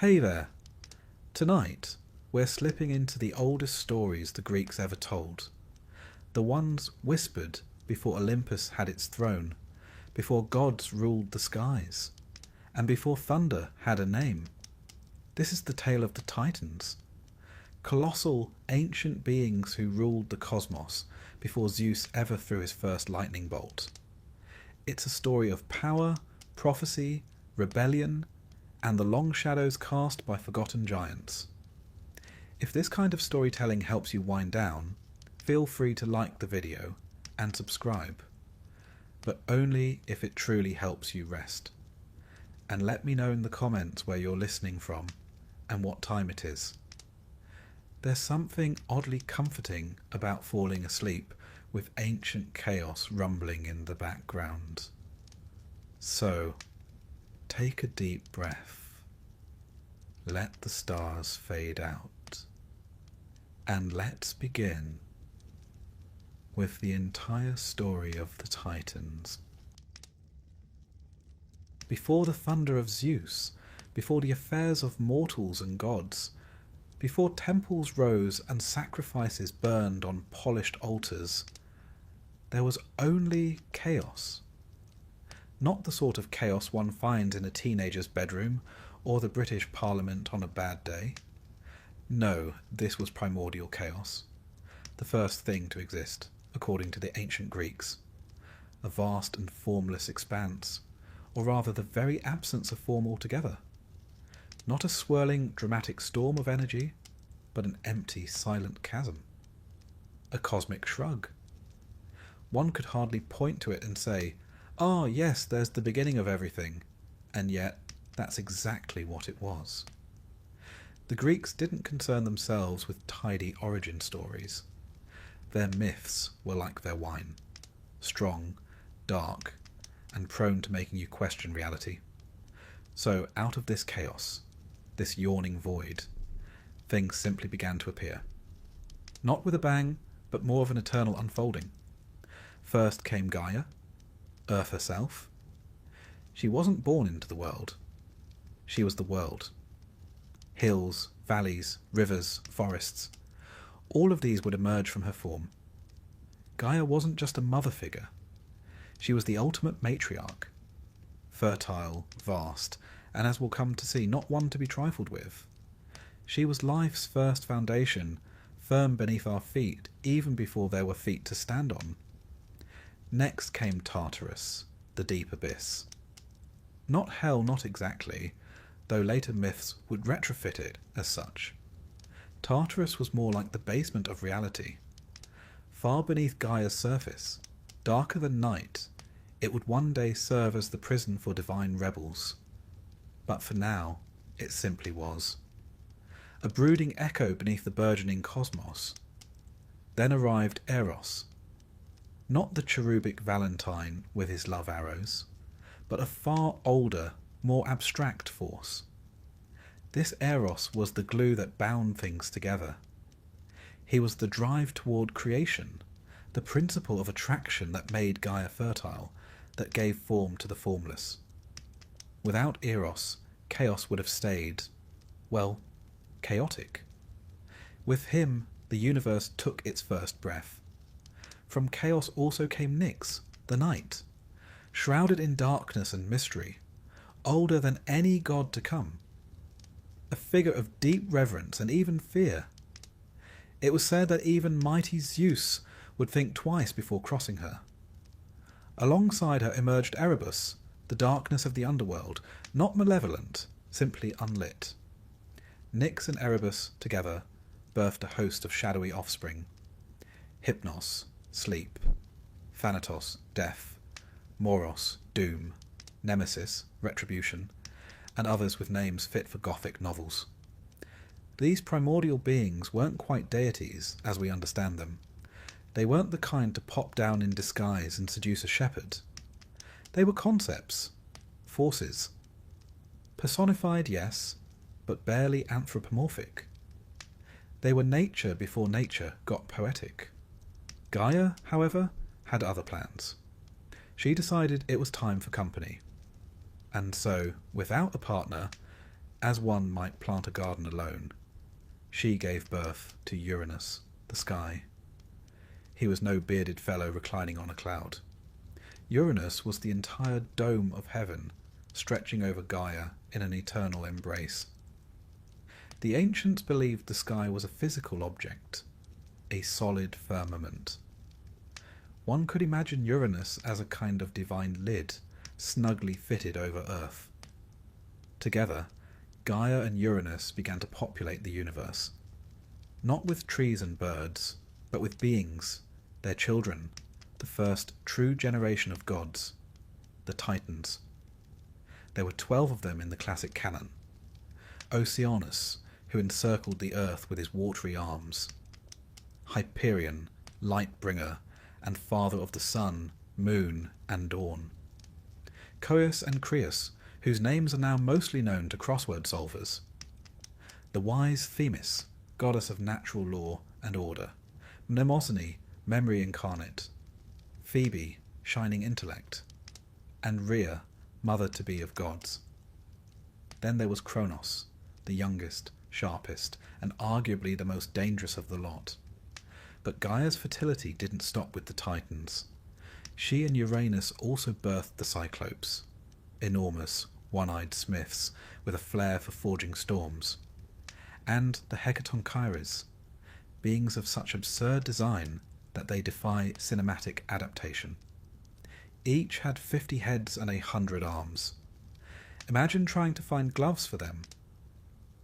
Hey there! Tonight, we're slipping into the oldest stories the Greeks ever told. The ones whispered before Olympus had its throne, before gods ruled the skies, and before thunder had a name. This is the tale of the Titans, colossal, ancient beings who ruled the cosmos before Zeus ever threw his first lightning bolt. It's a story of power, prophecy, rebellion, and the long shadows cast by forgotten giants. If this kind of storytelling helps you wind down, feel free to like the video and subscribe, but only if it truly helps you rest. And let me know in the comments where you're listening from and what time it is. There's something oddly comforting about falling asleep with ancient chaos rumbling in the background. So, take a deep breath, let the stars fade out, and let's begin with the entire story of the Titans. Before the thunder of Zeus, before the affairs of mortals and gods, before temples rose and sacrifices burned on polished altars, there was only chaos. Not the sort of chaos one finds in a teenager's bedroom or the British Parliament on a bad day. No, this was primordial chaos, the first thing to exist, according to the ancient Greeks. A vast and formless expanse, or rather the very absence of form altogether. Not a swirling, dramatic storm of energy, but an empty, silent chasm. A cosmic shrug. One could hardly point to it and say, "Ah, yes, there's the beginning of everything," and yet that's exactly what it was. The Greeks didn't concern themselves with tidy origin stories. Their myths were like their wine, strong, dark, and prone to making you question reality. So out of this chaos, this yawning void, things simply began to appear. Not with a bang, but more of an eternal unfolding. First came Gaia, Earth herself. She wasn't born into the world. She was the world. Hills, valleys, rivers, forests. All of these would emerge from her form. Gaia wasn't just a mother figure. She was the ultimate matriarch. Fertile, vast, and as we'll come to see, not one to be trifled with. She was life's first foundation, firm beneath our feet, even before there were feet to stand on. Next came Tartarus, the deep abyss. Not hell, not exactly, though later myths would retrofit it as such. Tartarus was more like the basement of reality. Far beneath Gaia's surface, darker than night, it would one day serve as the prison for divine rebels. But for now, it simply was. A brooding echo beneath the burgeoning cosmos. Then arrived Eros. Not the cherubic Valentine with his love arrows, but a far older, more abstract force. This Eros was the glue that bound things together. He was the drive toward creation, the principle of attraction that made Gaia fertile, that gave form to the formless. Without Eros, chaos would have stayed, well, chaotic. With him, the universe took its first breath. From chaos also came Nyx, the night, shrouded in darkness and mystery, older than any god to come. A figure of deep reverence and even fear. It was said that even mighty Zeus would think twice before crossing her. Alongside her emerged Erebus, the darkness of the underworld, not malevolent, simply unlit. Nyx and Erebus together birthed a host of shadowy offspring. Hypnos, sleep. Thanatos, death. Moros, doom. Nemesis, retribution, and others with names fit for Gothic novels. These primordial beings weren't quite deities as we understand them. They weren't the kind to pop down in disguise and seduce a shepherd. They were concepts, forces. Personified, yes, but barely anthropomorphic. They were nature before nature got poetic. Gaia, however, had other plans. She decided it was time for company. And so, without a partner, as one might plant a garden alone, she gave birth to Uranus, the sky. He was no bearded fellow reclining on a cloud. Uranus was the entire dome of heaven, stretching over Gaia in an eternal embrace. The ancients believed the sky was a physical object, a solid firmament. One could imagine Uranus as a kind of divine lid, snugly fitted over Earth. Together, Gaia and Uranus began to populate the universe, not with trees and birds, but with beings, their children, the first true generation of gods, the Titans. There were 12 of them in the classic canon. Oceanus, who encircled the earth with his watery arms. Hyperion, light-bringer, and father of the sun, moon, and dawn. Cronus and Rhea, whose names are now mostly known to crossword solvers. The wise Themis, goddess of natural law and order. Mnemosyne, memory incarnate. Phoebe, shining intellect. And Rhea, mother-to-be of gods. Then there was Cronus, the youngest, sharpest, and arguably the most dangerous of the lot. But Gaia's fertility didn't stop with the Titans. She and Uranus also birthed the Cyclopes, enormous, one-eyed smiths with a flair for forging storms, and the Hecatonchires, beings of such absurd design that they defy cinematic adaptation. Each had 50 heads and 100 arms. Imagine trying to find gloves for them.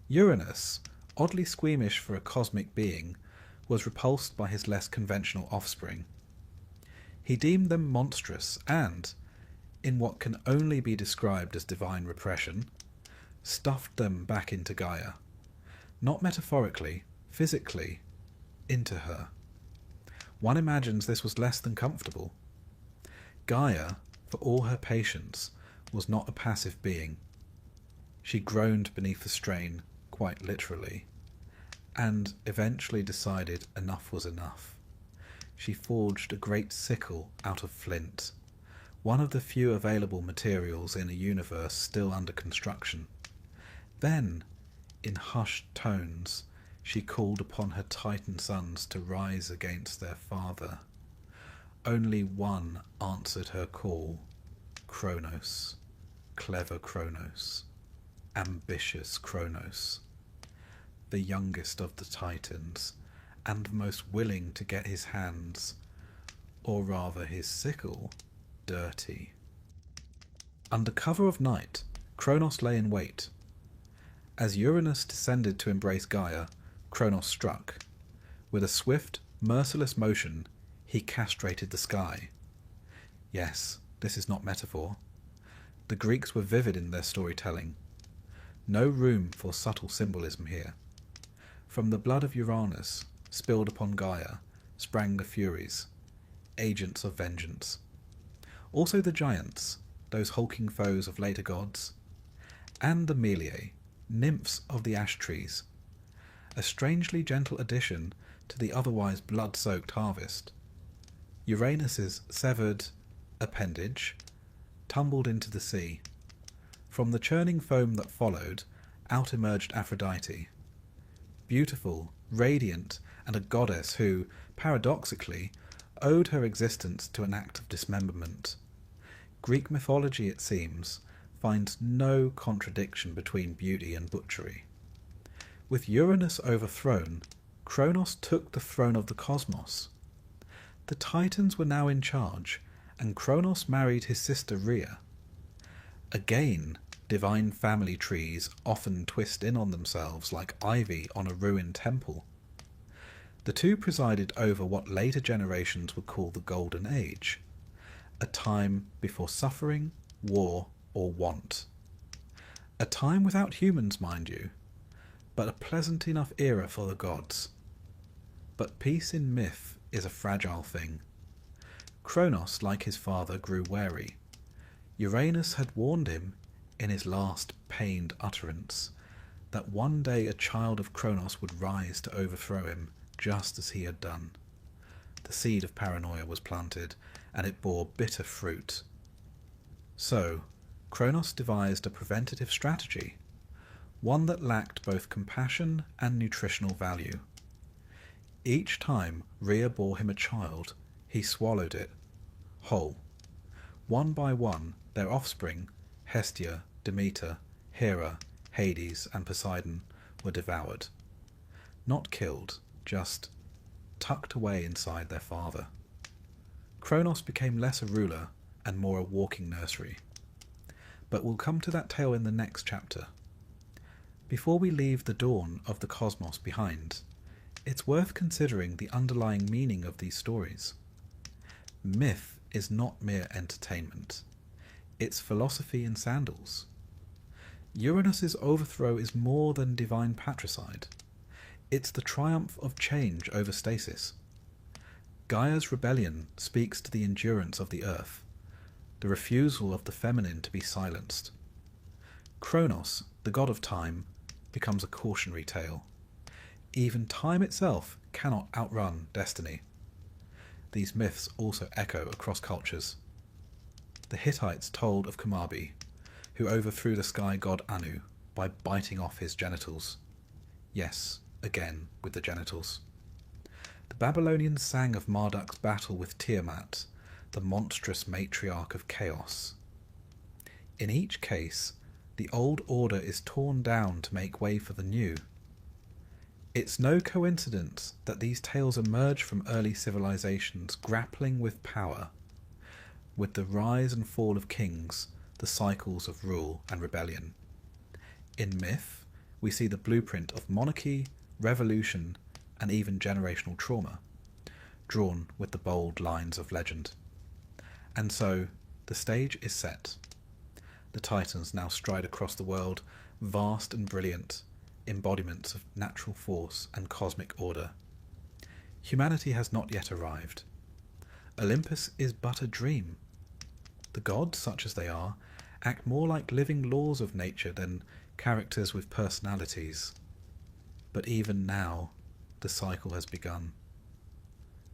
Uranus, oddly squeamish for a cosmic being, was repulsed by his less conventional offspring. He deemed them monstrous and, in what can only be described as divine repression, stuffed them back into Gaia. Not metaphorically, physically, into her. One imagines this was less than comfortable. Gaia, for all her patience, was not a passive being. She groaned beneath the strain, quite literally, and eventually decided enough was enough. She forged a great sickle out of flint, one of the few available materials in a universe still under construction. Then, in hushed tones, she called upon her Titan sons to rise against their father. Only one answered her call, Cronus, clever Cronus, ambitious Cronus, the youngest of the Titans, and the most willing to get his hands, or rather his sickle, dirty. Under cover of night, Cronus lay in wait. As Uranus descended to embrace Gaia, Cronus struck. With a swift, merciless motion, he castrated the sky. Yes, this is not metaphor. The Greeks were vivid in their storytelling. No room for subtle symbolism here. From the blood of Uranus, spilled upon Gaia, sprang the Furies, agents of vengeance. Also the giants, those hulking foes of later gods, and the Meliae, nymphs of the ash trees, a strangely gentle addition to the otherwise blood-soaked harvest. Uranus's severed appendage tumbled into the sea. From the churning foam that followed, out emerged Aphrodite, beautiful, radiant, and a goddess who, paradoxically, owed her existence to an act of dismemberment. Greek mythology, it seems, finds no contradiction between beauty and butchery. With Uranus overthrown, Cronus took the throne of the cosmos. The Titans were now in charge, and Cronus married his sister Rhea. Again, divine family trees often twist in on themselves like ivy on a ruined temple. The two presided over what later generations would call the Golden Age, a time before suffering, war, or want. A time without humans, mind you, but a pleasant enough era for the gods. But peace in myth is a fragile thing. Cronus, like his father, grew wary. Uranus had warned him, in his last pained utterance, that one day a child of Cronus would rise to overthrow him, just as he had done. The seed of paranoia was planted, and it bore bitter fruit. So, Cronus devised a preventative strategy. one that lacked both compassion and nutritional value. Each time Rhea bore him a child, he swallowed it whole. One by one, their offspring, Hestia, Demeter, Hera, Hades, and Poseidon, were devoured. Not killed, just tucked away inside their father. Cronus became less a ruler and more a walking nursery. But we'll come to that tale in the next chapter. Before we leave the dawn of the cosmos behind, it's worth considering the underlying meaning of these stories. Myth is not mere entertainment. It's philosophy in sandals. Uranus's overthrow is more than divine patricide. It's the triumph of change over stasis. Gaia's rebellion speaks to the endurance of the earth, the refusal of the feminine to be silenced. Cronus, the god of time, becomes a cautionary tale. Even time itself cannot outrun destiny. These myths also echo across cultures. The Hittites told of Kamabi, who overthrew the sky god Anu by biting off his genitals. Yes, again with the genitals. The Babylonians sang of Marduk's battle with Tiamat, the monstrous matriarch of chaos. In each case, the old order is torn down to make way for the new. It's no coincidence that these tales emerge from early civilizations grappling with power, with the rise and fall of kings, the cycles of rule and rebellion. In myth, we see the blueprint of monarchy, revolution, and even generational trauma, drawn with the bold lines of legend. And so, the stage is set. The Titans now stride across the world, vast and brilliant, embodiments of natural force and cosmic order. Humanity has not yet arrived. Olympus is but a dream. The gods, such as they are, act more like living laws of nature than characters with personalities. But even now, the cycle has begun.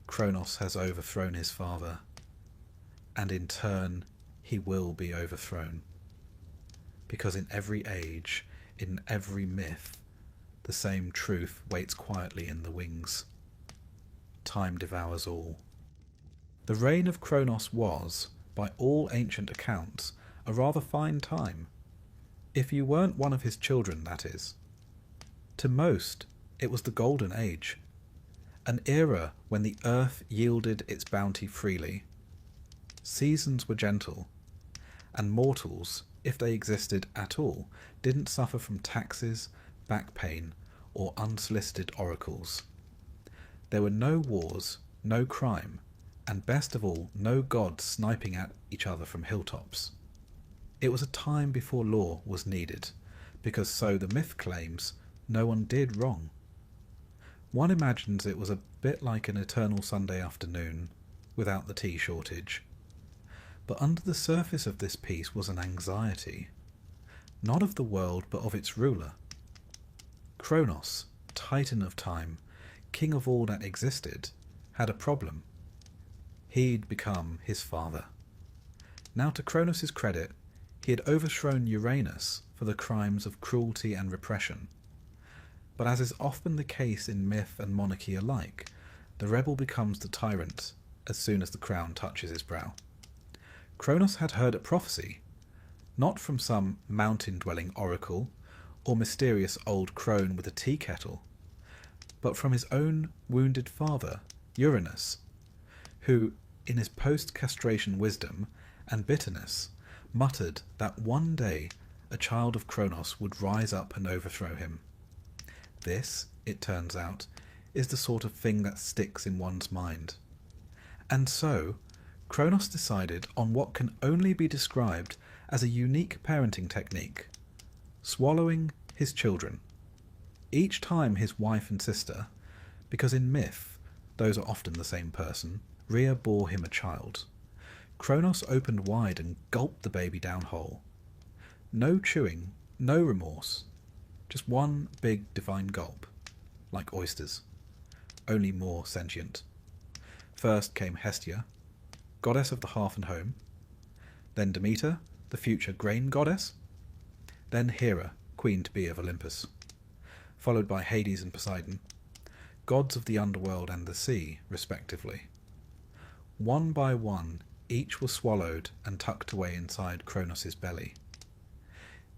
Cronus has overthrown his father, and in turn he will be overthrown. Because in every age, in every myth, the same truth waits quietly in the wings. Time devours all. The reign of Cronus was, by all ancient accounts, a rather fine time. If you weren't one of his children, that is. To most, it was the Golden Age, an era when the earth yielded its bounty freely. Seasons were gentle, and mortals, if they existed at all, didn't suffer from taxes, back pain, or unsolicited oracles. There were no wars, no crime, and best of all, no gods sniping at each other from hilltops. It was a time before law was needed, because so the myth claims, no one did wrong. One imagines it was a bit like an eternal Sunday afternoon, without the tea shortage. But under the surface of this peace was an anxiety, not of the world but of its ruler. Cronus, Titan of time, king of all that existed, had a problem. He'd become his father. Now, to Cronus's credit, he had overthrown Uranus for the crimes of cruelty and repression. But as is often the case in myth and monarchy alike, the rebel becomes the tyrant as soon as the crown touches his brow. Cronus had heard a prophecy, not from some mountain-dwelling oracle or mysterious old crone with a tea kettle, but from his own wounded father, Uranus, who, in his post-castration wisdom and bitterness, muttered that one day a child of Cronus would rise up and overthrow him. This, it turns out, is the sort of thing that sticks in one's mind. And so, Cronus decided on what can only be described as a unique parenting technique: swallowing his children. Each time his wife and sister, because in myth those are often the same person, Rhea bore him a child, Cronus opened wide and gulped the baby down whole. No chewing, no remorse, just one big divine gulp, like oysters, only more sentient. First came Hestia, goddess of the hearth and home, then Demeter, the future grain goddess, then Hera, queen-to-be of Olympus, followed by Hades and Poseidon, gods of the underworld and the sea, respectively. One by one, each was swallowed and tucked away inside Cronus's belly.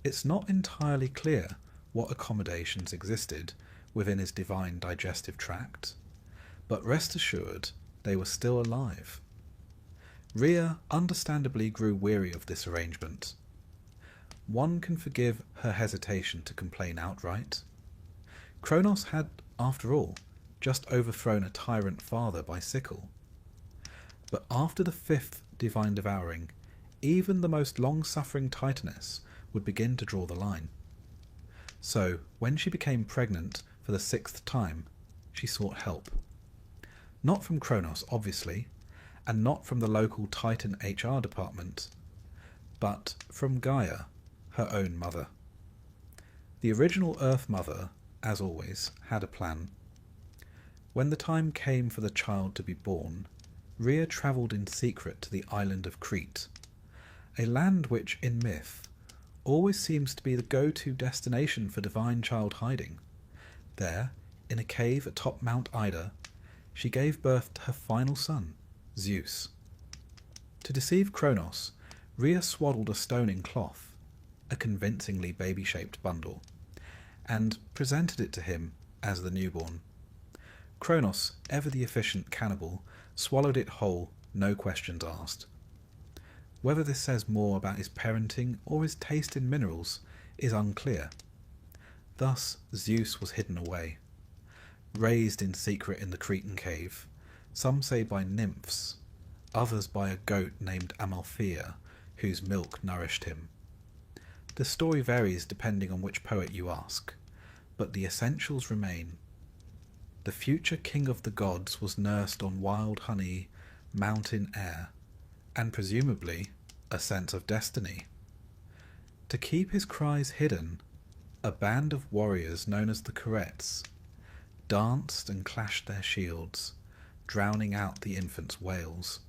It's not entirely clear what accommodations existed within his divine digestive tract, but rest assured they were still alive. Rhea understandably grew weary of this arrangement. One can forgive her hesitation to complain outright. Cronus had, after all, just overthrown a tyrant father by sickle. But after the 5th divine devouring, even the most long-suffering Titaness would begin to draw the line. So, when she became pregnant for the 6th time, she sought help. Not from Cronus, obviously, and not from the local Titan HR department, but from Gaia, her own mother. The original Earth Mother, as always, had a plan. When the time came for the child to be born, Rhea travelled in secret to the island of Crete, a land which, in myth, always seems to be the go-to destination for divine child hiding. There, in a cave atop Mount Ida, she gave birth to her final son, Zeus. To deceive Cronus, Rhea swaddled a stone in cloth, a convincingly baby-shaped bundle, and presented it to him as the newborn. Cronus, ever the efficient cannibal, swallowed it whole, no questions asked. Whether this says more about his parenting or his taste in minerals is unclear. Thus Zeus was hidden away, raised in secret in the Cretan cave, some say by nymphs, others by a goat named Amalthea, whose milk nourished him. The story varies depending on which poet you ask, but the essentials remain. The future king of the gods was nursed on wild honey, mountain air, and presumably a sense of destiny. To keep his cries hidden, a band of warriors known as the Curettes danced and clashed their shields, drowning out the infant's wails.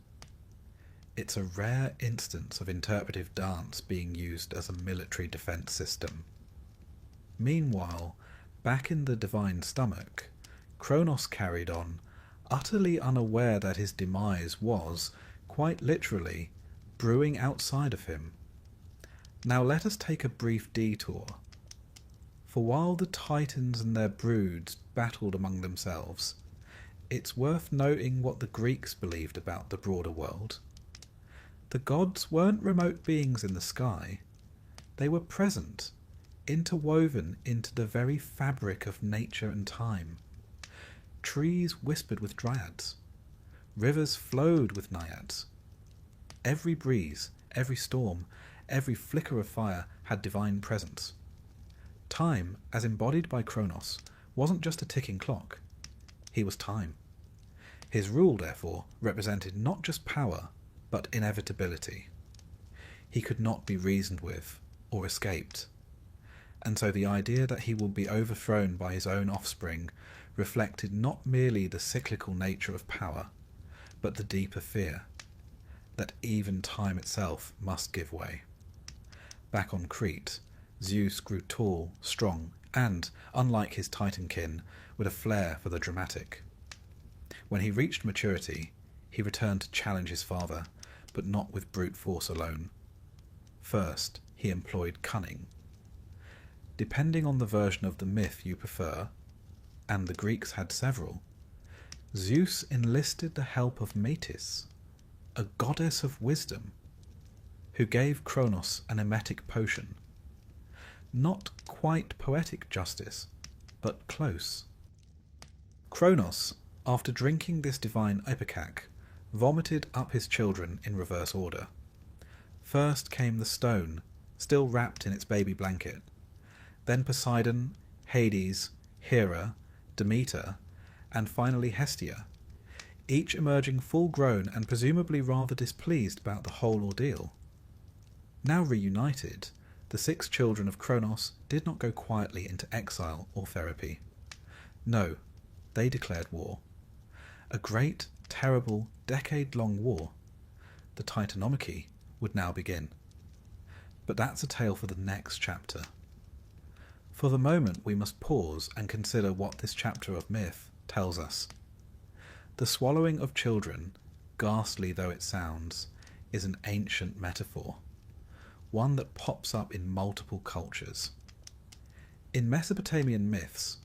It's a rare instance of interpretive dance being used as a military defense system. Meanwhile, back in the divine stomach, Cronus carried on, utterly unaware that his demise was, quite literally, brewing outside of him. Now let us take a brief detour. For while the Titans and their broods battled among themselves, it's worth noting what the Greeks believed about the broader world. The gods weren't remote beings in the sky. They were present, interwoven into the very fabric of nature and time. Trees whispered with dryads. Rivers flowed with naiads. Every breeze, every storm, every flicker of fire had divine presence. Time, as embodied by Cronus, wasn't just a ticking clock. He was time. His rule, therefore, represented not just power, but inevitability. He could not be reasoned with, or escaped. And so the idea that he will be overthrown by his own offspring reflected not merely the cyclical nature of power, but the deeper fear that even time itself must give way. Back on Crete, Zeus grew tall, strong, and, unlike his Titan kin, with a flair for the dramatic. When he reached maturity, he returned to challenge his father, but not with brute force alone. First, he employed cunning. Depending on the version of the myth you prefer, and the Greeks had several, Zeus enlisted the help of Metis, a goddess of wisdom, who gave Cronus an emetic potion. Not quite poetic justice, but close. Cronus, after drinking this divine ipecac, vomited up his children in reverse order. First came the stone, still wrapped in its baby blanket. Then Poseidon, Hades, Hera, Demeter, and finally Hestia, each emerging full-grown and presumably rather displeased about the whole ordeal. Now reunited, the 6 children of Cronus did not go quietly into exile or therapy. No, they declared war. A great, terrible, decade-long war. The Titanomachy would now begin. But that's a tale for the next chapter. For the moment we must pause and consider what this chapter of myth tells us. The swallowing of children, ghastly though it sounds, is an ancient metaphor, one that pops up in multiple cultures. In Mesopotamian myths,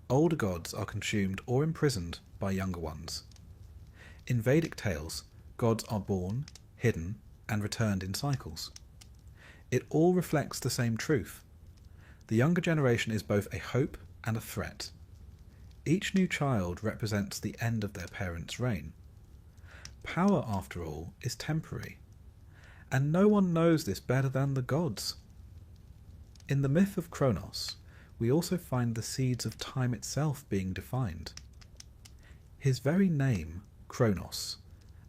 older gods are consumed or imprisoned by younger ones. In Vedic tales, gods are born, hidden, and returned in cycles. It all reflects the same truth. The younger generation is both a hope and a threat. Each new child represents the end of their parents' reign. Power, after all, is temporary, and no one knows this better than the gods. In the myth of Cronus, we also find the seeds of time itself being defined. His very name, Cronus,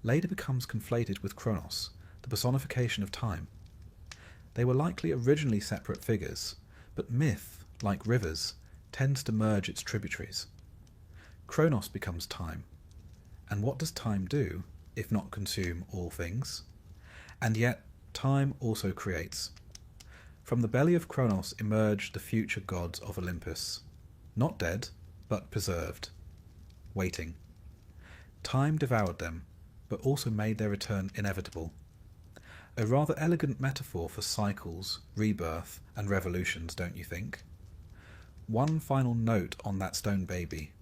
later becomes conflated with Kronos, the personification of time. They were likely originally separate figures, but myth, like rivers, tends to merge its tributaries. Cronus becomes time, and what does time do, if not consume all things? And yet, time also creates. From the belly of Cronus emerged the future gods of Olympus, not dead, but preserved, waiting. Time devoured them, but also made their return inevitable. A rather elegant metaphor for cycles, rebirth, and revolutions, don't you think? One final note on that stone baby.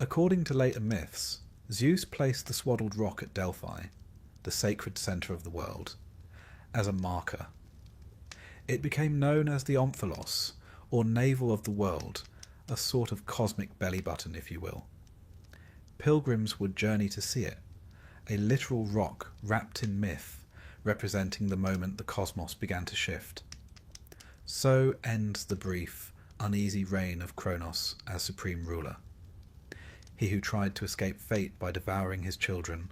According to later myths, Zeus placed the swaddled rock at Delphi, the sacred centre of the world, as a marker. It became known as the Omphalos, or navel of the world, a sort of cosmic belly button, if you will. Pilgrims would journey to see it, a literal rock wrapped in myth, representing the moment the cosmos began to shift. So ends the brief, uneasy reign of Cronus as supreme ruler. He who tried to escape fate by devouring his children,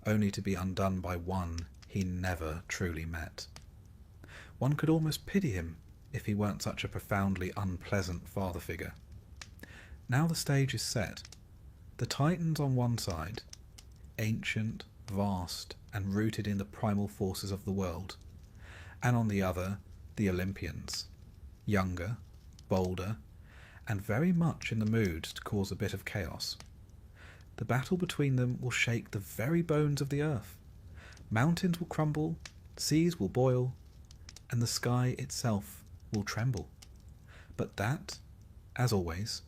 only to be undone by one he never truly met. One could almost pity him if he weren't such a profoundly unpleasant father figure. Now the stage is set. The Titans on one side, ancient, vast, and rooted in the primal forces of the world, and on the other, the Olympians, younger, bolder, and very much in the mood to cause a bit of chaos. The battle between them will shake the very bones of the earth. Mountains will crumble, seas will boil, and the sky itself will tremble. But that, as always,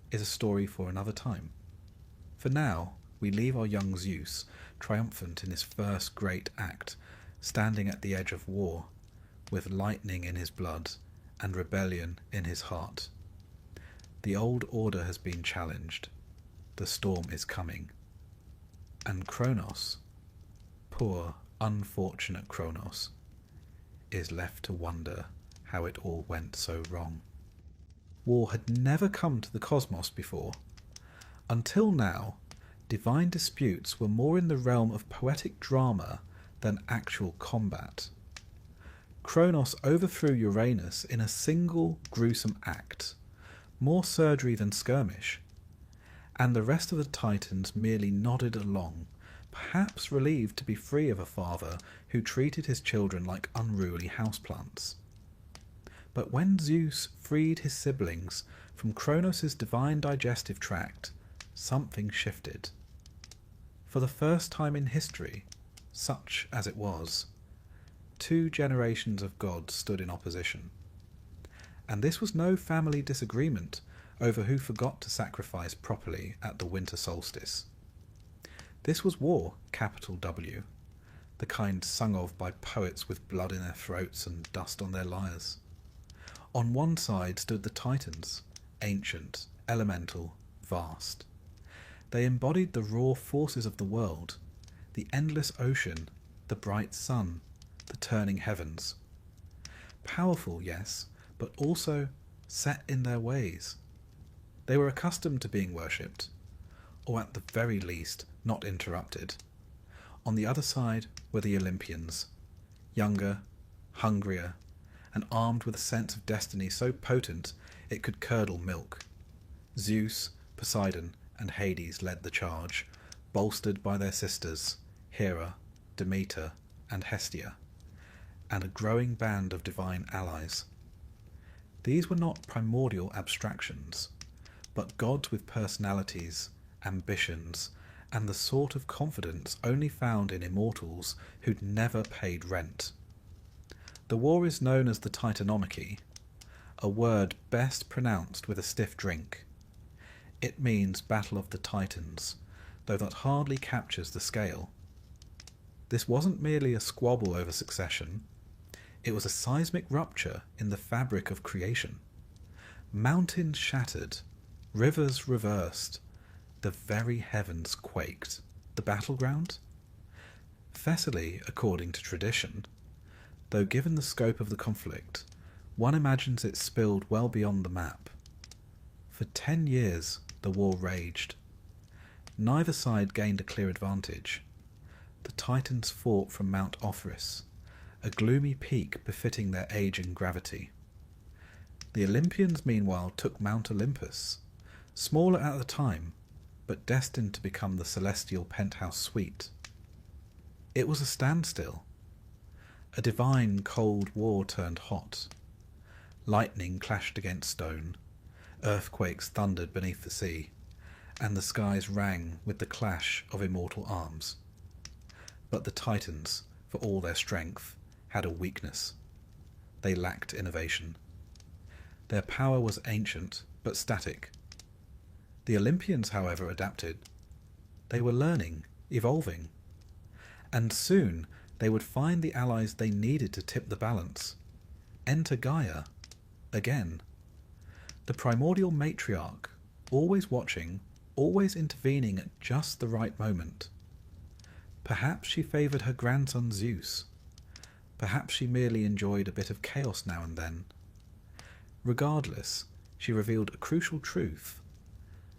is a story for another time. For now, we leave our young Zeus triumphant in his first great act, standing at the edge of war, with lightning in his blood and rebellion in his heart. The old order has been challenged. The storm is coming. And Cronus, poor, unfortunate Cronus, is left to wonder how it all went so wrong. War had never come to the cosmos before. Until now, divine disputes were more in the realm of poetic drama than actual combat. Cronus overthrew Uranus in a single gruesome act, more surgery than skirmish, and the rest of the Titans merely nodded along, perhaps relieved to be free of a father who treated his children like unruly houseplants. But when Zeus freed his siblings from Cronus' divine digestive tract, something shifted. For the first time in history, such as it was, 2 generations of gods stood in opposition. And this was no family disagreement over who forgot to sacrifice properly at the winter solstice. This was war, capital W, the kind sung of by poets with blood in their throats and dust on their lyres. On one side stood the Titans, ancient, elemental, vast. They embodied the raw forces of the world, the endless ocean, the bright sun, the turning heavens. Powerful, yes, but also set in their ways. They were accustomed to being worshipped, or at the very least not interrupted. On the other side were the Olympians, younger, hungrier, and armed with a sense of destiny so potent it could curdle milk. Zeus, Poseidon, and Hades led the charge, bolstered by their sisters, Hera, Demeter, and Hestia, and a growing band of divine allies. These were not primordial abstractions, but gods with personalities, ambitions, and the sort of confidence only found in immortals who'd never paid rent. The war is known as the Titanomachy, a word best pronounced with a stiff drink. It means Battle of the Titans, though that hardly captures the scale. This wasn't merely a squabble over succession, it was a seismic rupture in the fabric of creation. Mountains shattered, rivers reversed, the very heavens quaked. The battleground? Thessaly, according to tradition, though given the scope of the conflict, one imagines it spilled well beyond the map. For 10 years the war raged. Neither side gained a clear advantage. The Titans fought from Mount Ophrys, a gloomy peak befitting their age and gravity. The Olympians meanwhile took Mount Olympus, smaller at the time, but destined to become the celestial penthouse suite. It was a standstill. A divine cold war turned hot. Lightning clashed against stone, earthquakes thundered beneath the sea, and the skies rang with the clash of immortal arms. But the Titans, for all their strength, had a weakness. They lacked innovation. Their power was ancient, but static. The Olympians, however, adapted. They were learning, evolving. And soon they would find the allies they needed to tip the balance. Enter Gaia, again. The primordial matriarch, always watching, always intervening at just the right moment. Perhaps she favoured her grandson Zeus. Perhaps she merely enjoyed a bit of chaos now and then. Regardless, she revealed a crucial truth.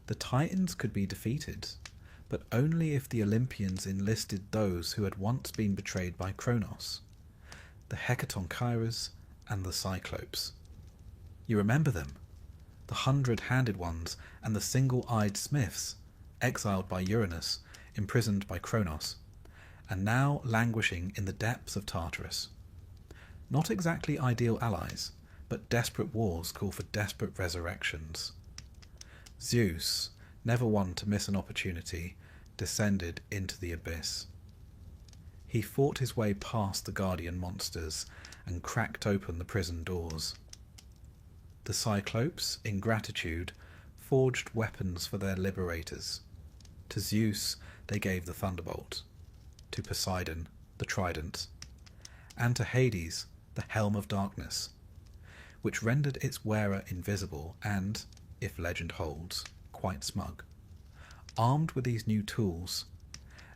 The Titans could be defeated, but only if the Olympians enlisted those who had once been betrayed by Cronus, the Hecatonchires and the Cyclopes. You remember them? The 100-handed ones and the single-eyed smiths, exiled by Uranus, imprisoned by Cronus, and now languishing in the depths of Tartarus. Not exactly ideal allies, but desperate wars call for desperate resurrections. Zeus, never one to miss an opportunity, descended into the abyss. He fought his way past the guardian monsters and cracked open the prison doors. The Cyclopes, in gratitude, forged weapons for their liberators. To Zeus they gave the thunderbolt, to Poseidon the trident, and to Hades the helm of darkness, which rendered its wearer invisible and, if legend holds, quite smug. Armed with these new tools,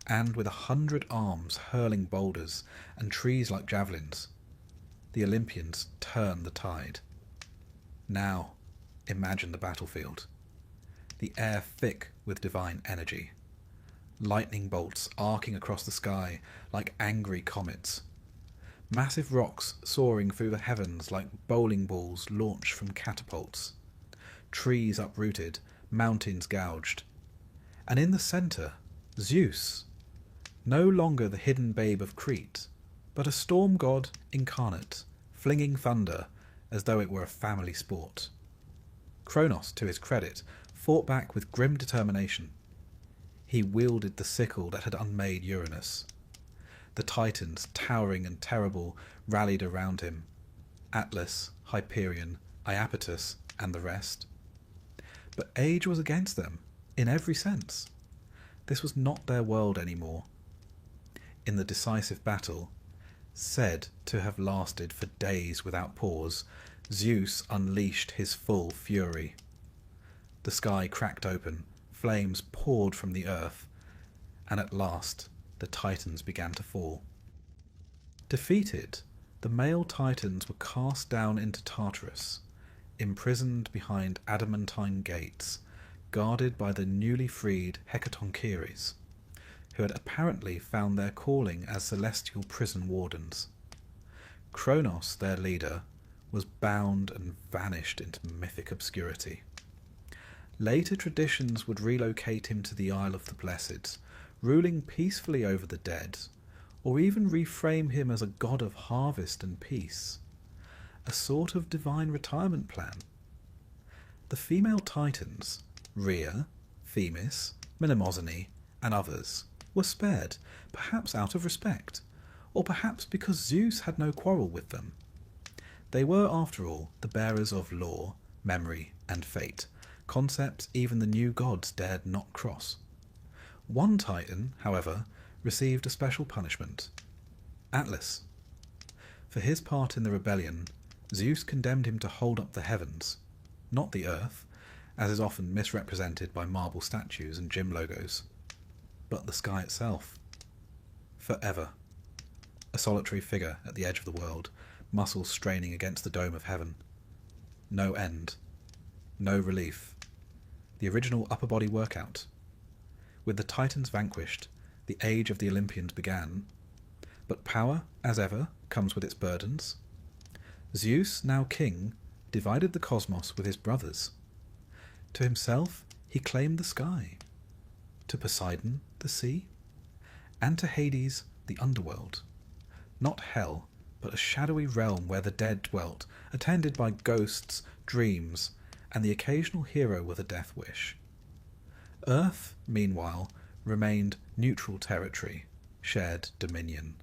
and with 100 arms hurling boulders and trees like javelins, the Olympians turned the tide. Now, imagine the battlefield. The air thick with divine energy. Lightning bolts arcing across the sky like angry comets. Massive rocks soaring through the heavens like bowling balls launched from catapults. Trees uprooted, mountains gouged. And in the centre, Zeus, no longer the hidden babe of Crete, but a storm god incarnate, flinging thunder as though it were a family sport. Cronus, to his credit, fought back with grim determination. He wielded the sickle that had unmade Uranus. The Titans, towering and terrible, rallied around him. Atlas, Hyperion, Iapetus, and the rest. But age was against them, in every sense. This was not their world anymore. In the decisive battle, said to have lasted for days without pause, Zeus unleashed his full fury. The sky cracked open, flames poured from the earth, and at last the Titans began to fall. Defeated, the male Titans were cast down into Tartarus, imprisoned behind adamantine gates, guarded by the newly freed Hecatonchires, who had apparently found their calling as celestial prison wardens. Cronus, their leader, was bound and vanished into mythic obscurity. Later traditions would relocate him to the Isle of the Blessed, ruling peacefully over the dead, or even reframe him as a god of harvest and peace. a sort of divine retirement plan. The female titans, Rhea, Themis, Mnemosyne, and others, were spared, perhaps out of respect, or perhaps because Zeus had no quarrel with them. They were, after all, the bearers of law, memory, and fate, concepts even the new gods dared not cross. One titan, however, received a special punishment: Atlas. For his part in the rebellion, Zeus condemned him to hold up the heavens, not the earth, as is often misrepresented by marble statues and gym logos, but the sky itself. Forever. A solitary figure at the edge of the world, muscles straining against the dome of heaven. No end. No relief. The original upper body workout. With the Titans vanquished, the age of the Olympians began, but power, as ever, comes with its burdens. Zeus, now king, divided the cosmos with his brothers. To himself he claimed the sky, to Poseidon the sea, and to Hades the underworld. Not hell, but a shadowy realm where the dead dwelt, attended by ghosts, dreams, and the occasional hero with a death wish. Earth, meanwhile, remained neutral territory, shared dominion.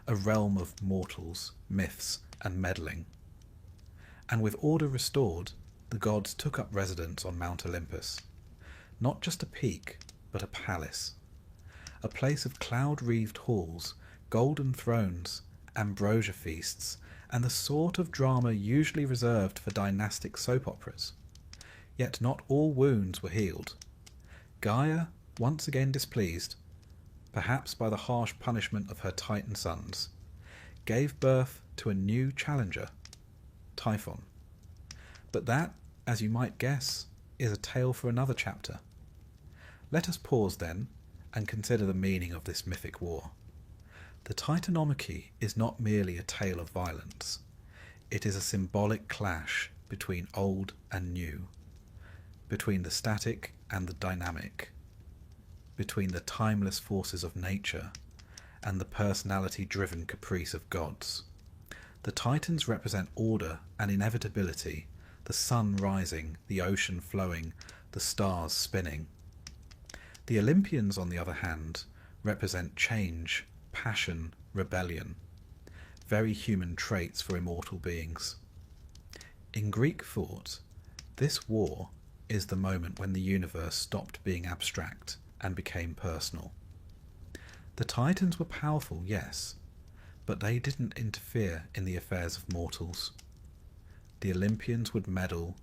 A realm of mortals, myths, and meddling. And with order restored, the gods took up residence on Mount Olympus. Not just a peak, but a palace. A place of cloud-wreathed halls, golden thrones, ambrosia feasts, and the sort of drama usually reserved for dynastic soap operas. Yet not all wounds were healed. Gaia, once again displeased, perhaps by the harsh punishment of her Titan sons, gave birth to a new challenger, Typhon. But that, as you might guess, is a tale for another chapter. Let us pause then and consider the meaning of this mythic war. The Titanomachy is not merely a tale of violence. It is a symbolic clash between old and new, between the static and the dynamic, between the timeless forces of nature and the personality-driven caprice of gods. The Titans represent order and inevitability, the sun rising, the ocean flowing, the stars spinning. The Olympians, on the other hand, represent change, passion, rebellion, very human traits for immortal beings. In Greek thought, this war is the moment when the universe stopped being abstract and became personal. The Titans were powerful, yes, but they didn't interfere in the affairs of mortals. The Olympians would meddle,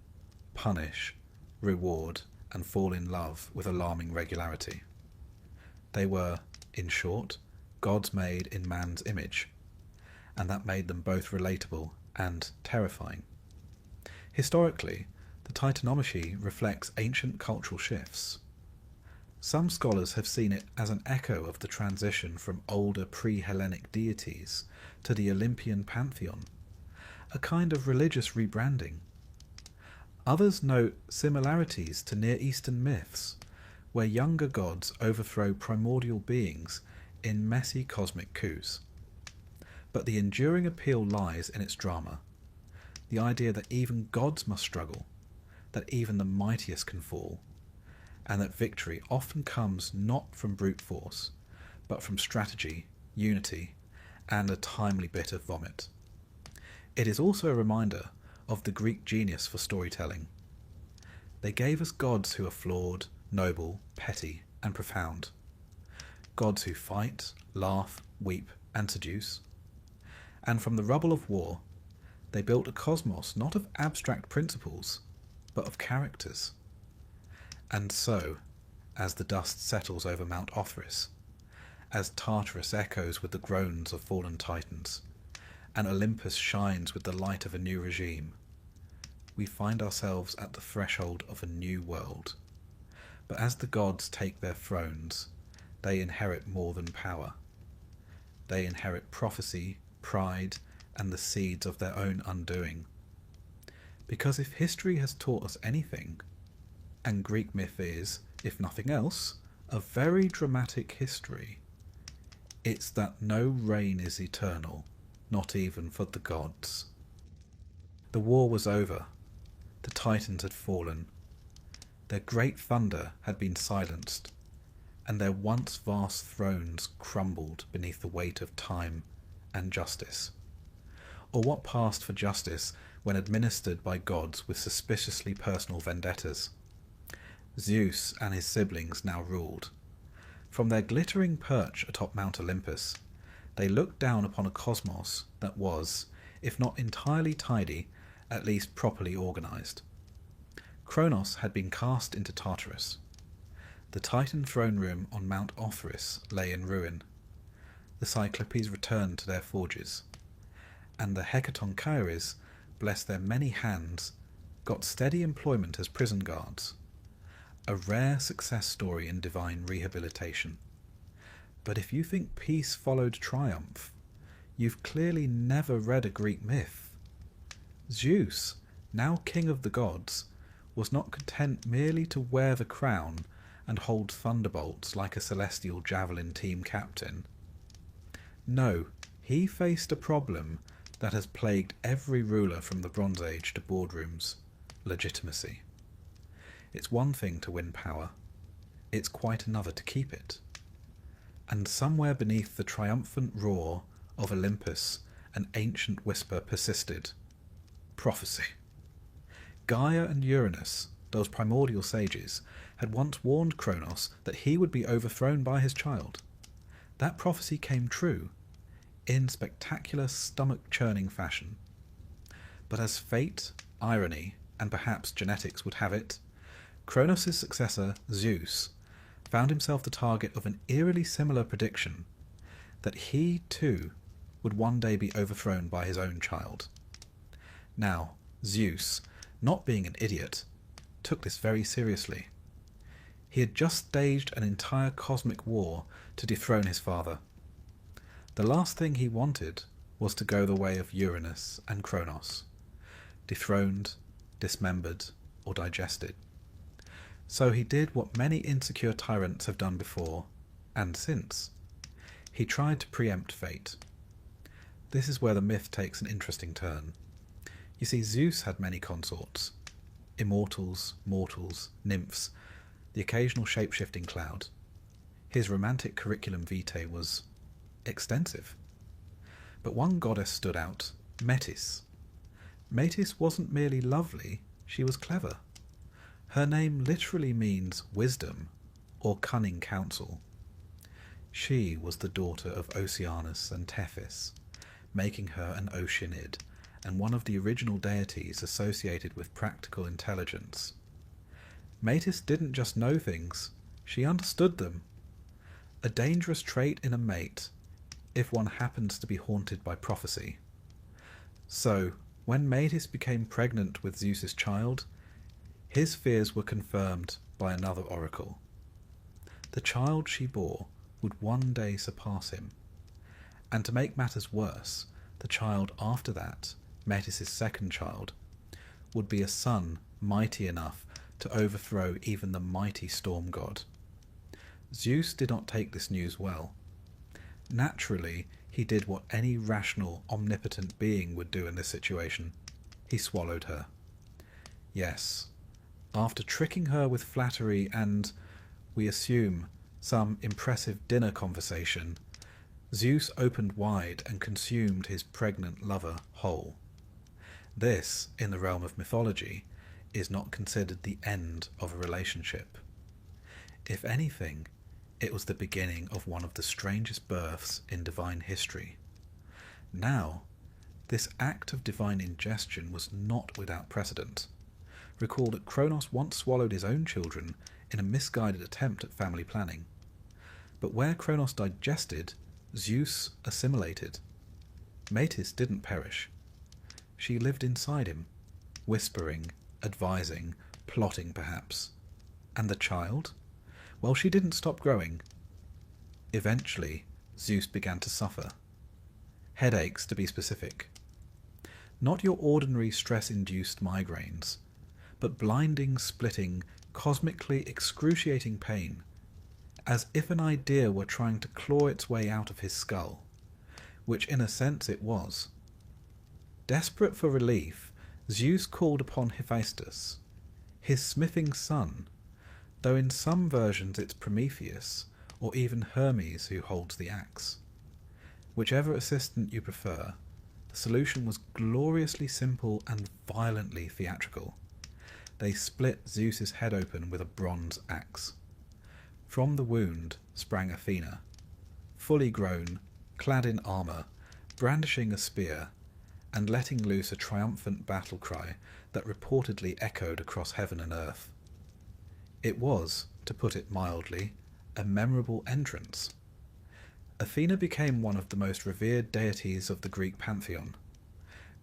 punish, reward, and fall in love with alarming regularity. They were, in short, gods made in man's image, and that made them both relatable and terrifying. Historically, the Titanomachy reflects ancient cultural shifts. Some scholars have seen it as an echo of the transition from older pre-Hellenic deities to the Olympian pantheon, a kind of religious rebranding. Others note similarities to Near Eastern myths, where younger gods overthrow primordial beings in messy cosmic coups. But the enduring appeal lies in its drama, the idea that even gods must struggle, that even the mightiest can fall, and that victory often comes not from brute force, but from strategy, unity, and a timely bit of vomit. It is also a reminder of the Greek genius for storytelling. They gave us gods who are flawed, noble, petty, and profound. Gods who fight, laugh, weep, and seduce. And from the rubble of war, they built a cosmos not of abstract principles, but of characters. And so, as the dust settles over Mount Othrys, as Tartarus echoes with the groans of fallen titans, and Olympus shines with the light of a new regime, we find ourselves at the threshold of a new world. But as the gods take their thrones, they inherit more than power. They inherit prophecy, pride, and the seeds of their own undoing. Because if history has taught us anything, and Greek myth is, if nothing else, a very dramatic history, it's that no reign is eternal, not even for the gods. The war was over. The Titans had fallen. Their great thunder had been silenced, and their once vast thrones crumbled beneath the weight of time and justice. Or what passed for justice when administered by gods with suspiciously personal vendettas? Zeus and his siblings now ruled. From their glittering perch atop Mount Olympus, they looked down upon a cosmos that was, if not entirely tidy, at least properly organised. Cronus had been cast into Tartarus. The Titan throne room on Mount Othrys lay in ruin. The Cyclopes returned to their forges, and the Hecatonchires, bless their many hands, got steady employment as prison guards. A rare success story in divine rehabilitation. But if you think peace followed triumph, you've clearly never read a Greek myth. Zeus, now king of the gods, was not content merely to wear the crown and hold thunderbolts like a celestial javelin team captain. No, he faced a problem that has plagued every ruler from the Bronze Age to boardrooms: legitimacy. It's one thing to win power, it's quite another to keep it. And somewhere beneath the triumphant roar of Olympus, an ancient whisper persisted: prophecy. Gaia and Uranus, those primordial sages, had once warned Cronus that he would be overthrown by his child. That prophecy came true, in spectacular stomach-churning fashion. But as fate, irony, and perhaps genetics would have it, Cronus' successor, Zeus, found himself the target of an eerily similar prediction, that he, too, would one day be overthrown by his own child. Now, Zeus, not being an idiot, took this very seriously. He had just staged an entire cosmic war to dethrone his father. The last thing he wanted was to go the way of Uranus and Cronus, dethroned, dismembered, or digested. So he did what many insecure tyrants have done before, and since. He tried to preempt fate. This is where the myth takes an interesting turn. You see, Zeus had many consorts: immortals, mortals, nymphs, the occasional shape-shifting cloud. His romantic curriculum vitae was extensive. But one goddess stood out: Metis. Metis wasn't merely lovely, she was clever. Her name literally means wisdom, or cunning counsel. She was the daughter of Oceanus and Tethys, making her an Oceanid, and one of the original deities associated with practical intelligence. Metis didn't just know things, she understood them. A dangerous trait in a mate, if one happens to be haunted by prophecy. So, when Metis became pregnant with Zeus's child, his fears were confirmed by another oracle. The child she bore would one day surpass him. And to make matters worse, the child after that, Metis' second child, would be a son mighty enough to overthrow even the mighty storm god. Zeus did not take this news well. Naturally, he did what any rational, omnipotent being would do in this situation. He swallowed her. Yes, after tricking her with flattery and, we assume, some impressive dinner conversation, Zeus opened wide and consumed his pregnant lover whole. This, in the realm of mythology, is not considered the end of a relationship. If anything, it was the beginning of one of the strangest births in divine history. Now, this act of divine ingestion was not without precedent. Recall that Cronus once swallowed his own children in a misguided attempt at family planning. But where Cronus digested, Zeus assimilated. Metis didn't perish. She lived inside him, whispering, advising, plotting perhaps. And the child? Well, she didn't stop growing. Eventually, Zeus began to suffer. Headaches, to be specific. Not your ordinary stress-induced migraines, but blinding, splitting, cosmically excruciating pain, as if an idea were trying to claw its way out of his skull, which in a sense it was. Desperate for relief, Zeus called upon Hephaestus, his smithing son, though in some versions it's Prometheus or even Hermes who holds the axe. Whichever assistant you prefer, the solution was gloriously simple and violently theatrical. They split Zeus's head open with a bronze axe. From the wound sprang Athena, fully grown, clad in armour, brandishing a spear, and letting loose a triumphant battle cry that reportedly echoed across heaven and earth. It was, to put it mildly, a memorable entrance. Athena became one of the most revered deities of the Greek pantheon,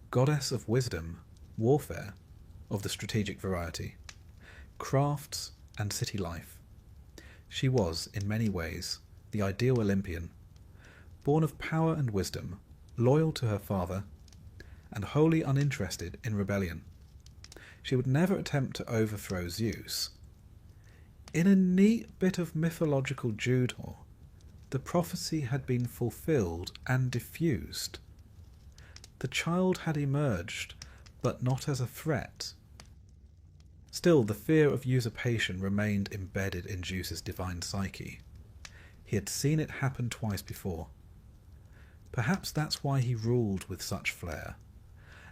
goddess of wisdom, warfare, of the strategic variety, crafts, and city life. She was, in many ways, the ideal Olympian, born of power and wisdom, loyal to her father, and wholly uninterested in rebellion. She would never attempt to overthrow Zeus. In a neat bit of mythological judo, the prophecy had been fulfilled and diffused. The child had emerged, but not as a threat. Still, the fear of usurpation remained embedded in Zeus's divine psyche. He had seen it happen twice before. Perhaps that's why he ruled with such flair,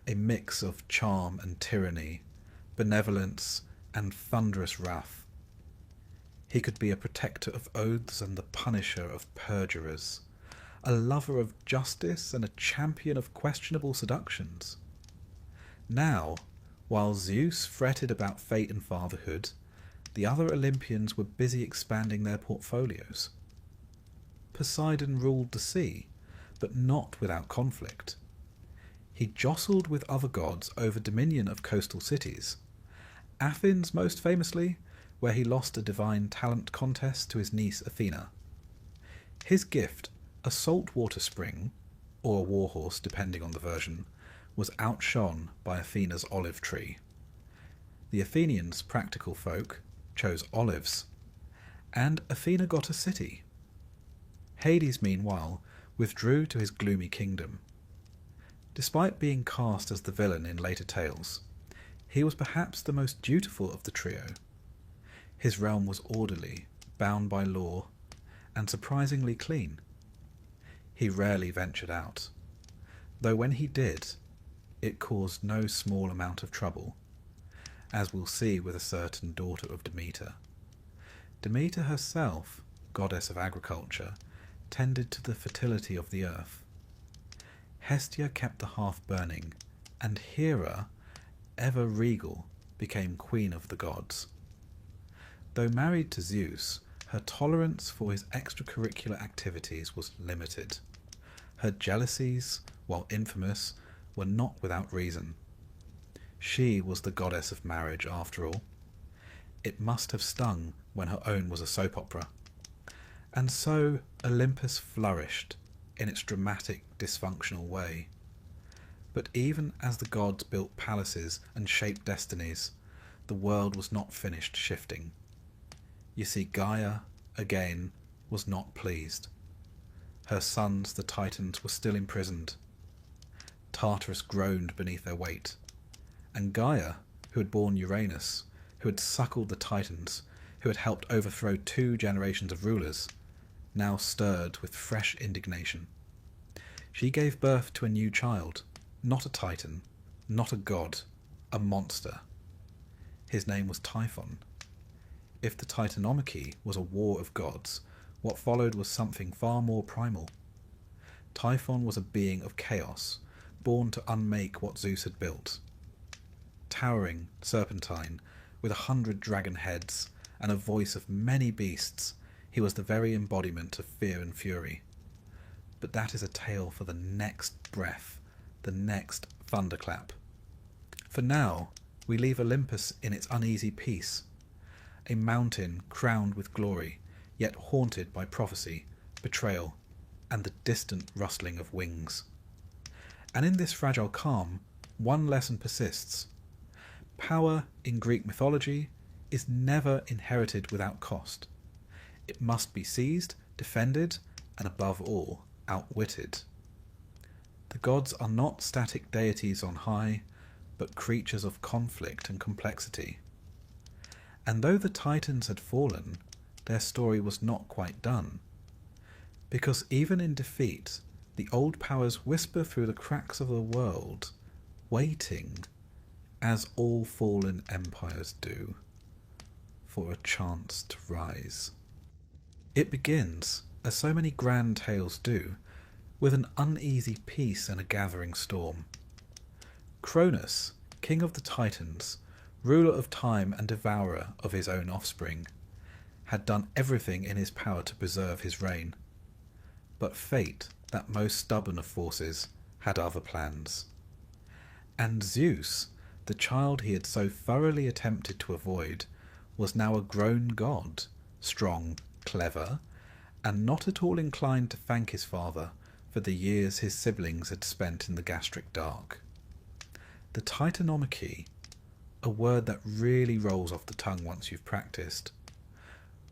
a mix of charm and tyranny, benevolence and thunderous wrath. He could be a protector of oaths and the punisher of perjurers, a lover of justice and a champion of questionable seductions. Now, while Zeus fretted about fate and fatherhood, the other Olympians were busy expanding their portfolios. Poseidon ruled the sea, but not without conflict. He jostled with other gods over dominion of coastal cities, Athens most famously, where he lost a divine talent contest to his niece Athena. His gift, a saltwater spring, or a warhorse depending on the version, was outshone by Athena's olive tree. The Athenians, practical folk, chose olives, and Athena got a city. Hades, meanwhile, withdrew to his gloomy kingdom. Despite being cast as the villain in later tales, he was perhaps the most dutiful of the trio. His realm was orderly, bound by law, and surprisingly clean. He rarely ventured out, though when he did, it caused no small amount of trouble, as we'll see with a certain daughter of Demeter. Demeter herself, goddess of agriculture, tended to the fertility of the earth. Hestia kept the hearth burning, and Hera, ever regal, became queen of the gods. Though married to Zeus, her tolerance for his extracurricular activities was limited. Her jealousies, while infamous, were not without reason. She was the goddess of marriage, after all. It must have stung when her own was a soap opera. And so Olympus flourished in its dramatic, dysfunctional way. But even as the gods built palaces and shaped destinies, the world was not finished shifting. You see, Gaia, again, was not pleased. Her sons, the Titans, were still imprisoned. Tartarus groaned beneath their weight, and Gaia, who had borne Uranus, who had suckled the Titans, who had helped overthrow 2 generations of rulers, now stirred with fresh indignation. She gave birth to a new child, not a Titan, not a god, a monster. His name was Typhon. If the Titanomachy was a war of gods, what followed was something far more primal. Typhon was a being of chaos, born to unmake what Zeus had built. Towering, serpentine, with 100 dragon heads and a voice of many beasts, he was the very embodiment of fear and fury. But that is a tale for the next breath, the next thunderclap. For now, we leave Olympus in its uneasy peace, a mountain crowned with glory, yet haunted by prophecy, betrayal, and the distant rustling of wings. And in this fragile calm, one lesson persists. Power in Greek mythology is never inherited without cost. It must be seized, defended, and above all, outwitted. The gods are not static deities on high, but creatures of conflict and complexity. And though the Titans had fallen, their story was not quite done. Because even in defeat, the old powers whisper through the cracks of the world, waiting, as all fallen empires do, for a chance to rise. It begins, as so many grand tales do, with an uneasy peace and a gathering storm. Cronus, king of the Titans, ruler of time and devourer of his own offspring, had done everything in his power to preserve his reign. But fate, that most stubborn of forces, had other plans. And Zeus, the child he had so thoroughly attempted to avoid, was now a grown god, strong, clever, and not at all inclined to thank his father for the years his siblings had spent in the gastric dark. The Titanomachy, a word that really rolls off the tongue once you've practiced,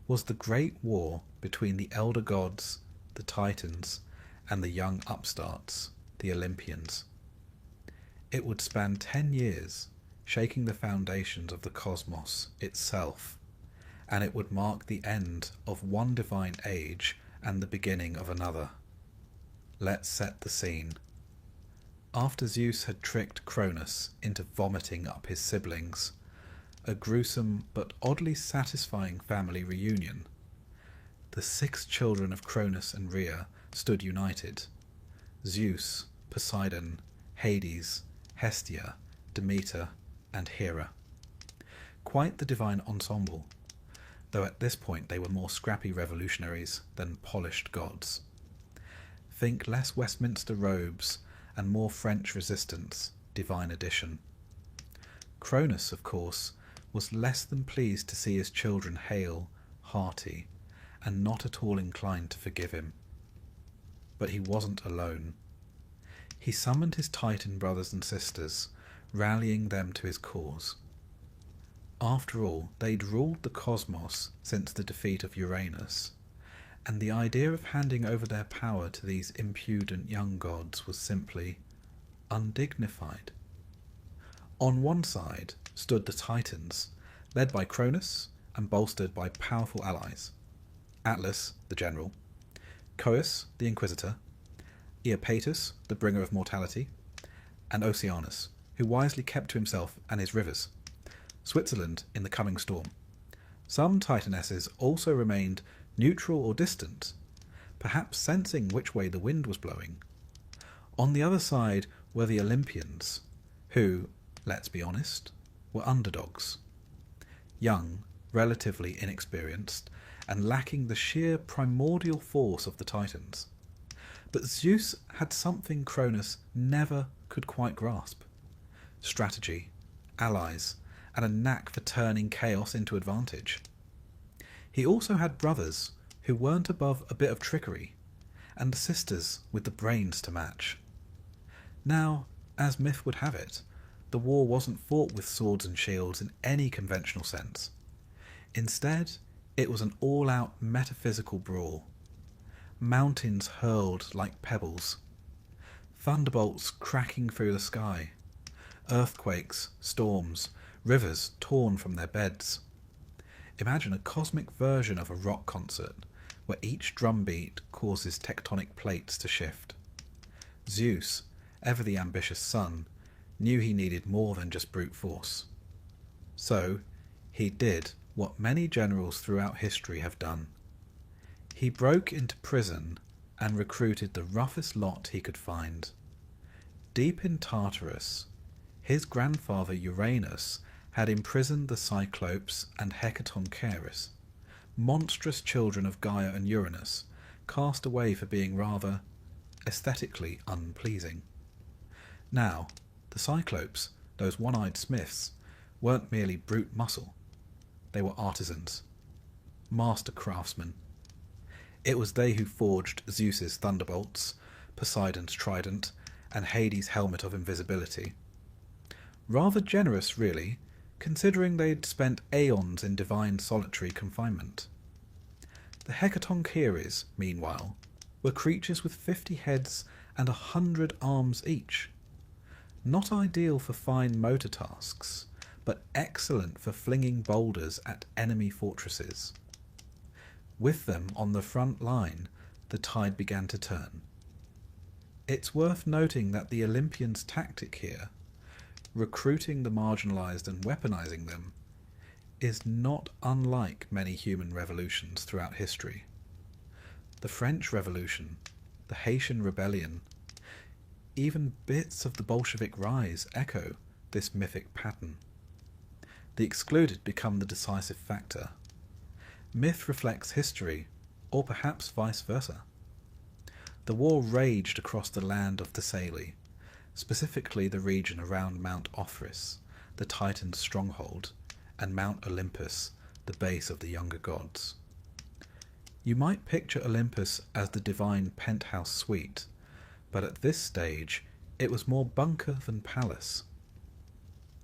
was the great war between the elder gods, the Titans, and the young upstarts, the Olympians. It would span 10 years, shaking the foundations of the cosmos itself, and it would mark the end of one divine age and the beginning of another. Let's set the scene. After Zeus had tricked Cronus into vomiting up his siblings, a gruesome but oddly satisfying family reunion, the 6 children of Cronus and Rhea stood united: Zeus, Poseidon, Hades, Hestia, Demeter, and Hera. Quite the divine ensemble, though at this point they were more scrappy revolutionaries than polished gods. Think less Westminster robes and more French resistance, divine addition. Cronus, of course, was less than pleased to see his children hale, hearty, and not at all inclined to forgive him. But he wasn't alone. He summoned his Titan brothers and sisters, rallying them to his cause. After all, they'd ruled the cosmos since the defeat of Uranus, and the idea of handing over their power to these impudent young gods was simply undignified. On one side stood the Titans, led by Cronus and bolstered by powerful allies: Atlas, the general; Coeus, the inquisitor; Iapetus, the bringer of mortality; and Oceanus, who wisely kept to himself and his rivers; Switzerland in the coming storm. Some Titanesses also remained neutral or distant, perhaps sensing which way the wind was blowing. On the other side were the Olympians, who, let's be honest, were underdogs. Young, relatively inexperienced, and lacking the sheer primordial force of the Titans. But Zeus had something Cronus never could quite grasp: strategy, allies, and a knack for turning chaos into advantage. He also had brothers who weren't above a bit of trickery, and sisters with the brains to match. Now, as myth would have it, the war wasn't fought with swords and shields in any conventional sense. Instead, it was an all-out metaphysical brawl. Mountains hurled like pebbles, thunderbolts cracking through the sky, earthquakes, storms, rivers torn from their beds. Imagine a cosmic version of a rock concert, where each drumbeat causes tectonic plates to shift. Zeus, ever the ambitious son, knew he needed more than just brute force. So, he did what many generals throughout history have done. He broke into prison and recruited the roughest lot he could find. Deep in Tartarus, his grandfather Uranus had imprisoned the Cyclopes and Hecatoncheires, monstrous children of Gaia and Uranus, cast away for being rather aesthetically unpleasing. Now, the Cyclopes, those one-eyed smiths, weren't merely brute muscle. They were artisans, master craftsmen. It was they who forged Zeus's thunderbolts, Poseidon's trident, and Hades' helmet of invisibility. Rather generous, really, considering they'd spent aeons in divine solitary confinement. The Hecatoncheires, meanwhile, were creatures with 50 heads and 100 arms each. Not ideal for fine motor tasks, but excellent for flinging boulders at enemy fortresses. With them on the front line, the tide began to turn. It's worth noting that the Olympians' tactic here, recruiting the marginalised and weaponising them, is not unlike many human revolutions throughout history. The French Revolution, the Haitian Rebellion, even bits of the Bolshevik rise echo this mythic pattern. The excluded become the decisive factor. Myth reflects history, or perhaps vice versa. The war raged across the land of Thessaly, specifically the region around Mount Ophrys, the Titan's stronghold, and Mount Olympus, the base of the younger gods. You might picture Olympus as the divine penthouse suite, but at this stage it was more bunker than palace.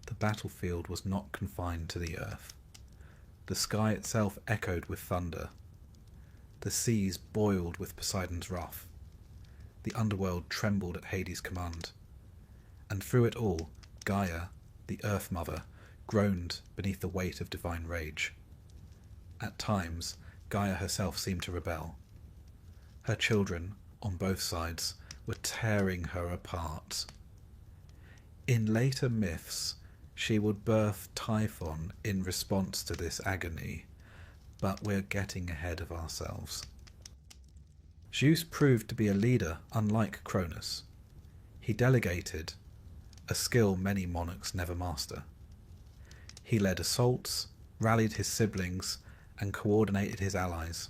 The battlefield was not confined to the earth. The sky itself echoed with thunder. The seas boiled with Poseidon's wrath. The underworld trembled at Hades' command. And through it all, Gaia, the Earth Mother, groaned beneath the weight of divine rage. At times, Gaia herself seemed to rebel. Her children, on both sides, were tearing her apart. In later myths, she would birth Typhon in response to this agony, but we're getting ahead of ourselves. Zeus proved to be a leader unlike Cronus. He delegated, a skill many monarchs never master. He led assaults, rallied his siblings, and coordinated his allies.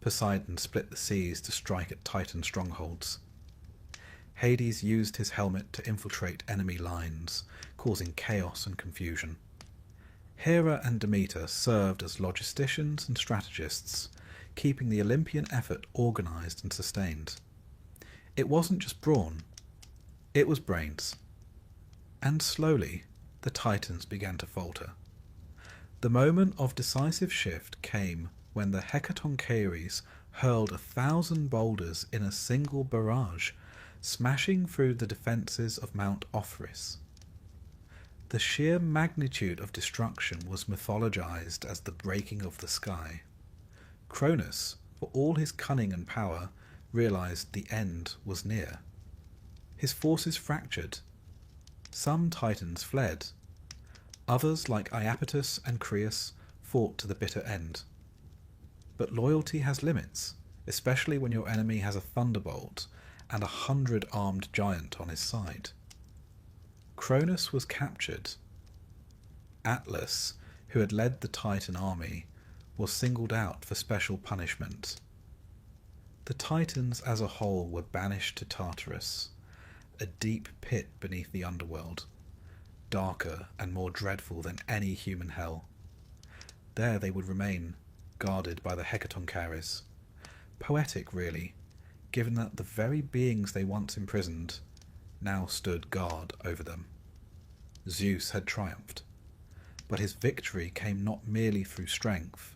Poseidon split the seas to strike at Titan strongholds. Hades used his helmet to infiltrate enemy lines, causing chaos and confusion. Hera and Demeter served as logisticians and strategists, keeping the Olympian effort organised and sustained. It wasn't just brawn, it was brains. And slowly, the Titans began to falter. The moment of decisive shift came when the Hecatoncheires hurled 1,000 boulders in a single barrage, smashing through the defences of Mount Ophrys. The sheer magnitude of destruction was mythologized as the breaking of the sky. Cronus, for all his cunning and power, realized the end was near. His forces fractured. Some Titans fled. Others, like Iapetus and Creus, fought to the bitter end. But loyalty has limits, especially when your enemy has a thunderbolt and 100 armed giant on his side. Cronus was captured. Atlas, who had led the Titan army, was singled out for special punishment. The Titans as a whole were banished to Tartarus, a deep pit beneath the underworld, darker and more dreadful than any human hell. There they would remain, guarded by the Hecatoncheires. Poetic, really, given that the very beings they once imprisoned now stood guard over them. Zeus had triumphed, but his victory came not merely through strength.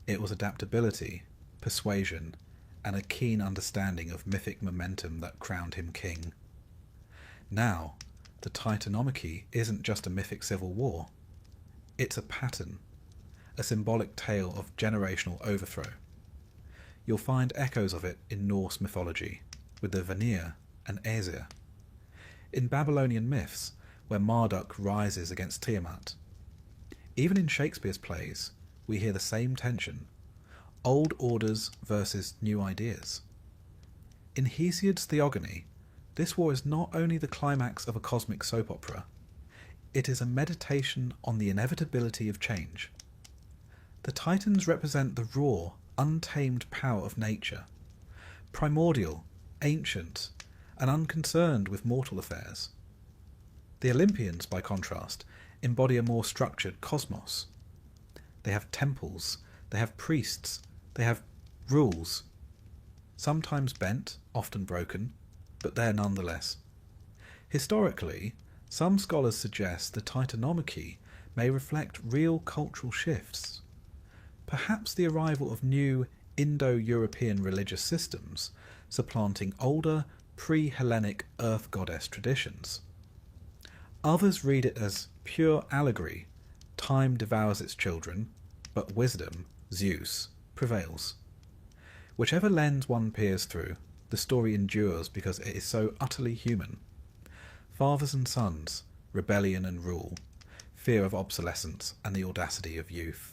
It was adaptability, persuasion, and a keen understanding of mythic momentum that crowned him king. Now, the Titanomachy isn't just a mythic civil war. It's a pattern, a symbolic tale of generational overthrow. You'll find echoes of it in Norse mythology, with the Vanir and Aesir. In Babylonian myths, where Marduk rises against Tiamat. Even in Shakespeare's plays, we hear the same tension, old orders versus new ideas. In Hesiod's Theogony, this war is not only the climax of a cosmic soap opera, it is a meditation on the inevitability of change. The Titans represent the raw, untamed power of nature, primordial, ancient, and unconcerned with mortal affairs. The Olympians, by contrast, embody a more structured cosmos. They have temples, they have priests, they have rules, sometimes bent, often broken, but there nonetheless. Historically, some scholars suggest the Titanomachy may reflect real cultural shifts. Perhaps the arrival of new Indo-European religious systems, supplanting older, pre-Hellenic earth goddess traditions. Others read it as pure allegory. Time devours its children, but wisdom, Zeus, prevails. Whichever lens one peers through, the story endures because it is so utterly human. Fathers and sons, rebellion and rule, fear of obsolescence and the audacity of youth.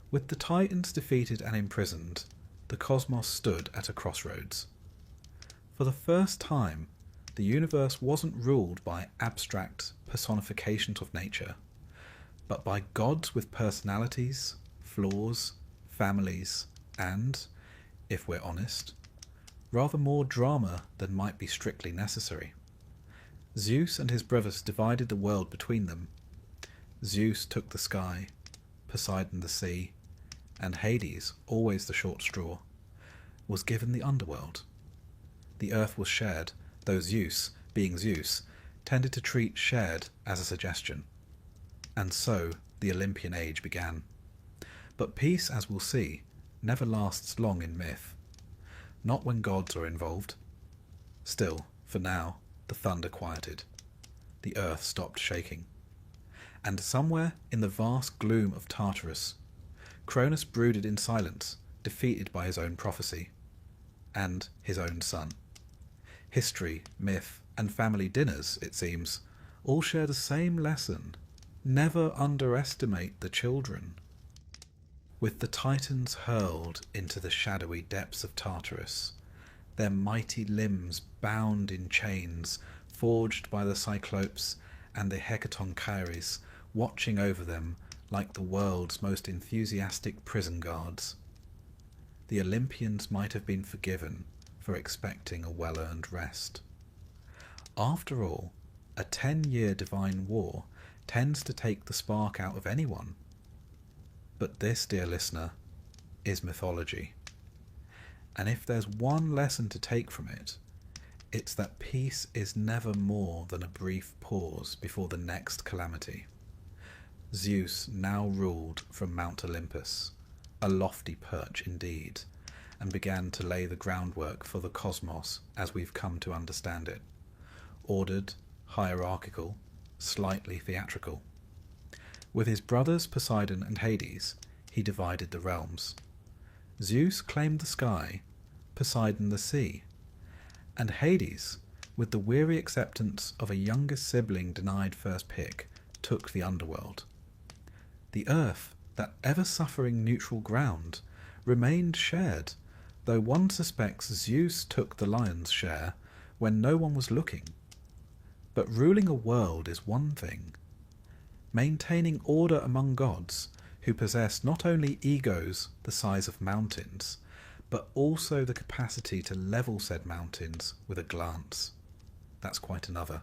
With the Titans defeated and imprisoned, the cosmos stood at a crossroads. For the first time, the universe wasn't ruled by abstract personifications of nature, but by gods with personalities, flaws, families, and, if we're honest, rather more drama than might be strictly necessary. Zeus and his brothers divided the world between them. Zeus took the sky, Poseidon the sea, and Hades, always the short straw, was given the underworld. The earth was shared, though Zeus, being Zeus, tended to treat shared as a suggestion. And so the Olympian age began. But peace, as we'll see, never lasts long in myth. Not when gods are involved. Still, for now, the thunder quieted. The earth stopped shaking. And somewhere in the vast gloom of Tartarus, Cronus brooded in silence, defeated by his own prophecy, and his own son. History, myth, and family dinners, it seems, all share the same lesson. Never underestimate the children. With the Titans hurled into the shadowy depths of Tartarus, their mighty limbs bound in chains, forged by the Cyclopes and the Hecatonchires, watching over them like the world's most enthusiastic prison guards. The Olympians might have been forgiven for expecting a well-earned rest. After all, a 10-year divine war tends to take the spark out of anyone. But this, dear listener, is mythology. And if there's one lesson to take from it, it's that peace is never more than a brief pause before the next calamity. Zeus now ruled from Mount Olympus, a lofty perch indeed, and began to lay the groundwork for the cosmos as we've come to understand it. Ordered, hierarchical, slightly theatrical. With his brothers Poseidon and Hades, he divided the realms. Zeus claimed the sky, Poseidon the sea, and Hades, with the weary acceptance of a younger sibling denied first pick, took the underworld. The earth, that ever-suffering neutral ground, remained shared, though one suspects Zeus took the lion's share when no one was looking. But ruling a world is one thing. Maintaining order among gods, who possess not only egos the size of mountains, but also the capacity to level said mountains with a glance. That's quite another.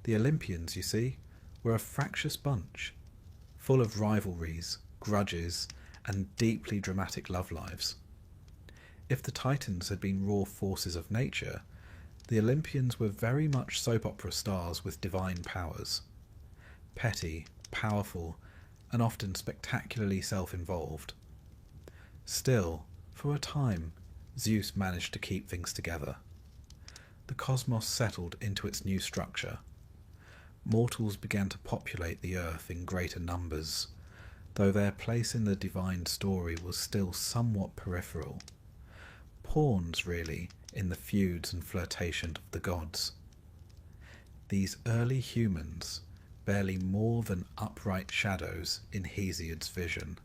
The Olympians, you see, were a fractious bunch, full of rivalries, grudges, and deeply dramatic love lives. If the Titans had been raw forces of nature, the Olympians were very much soap opera stars with divine powers. Petty, powerful, and often spectacularly self-involved. Still, for a time, Zeus managed to keep things together. The cosmos settled into its new structure. Mortals began to populate the earth in greater numbers, though their place in the divine story was still somewhat peripheral. Pawns, really, in the feuds and flirtation of the gods. These early humans, barely more than upright shadows in Hesiod's vision,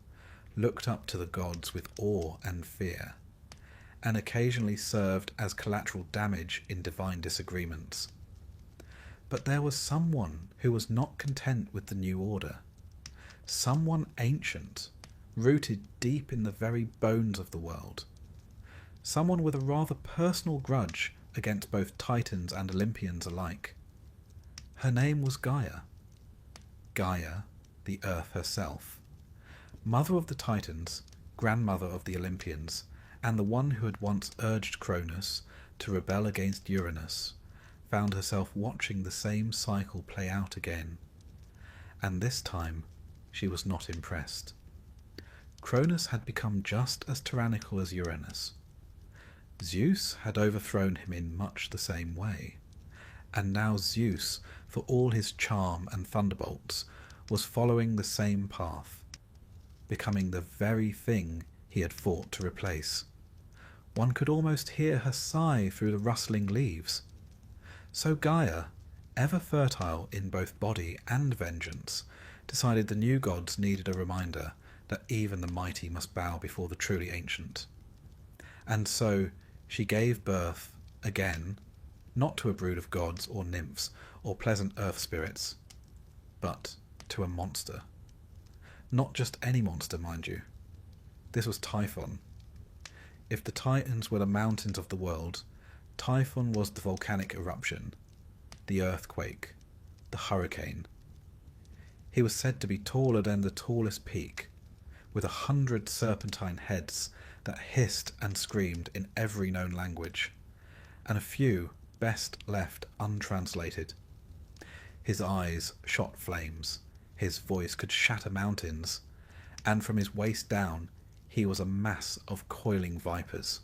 looked up to the gods with awe and fear, and occasionally served as collateral damage in divine disagreements. But there was someone who was not content with the new order, someone ancient, rooted deep in the very bones of the world, someone with a rather personal grudge against both Titans and Olympians alike. Her name was Gaia. Gaia, the earth herself, mother of the Titans, grandmother of the Olympians, and the one who had once urged Cronus to rebel against Uranus, found herself watching the same cycle play out again. And this time, she was not impressed. Cronus had become just as tyrannical as Uranus. Zeus had overthrown him in much the same way, and now Zeus, for all his charm and thunderbolts, was following the same path, becoming the very thing he had fought to replace. One could almost hear her sigh through the rustling leaves. So Gaia, ever fertile in both body and vengeance, decided the new gods needed a reminder that even the mighty must bow before the truly ancient. And so she gave birth, again, not to a brood of gods or nymphs or pleasant earth spirits, but to a monster. Not just any monster, mind you. This was Typhon. If the Titans were the mountains of the world, Typhon was the volcanic eruption, the earthquake, the hurricane. He was said to be taller than the tallest peak, with 100 serpentine heads that hissed and screamed in every known language, and a few best left untranslated. His eyes shot flames, his voice could shatter mountains, and from his waist down he was a mass of coiling vipers.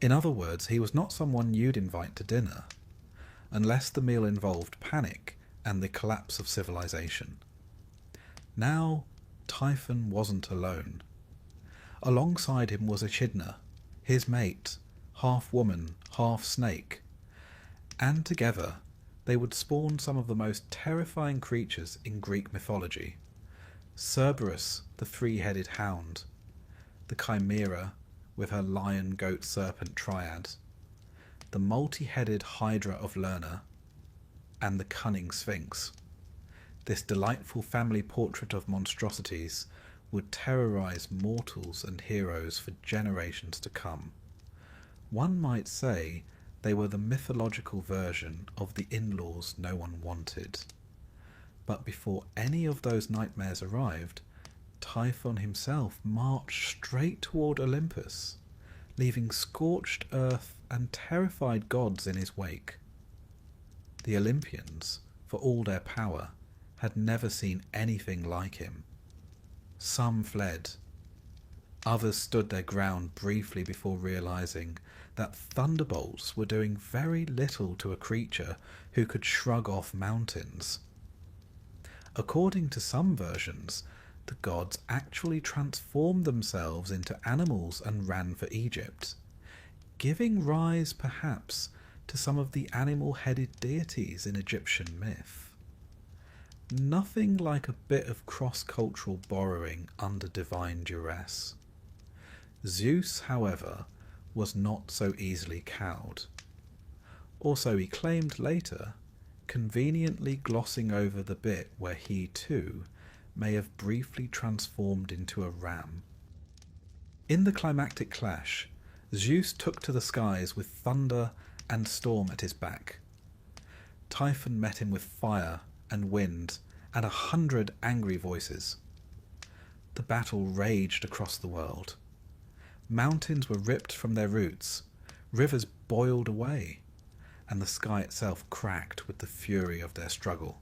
In other words, he was not someone you'd invite to dinner, unless the meal involved panic and the collapse of civilization. Now, Typhon wasn't alone. Alongside him was Echidna, his mate, half woman, half snake, and together they would spawn some of the most terrifying creatures in Greek mythology. Cerberus, the three-headed hound, the Chimera with her lion-goat-serpent triad, the multi-headed Hydra of Lerna, and the cunning Sphinx. This delightful family portrait of monstrosities would terrorize mortals and heroes for generations to come. One might say they were the mythological version of the in-laws no one wanted. But before any of those nightmares arrived, Typhon himself marched straight toward Olympus, leaving scorched earth and terrified gods in his wake. The Olympians, for all their power, had never seen anything like him. Some fled. Others stood their ground briefly before realizing that thunderbolts were doing very little to a creature who could shrug off mountains. According to some versions, the gods actually transformed themselves into animals and ran for Egypt, giving rise perhaps to some of the animal-headed deities in Egyptian myth. Nothing like a bit of cross-cultural borrowing under divine duress. Zeus, however, was not so easily cowed. Or so he claimed later, conveniently glossing over the bit where he too may have briefly transformed into a ram. In the climactic clash, Zeus took to the skies with thunder and storm at his back. Typhon met him with fire and wind and 100 angry voices. The battle raged across the world. Mountains were ripped from their roots, rivers boiled away, and the sky itself cracked with the fury of their struggle.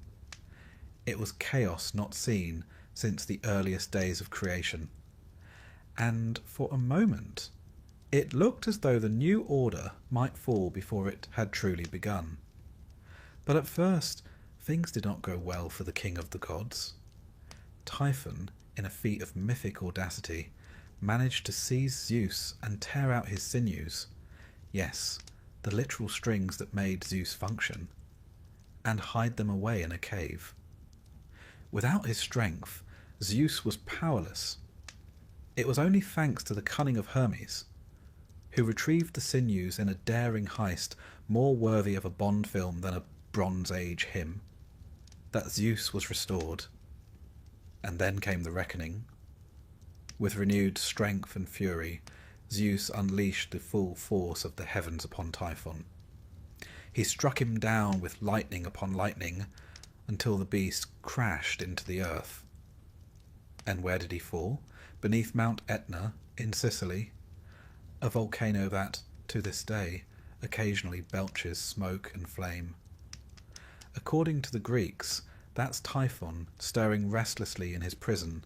It was chaos not seen since the earliest days of creation, and for a moment it looked as though the new order might fall before it had truly begun. But at first things did not go well for the king of the gods. Typhon, in a feat of mythic audacity, managed to seize Zeus and tear out his sinews, yes, the literal strings that made Zeus function, and hide them away in a cave. Without his strength, Zeus was powerless. It was only thanks to the cunning of Hermes, who retrieved the sinews in a daring heist more worthy of a Bond film than a Bronze Age hymn, that Zeus was restored. And then came the reckoning. With renewed strength and fury, Zeus unleashed the full force of the heavens upon Typhon. He struck him down with lightning upon lightning until the beast crashed into the earth. And where did he fall? Beneath Mount Etna in Sicily, a volcano that, to this day, occasionally belches smoke and flame. According to the Greeks, that's Typhon stirring restlessly in his prison,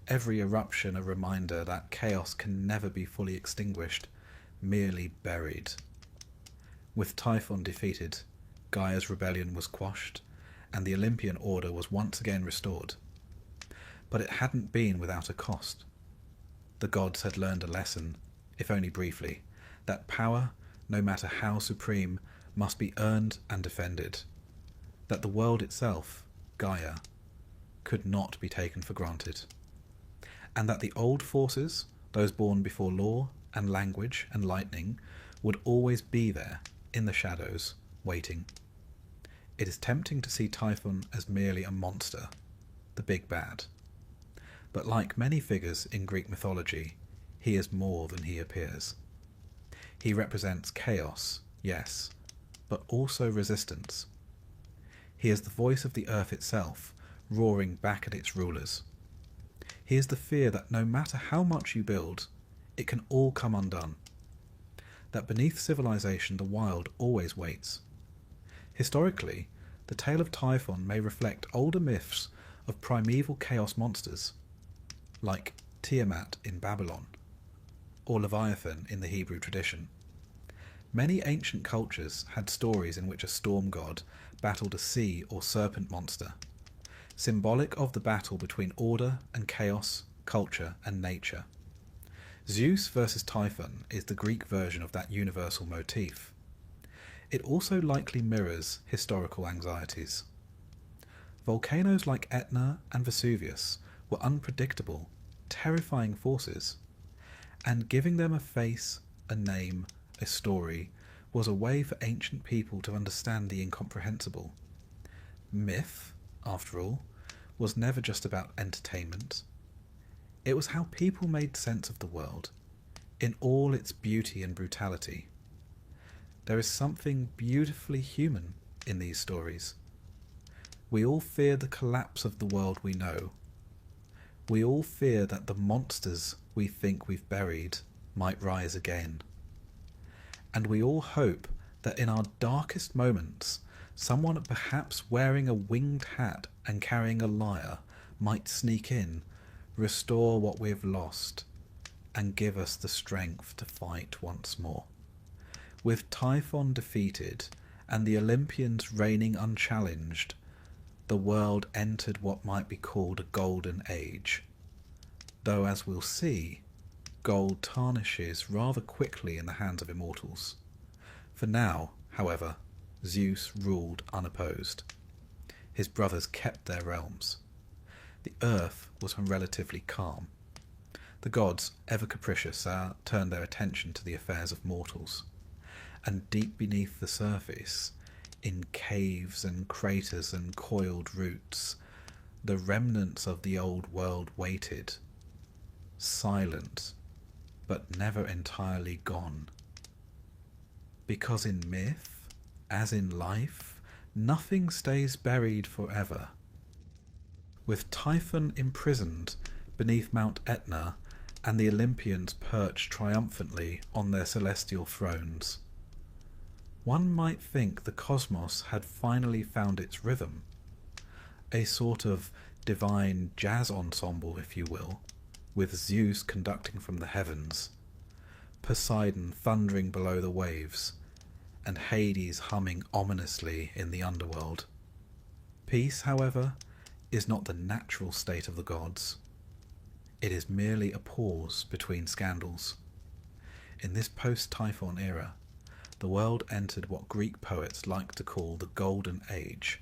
every eruption a reminder that chaos can never be fully extinguished, merely buried. With Typhon defeated, Gaia's rebellion was quashed, and the Olympian order was once again restored. But it hadn't been without a cost. The gods had learned a lesson, if only briefly, that power, no matter how supreme, must be earned and defended, that the world itself, Gaia, could not be taken for granted, and that the old forces, those born before law and language and lightning, would always be there, in the shadows, waiting. It is tempting to see Typhon as merely a monster, the big bad. But like many figures in Greek mythology, he is more than he appears. He represents chaos, yes, but also resistance. He is the voice of the earth itself, roaring back at its rulers. He is the fear that no matter how much you build, it can all come undone. That beneath civilization the wild always waits. Historically, the tale of Typhon may reflect older myths of primeval chaos monsters, like Tiamat in Babylon, or Leviathan in the Hebrew tradition. Many ancient cultures had stories in which a storm god battled a sea or serpent monster, symbolic of the battle between order and chaos, culture and nature. Zeus versus Typhon is the Greek version of that universal motif. It also likely mirrors historical anxieties. Volcanoes like Etna and Vesuvius were unpredictable, terrifying forces, and giving them a face, a name, a story was a way for ancient people to understand the incomprehensible. Myth, after all, was never just about entertainment. It was how people made sense of the world, in all its beauty and brutality. There is something beautifully human in these stories. We all fear the collapse of the world we know. We all fear that the monsters we think we've buried might rise again. And we all hope that in our darkest moments, someone perhaps wearing a winged hat and carrying a lyre might sneak in, restore what we've lost, and give us the strength to fight once more. With Typhon defeated and the Olympians reigning unchallenged, the world entered what might be called a golden age. Though, as we'll see, gold tarnishes rather quickly in the hands of immortals. For now, however, Zeus ruled unopposed. His brothers kept their realms. The earth was relatively calm. The gods, ever capricious, turned their attention to the affairs of mortals. And deep beneath the surface, in caves and craters and coiled roots, the remnants of the old world waited, silent, but never entirely gone. Because in myth, as in life, nothing stays buried forever. With Typhon imprisoned beneath Mount Etna and the Olympians perched triumphantly on their celestial thrones, one might think the cosmos had finally found its rhythm, a sort of divine jazz ensemble, if you will, with Zeus conducting from the heavens, Poseidon thundering below the waves, and Hades humming ominously in the underworld. Peace, however, is not the natural state of the gods. It is merely a pause between scandals. In this post-Typhon era, the world entered what Greek poets like to call the Golden Age,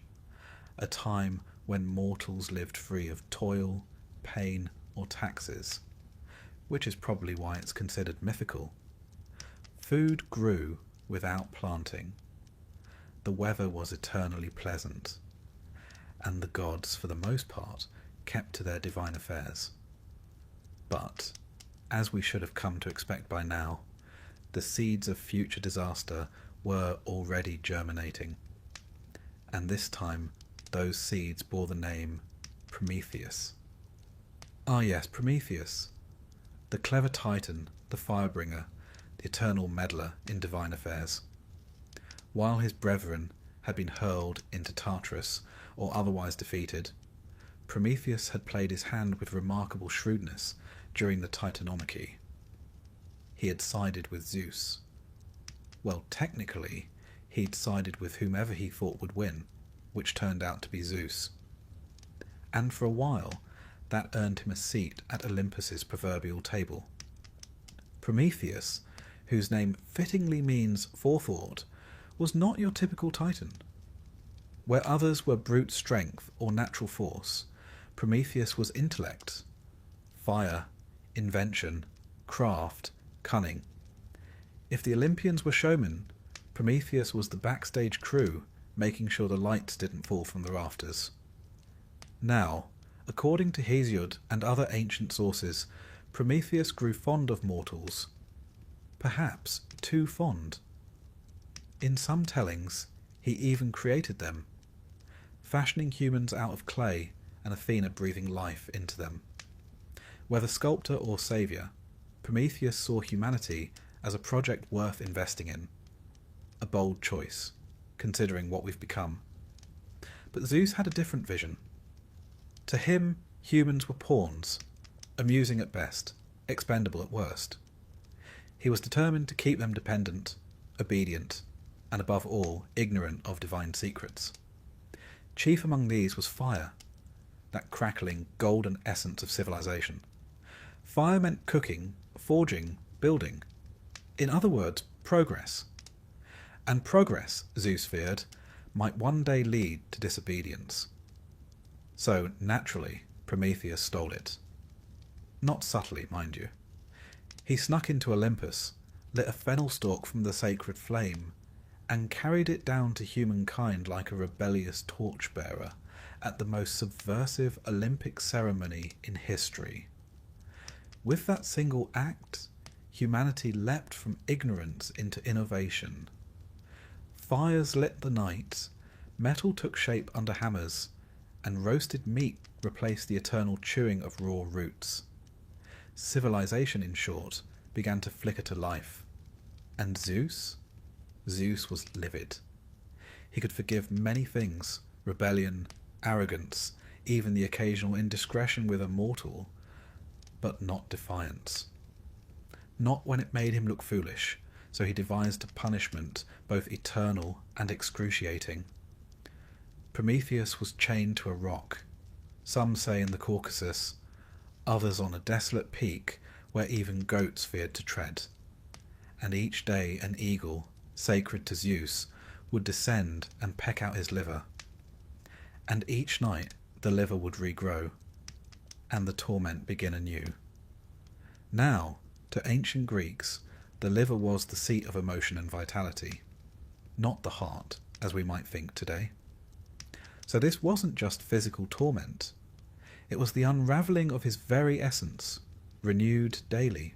a time when mortals lived free of toil, pain, or taxes, which is probably why it's considered mythical. Food grew without planting. The weather was eternally pleasant, and the gods, for the most part, kept to their divine affairs. But, as we should have come to expect by now, the seeds of future disaster were already germinating, and this time those seeds bore the name Prometheus. Ah yes, Prometheus, the clever titan, the firebringer, the eternal meddler in divine affairs. While his brethren had been hurled into Tartarus or otherwise defeated, Prometheus had played his hand with remarkable shrewdness during the Titanomachy. he had sided with Zeus. Well, technically, he'd sided with whomever he thought would win, which turned out to be Zeus. And for a while, that earned him a seat at Olympus's proverbial table. Prometheus, whose name fittingly means forethought, was not your typical Titan. Where others were brute strength or natural force, Prometheus was intellect, fire, invention, craft, cunning. If the Olympians were showmen, Prometheus was the backstage crew, making sure the lights didn't fall from the rafters. Now, according to Hesiod and other ancient sources, Prometheus grew fond of mortals, perhaps too fond. In some tellings, he even created them, fashioning humans out of clay and Athena breathing life into them. Whether sculptor or saviour, Prometheus saw humanity as a project worth investing in. A bold choice, considering what we've become. But Zeus had a different vision. To him, humans were pawns, amusing at best, expendable at worst. He was determined to keep them dependent, obedient, and above all, ignorant of divine secrets. Chief among these was fire, that crackling, golden essence of civilization. Fire meant cooking, forging, building. In other words, progress. And progress, Zeus feared, might one day lead to disobedience. So, naturally, Prometheus stole it. Not subtly, mind you. He snuck into Olympus, lit a fennel stalk from the sacred flame, and carried it down to humankind like a rebellious torchbearer at the most subversive Olympic ceremony in history. With that single act, humanity leapt from ignorance into innovation. Fires lit the night, metal took shape under hammers, and roasted meat replaced the eternal chewing of raw roots. Civilization, in short, began to flicker to life. And Zeus? Zeus was livid. He could forgive many things, rebellion, arrogance, even the occasional indiscretion with a mortal, but not defiance. Not when it made him look foolish, so he devised a punishment both eternal and excruciating. Prometheus was chained to a rock, some say in the Caucasus, others on a desolate peak where even goats feared to tread. And each day an eagle, sacred to Zeus, would descend and peck out his liver. And each night the liver would regrow, and the torment begin anew. Now, to ancient Greeks, the liver was the seat of emotion and vitality, not the heart, as we might think today. So this wasn't just physical torment. It was the unravelling of his very essence, renewed daily.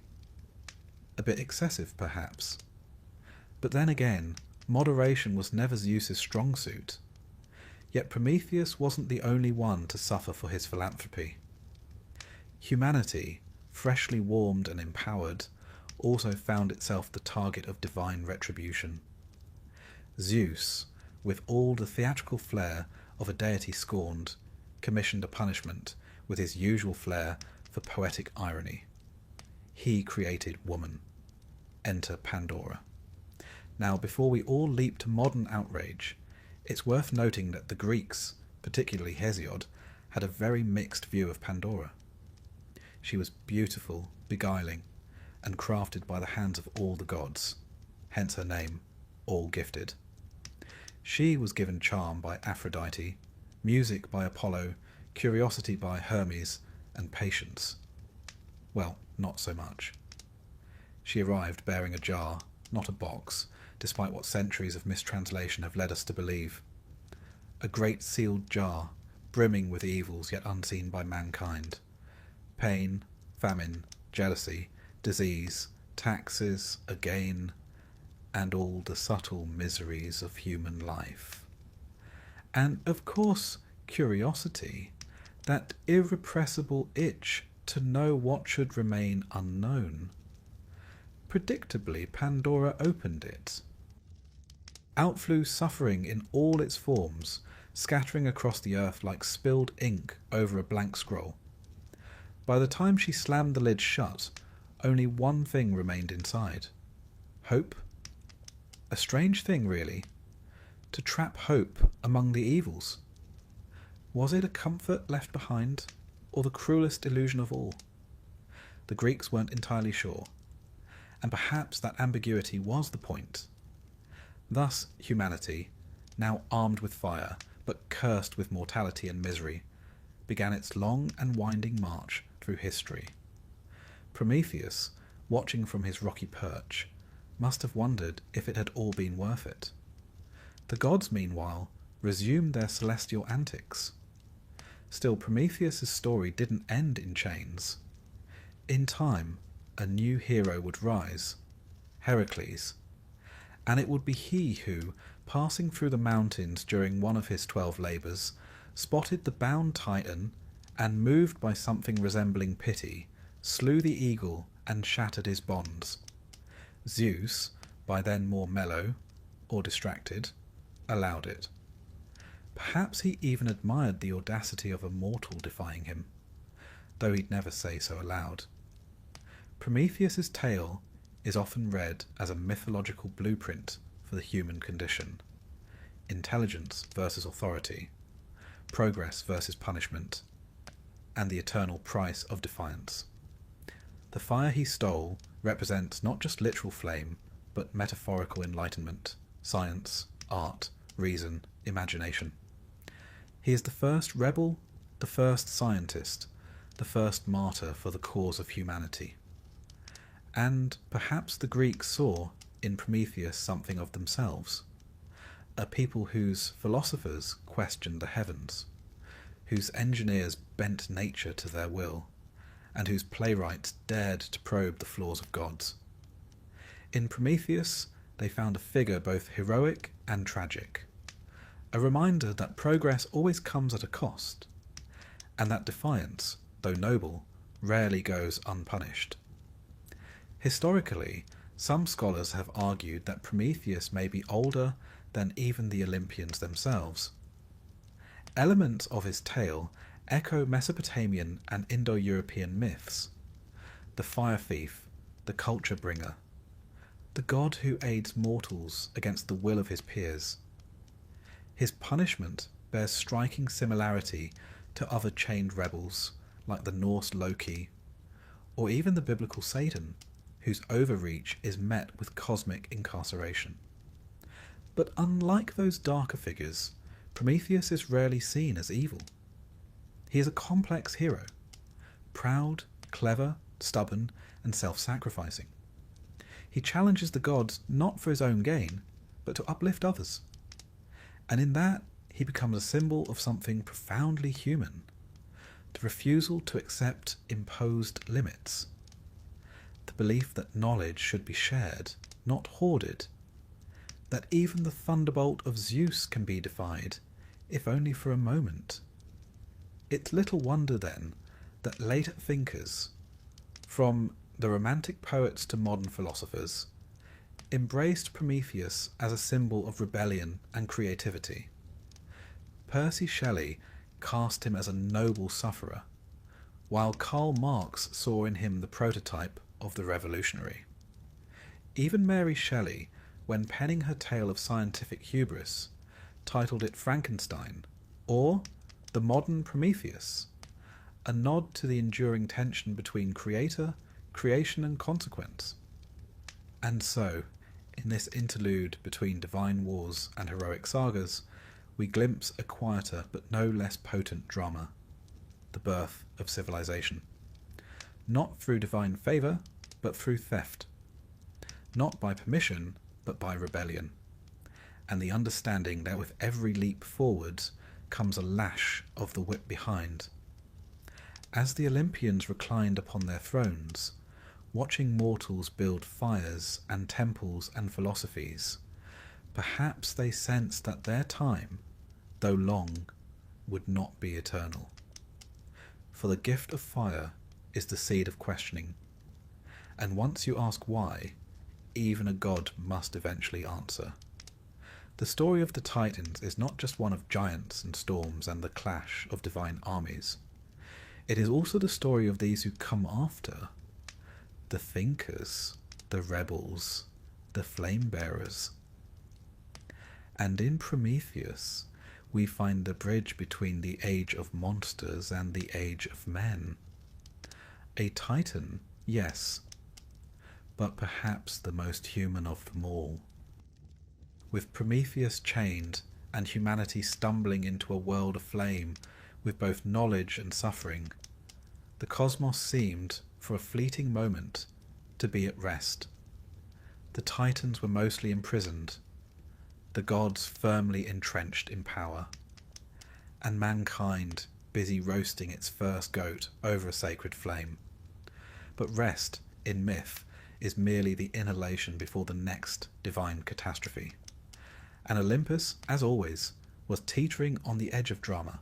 A bit excessive, perhaps. But then again, moderation was never Zeus's strong suit. Yet Prometheus wasn't the only one to suffer for his philanthropy. Humanity, freshly warmed and empowered, also found itself the target of divine retribution. Zeus, with all the theatrical flair of a deity scorned, commissioned a punishment with his usual flair for poetic irony. He created woman. Enter Pandora. Now, before we all leap to modern outrage, it's worth noting that the Greeks, particularly Hesiod, had a very mixed view of Pandora. She was beautiful, beguiling, and crafted by the hands of all the gods, hence her name, all gifted. She was given charm by Aphrodite, music by Apollo, curiosity by Hermes, and patience. Well, not so much. She arrived bearing a jar, not a box, despite what centuries of mistranslation have led us to believe. A great sealed jar, brimming with evils yet unseen by mankind. Pain, famine, jealousy, disease, taxes, a gain, and all the subtle miseries of human life. And, of course, curiosity, that irrepressible itch to know what should remain unknown. Predictably, Pandora opened it. Out flew suffering in all its forms, scattering across the earth like spilled ink over a blank scroll. By the time she slammed the lid shut, only one thing remained inside: hope. A strange thing, really, to trap hope among the evils. Was it a comfort left behind, or the cruelest illusion of all? The Greeks weren't entirely sure, and perhaps that ambiguity was the point. Thus humanity, now armed with fire, but cursed with mortality and misery, began its long and winding march through history. Prometheus, watching from his rocky perch, must have wondered if it had all been worth it. The gods, meanwhile, resumed their celestial antics. Still, Prometheus's story didn't end in chains. In time, a new hero would rise, Heracles, and it would be he who, passing through the mountains during one of his 12 labours, spotted the bound Titan, and, moved by something resembling pity, slew the eagle and shattered his bonds. Zeus, by then more mellow, or distracted, allowed it. Perhaps he even admired the audacity of a mortal defying him, though he'd never say so aloud. Prometheus's tale is often read as a mythological blueprint for the human condition: intelligence versus authority, progress versus punishment, and the eternal price of defiance. The fire he stole represents not just literal flame, but metaphorical enlightenment, science, art, reason, imagination. He is the first rebel, the first scientist, the first martyr for the cause of humanity. And perhaps the Greeks saw in Prometheus something of themselves, a people whose philosophers questioned the heavens, whose engineers bent nature to their will, and whose playwrights dared to probe the flaws of gods. In Prometheus, they found a figure both heroic and tragic, a reminder that progress always comes at a cost, and that defiance, though noble, rarely goes unpunished. Historically, some scholars have argued that Prometheus may be older than even the Olympians themselves. Elements of his tale echo Mesopotamian and Indo-European myths: the fire thief, the culture bringer, the god who aids mortals against the will of his peers. His punishment bears striking similarity to other chained rebels like the Norse Loki, or even the biblical Satan, whose overreach is met with cosmic incarceration. But unlike those darker figures, Prometheus is rarely seen as evil. He is a complex hero, proud, clever, stubborn, and self-sacrificing. He challenges the gods not for his own gain, but to uplift others. And in that, he becomes a symbol of something profoundly human: the refusal to accept imposed limits, the belief that knowledge should be shared, not hoarded, that even the thunderbolt of Zeus can be defied, if only for a moment. It's little wonder, then, that later thinkers, from the Romantic poets to modern philosophers, embraced Prometheus as a symbol of rebellion and creativity. Percy Shelley cast him as a noble sufferer, while Karl Marx saw in him the prototype of the revolutionary. Even Mary Shelley, when penning her tale of scientific hubris, titled it Frankenstein, or the modern Prometheus, a nod to the enduring tension between creator, creation, and consequence. And so, in this interlude between divine wars and heroic sagas, we glimpse a quieter but no less potent drama: the birth of civilization. Not through divine favour, but through theft. Not by permission, but by rebellion. And the understanding that with every leap forward comes a lash of the whip behind. As the Olympians reclined upon their thrones, watching mortals build fires and temples and philosophies, perhaps they sensed that their time, though long, would not be eternal. For the gift of fire is the seed of questioning, and once you ask why, even a god must eventually answer. The story of the Titans is not just one of giants and storms and the clash of divine armies. It is also the story of these who come after, the thinkers, the rebels, the flame bearers. And in Prometheus, we find the bridge between the age of monsters and the age of men. A titan, yes, but perhaps the most human of them all. With Prometheus chained and humanity stumbling into a world aflame with both knowledge and suffering, the cosmos seemed, for a fleeting moment, to be at rest. The titans were mostly imprisoned, the gods firmly entrenched in power, and mankind busy roasting its first goat over a sacred flame. But rest, in myth, is merely the inhalation before the next divine catastrophe. And Olympus, as always, was teetering on the edge of drama.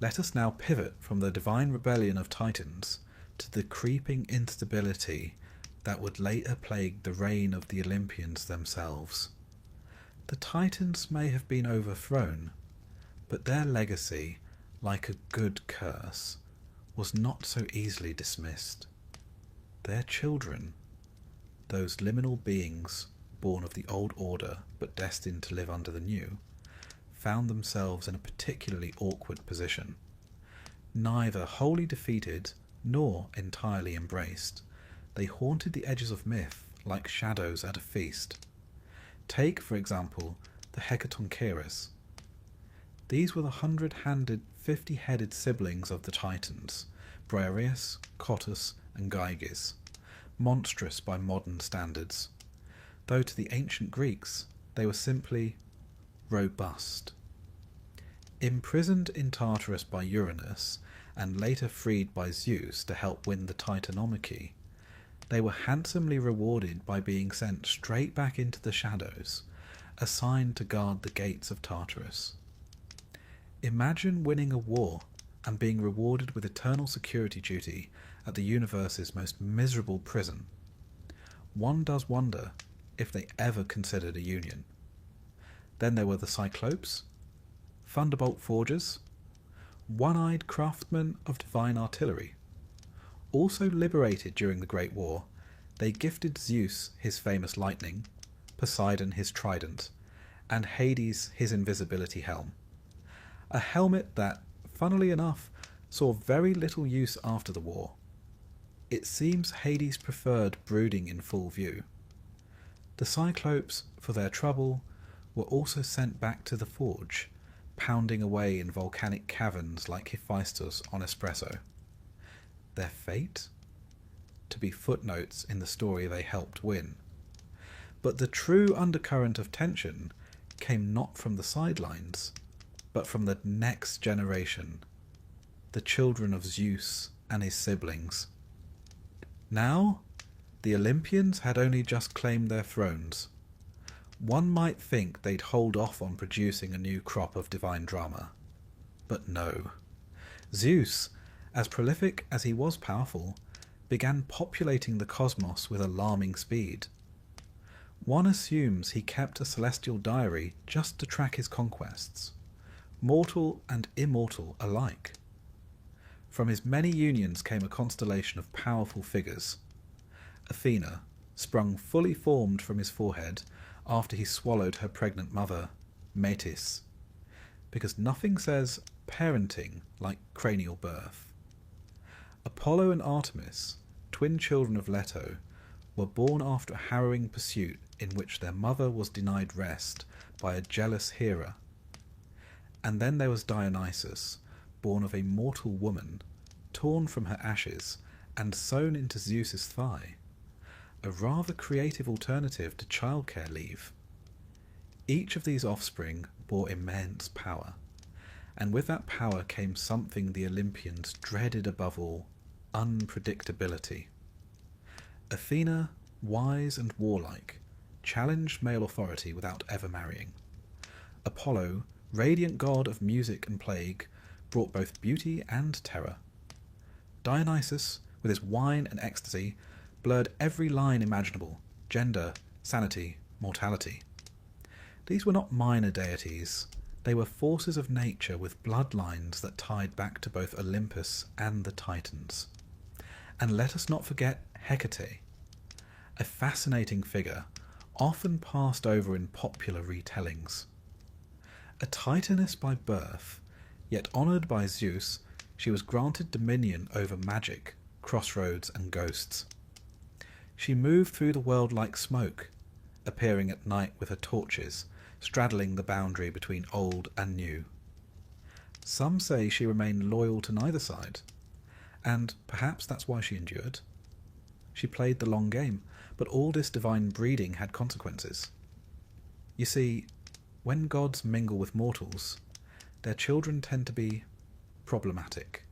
Let us now pivot from the divine rebellion of Titans to the creeping instability that would later plague the reign of the Olympians themselves. The Titans may have been overthrown, but their legacy, like a good curse, was not so easily dismissed. Their children, those liminal beings born of the old order but destined to live under the new, found themselves in a particularly awkward position. Neither wholly defeated nor entirely embraced, they haunted the edges of myth like shadows at a feast. Take, for example, the Hecatoncheires. These were the 100-handed, 50-headed siblings of the Titans, Briareus, Cottus, and Gyges, monstrous by modern standards, though to the ancient Greeks they were simply robust. Imprisoned in Tartarus by Uranus, and later freed by Zeus to help win the Titanomachy, they were handsomely rewarded by being sent straight back into the shadows, assigned to guard the gates of Tartarus. Imagine winning a war and being rewarded with eternal security duty at the universe's most miserable prison. One does wonder if they ever considered a union. Then there were the Cyclopes, thunderbolt forgers, one-eyed craftsmen of divine artillery. Also liberated during the Great War, they gifted Zeus his famous lightning, Poseidon his trident, and Hades his invisibility helm. A helmet that, funnily enough, saw very little use after the war. It seems Hades preferred brooding in full view. The Cyclopes, for their trouble, were also sent back to the forge, pounding away in volcanic caverns like Hephaestus on espresso. Their fate? To be footnotes in the story they helped win. But the true undercurrent of tension came not from the sidelines, but from the next generation, the children of Zeus and his siblings. Now, the Olympians had only just claimed their thrones. One might think they'd hold off on producing a new crop of divine drama. But no. Zeus, as prolific as he was powerful, began populating the cosmos with alarming speed. One assumes he kept a celestial diary just to track his conquests, mortal and immortal alike. From his many unions came a constellation of powerful figures. Athena, sprung fully formed from his forehead after he swallowed her pregnant mother, Metis, because nothing says parenting like cranial birth. Apollo and Artemis, twin children of Leto, were born after a harrowing pursuit in which their mother was denied rest by a jealous Hera. And then there was Dionysus, born of a mortal woman, torn from her ashes and sewn into Zeus's thigh, a rather creative alternative to childcare leave. Each of these offspring bore immense power, and with that power came something the Olympians dreaded above all: unpredictability. Athena, wise and warlike, challenged male authority without ever marrying. Apollo, radiant god of music and plague, brought both beauty and terror. Dionysus, with his wine and ecstasy, blurred every line imaginable: gender, sanity, mortality. These were not minor deities. They were forces of nature with bloodlines that tied back to both Olympus and the Titans. And let us not forget Hecate, a fascinating figure often passed over in popular retellings. A Titaness by birth, yet honoured by Zeus, she was granted dominion over magic, crossroads and ghosts. She moved through the world like smoke, appearing at night with her torches, straddling the boundary between old and new. Some say she remained loyal to neither side, and perhaps that's why she endured. She played the long game, but all this divine breeding had consequences. You see, when gods mingle with mortals, their children tend to be problematic.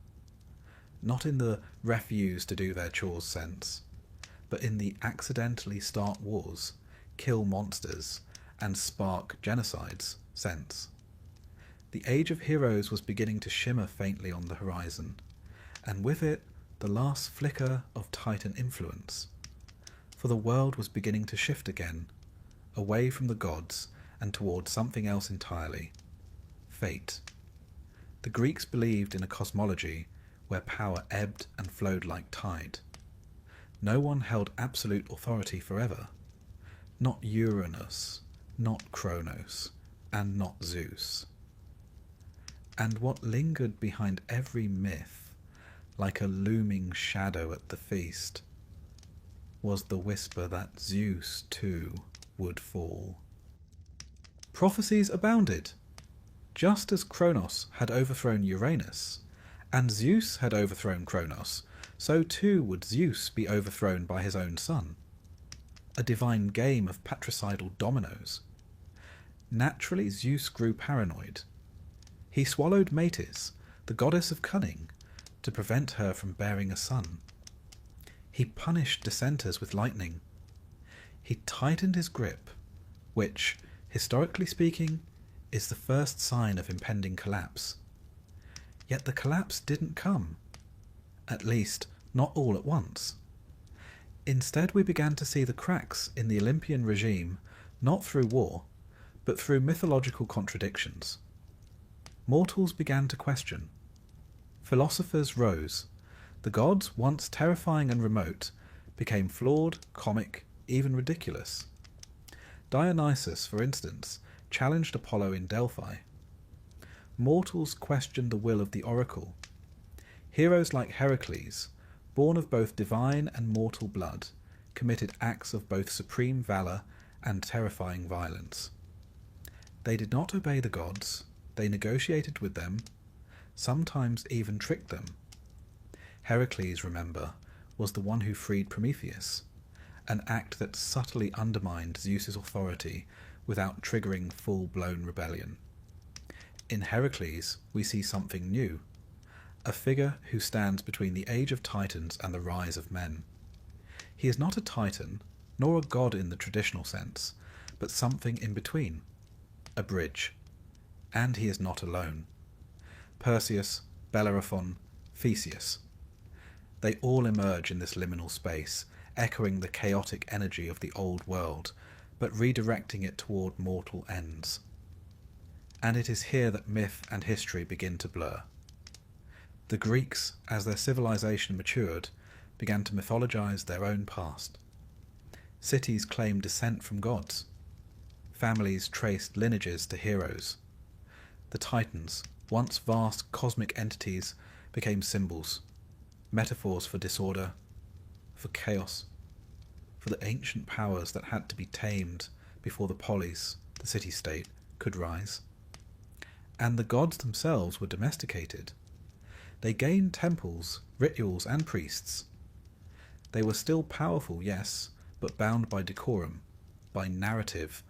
Not in the refuse to do their chores sense, but in the accidentally start wars, kill monsters, and spark genocides sense. The age of heroes was beginning to shimmer faintly on the horizon, and with it the last flicker of Titan influence. For the world was beginning to shift again, away from the gods and towards something else entirely. Fate. The Greeks believed in a cosmology where power ebbed and flowed like tide. No one held absolute authority forever. Not Uranus, not Cronus, and not Zeus. And what lingered behind every myth, like a looming shadow at the feast, was the whisper that Zeus, too, would fall. Prophecies abounded. Just as Cronus had overthrown Uranus, and Zeus had overthrown Cronus, so too would Zeus be overthrown by his own son. A divine game of patricidal dominoes. Naturally, Zeus grew paranoid. He swallowed Metis, the goddess of cunning, to prevent her from bearing a son. He punished dissenters with lightning. He tightened his grip, which, historically speaking, is the first sign of impending collapse. Yet the collapse didn't come. At least, not all at once. Instead, we began to see the cracks in the Olympian regime, not through war, but through mythological contradictions. Mortals began to question. Philosophers rose. The gods, once terrifying and remote, became flawed, comic, even ridiculous. Dionysus, for instance, challenged Apollo in Delphi. Mortals questioned the will of the oracle. Heroes like Heracles, born of both divine and mortal blood, committed acts of both supreme valour and terrifying violence. They did not obey the gods, they negotiated with them, sometimes even tricked them. Heracles, remember, was the one who freed Prometheus, an act that subtly undermined Zeus's authority without triggering full-blown rebellion. In Heracles, we see something new, a figure who stands between the age of Titans and the rise of men. He is not a Titan, nor a god in the traditional sense, but something in between, a bridge. And he is not alone. Perseus, Bellerophon, Theseus. They all emerge in this liminal space, echoing the chaotic energy of the old world, but redirecting it toward mortal ends. And it is here that myth and history begin to blur. The Greeks, as their civilization matured, began to mythologize their own past. Cities claimed descent from gods. Families traced lineages to heroes. The Titans, once vast cosmic entities, became symbols, metaphors for disorder, for chaos, for the ancient powers that had to be tamed before the polis, the city-state, could rise. And the gods themselves were domesticated. They gained temples, rituals, and priests. They were still powerful, yes, but bound by decorum, by narrative,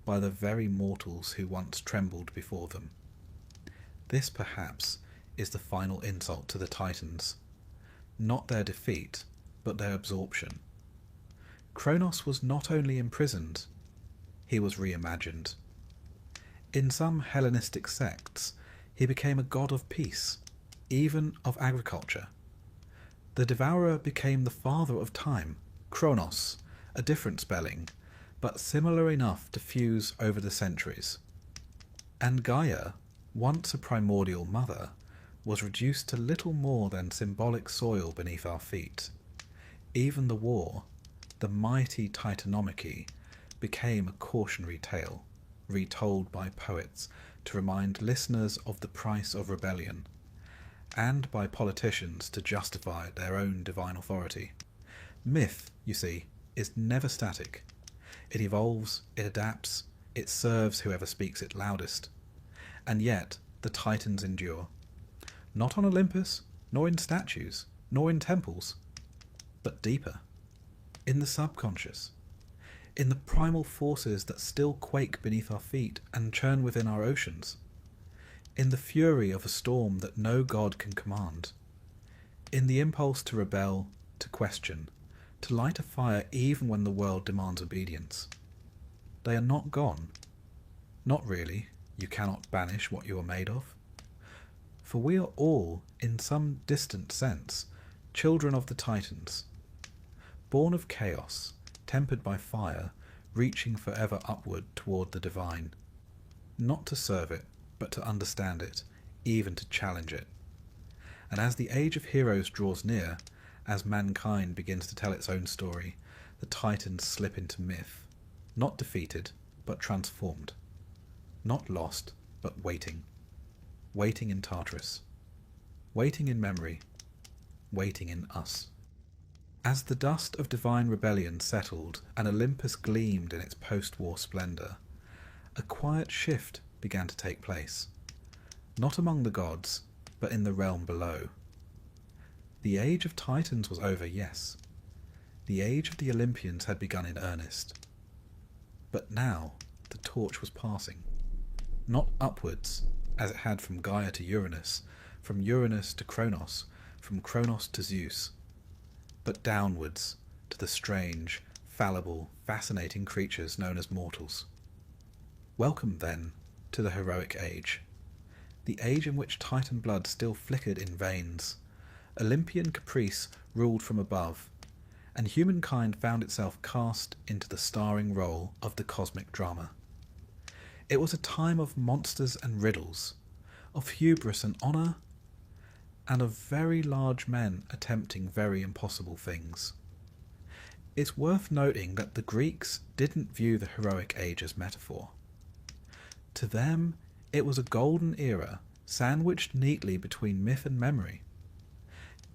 by the very mortals who once trembled before them. This, perhaps, is the final insult to the Titans. Not their defeat, but their absorption. Cronus was not only imprisoned, he was reimagined. In some Hellenistic sects, he became a god of peace, even of agriculture. The devourer became the father of time, Cronus, a different spelling, but similar enough to fuse over the centuries. And Gaia, once a primordial mother, was reduced to little more than symbolic soil beneath our feet. Even the war, the mighty Titanomachy, became a cautionary tale, retold by poets to remind listeners of the price of rebellion, and by politicians to justify their own divine authority. Myth, you see, is never static. It evolves, it adapts, it serves whoever speaks it loudest. And yet, the Titans endure. Not on Olympus, nor in statues, nor in temples, but deeper, in the subconscious, in the primal forces that still quake beneath our feet and churn within our oceans, in the fury of a storm that no god can command, in the impulse to rebel, to question, to light a fire even when the world demands obedience. They are not gone. Not really. You cannot banish what you are made of. For we are all, in some distant sense, children of the Titans, born of chaos, tempered by fire, reaching forever upward toward the divine, not to serve it, but to understand it, even to challenge it. And as the age of heroes draws near, as mankind begins to tell its own story, the Titans slip into myth, not defeated, but transformed, not lost, but waiting. Waiting in Tartarus, waiting in memory, waiting in us. As the dust of divine rebellion settled and Olympus gleamed in its post-war splendour, a quiet shift began to take place, not among the gods, but in the realm below. The age of Titans was over, yes. The age of the Olympians had begun in earnest. But now the torch was passing, not upwards, as it had from Gaia to Uranus, from Uranus to Cronus, from Cronus to Zeus, but downwards to the strange, fallible, fascinating creatures known as mortals. Welcome, then, to the heroic age, the age in which Titan blood still flickered in veins, Olympian caprice ruled from above, and humankind found itself cast into the starring role of the cosmic drama. It was a time of monsters and riddles, of hubris and honour, and of very large men attempting very impossible things. It's worth noting that the Greeks didn't view the heroic age as metaphor. To them, it was a golden era sandwiched neatly between myth and memory.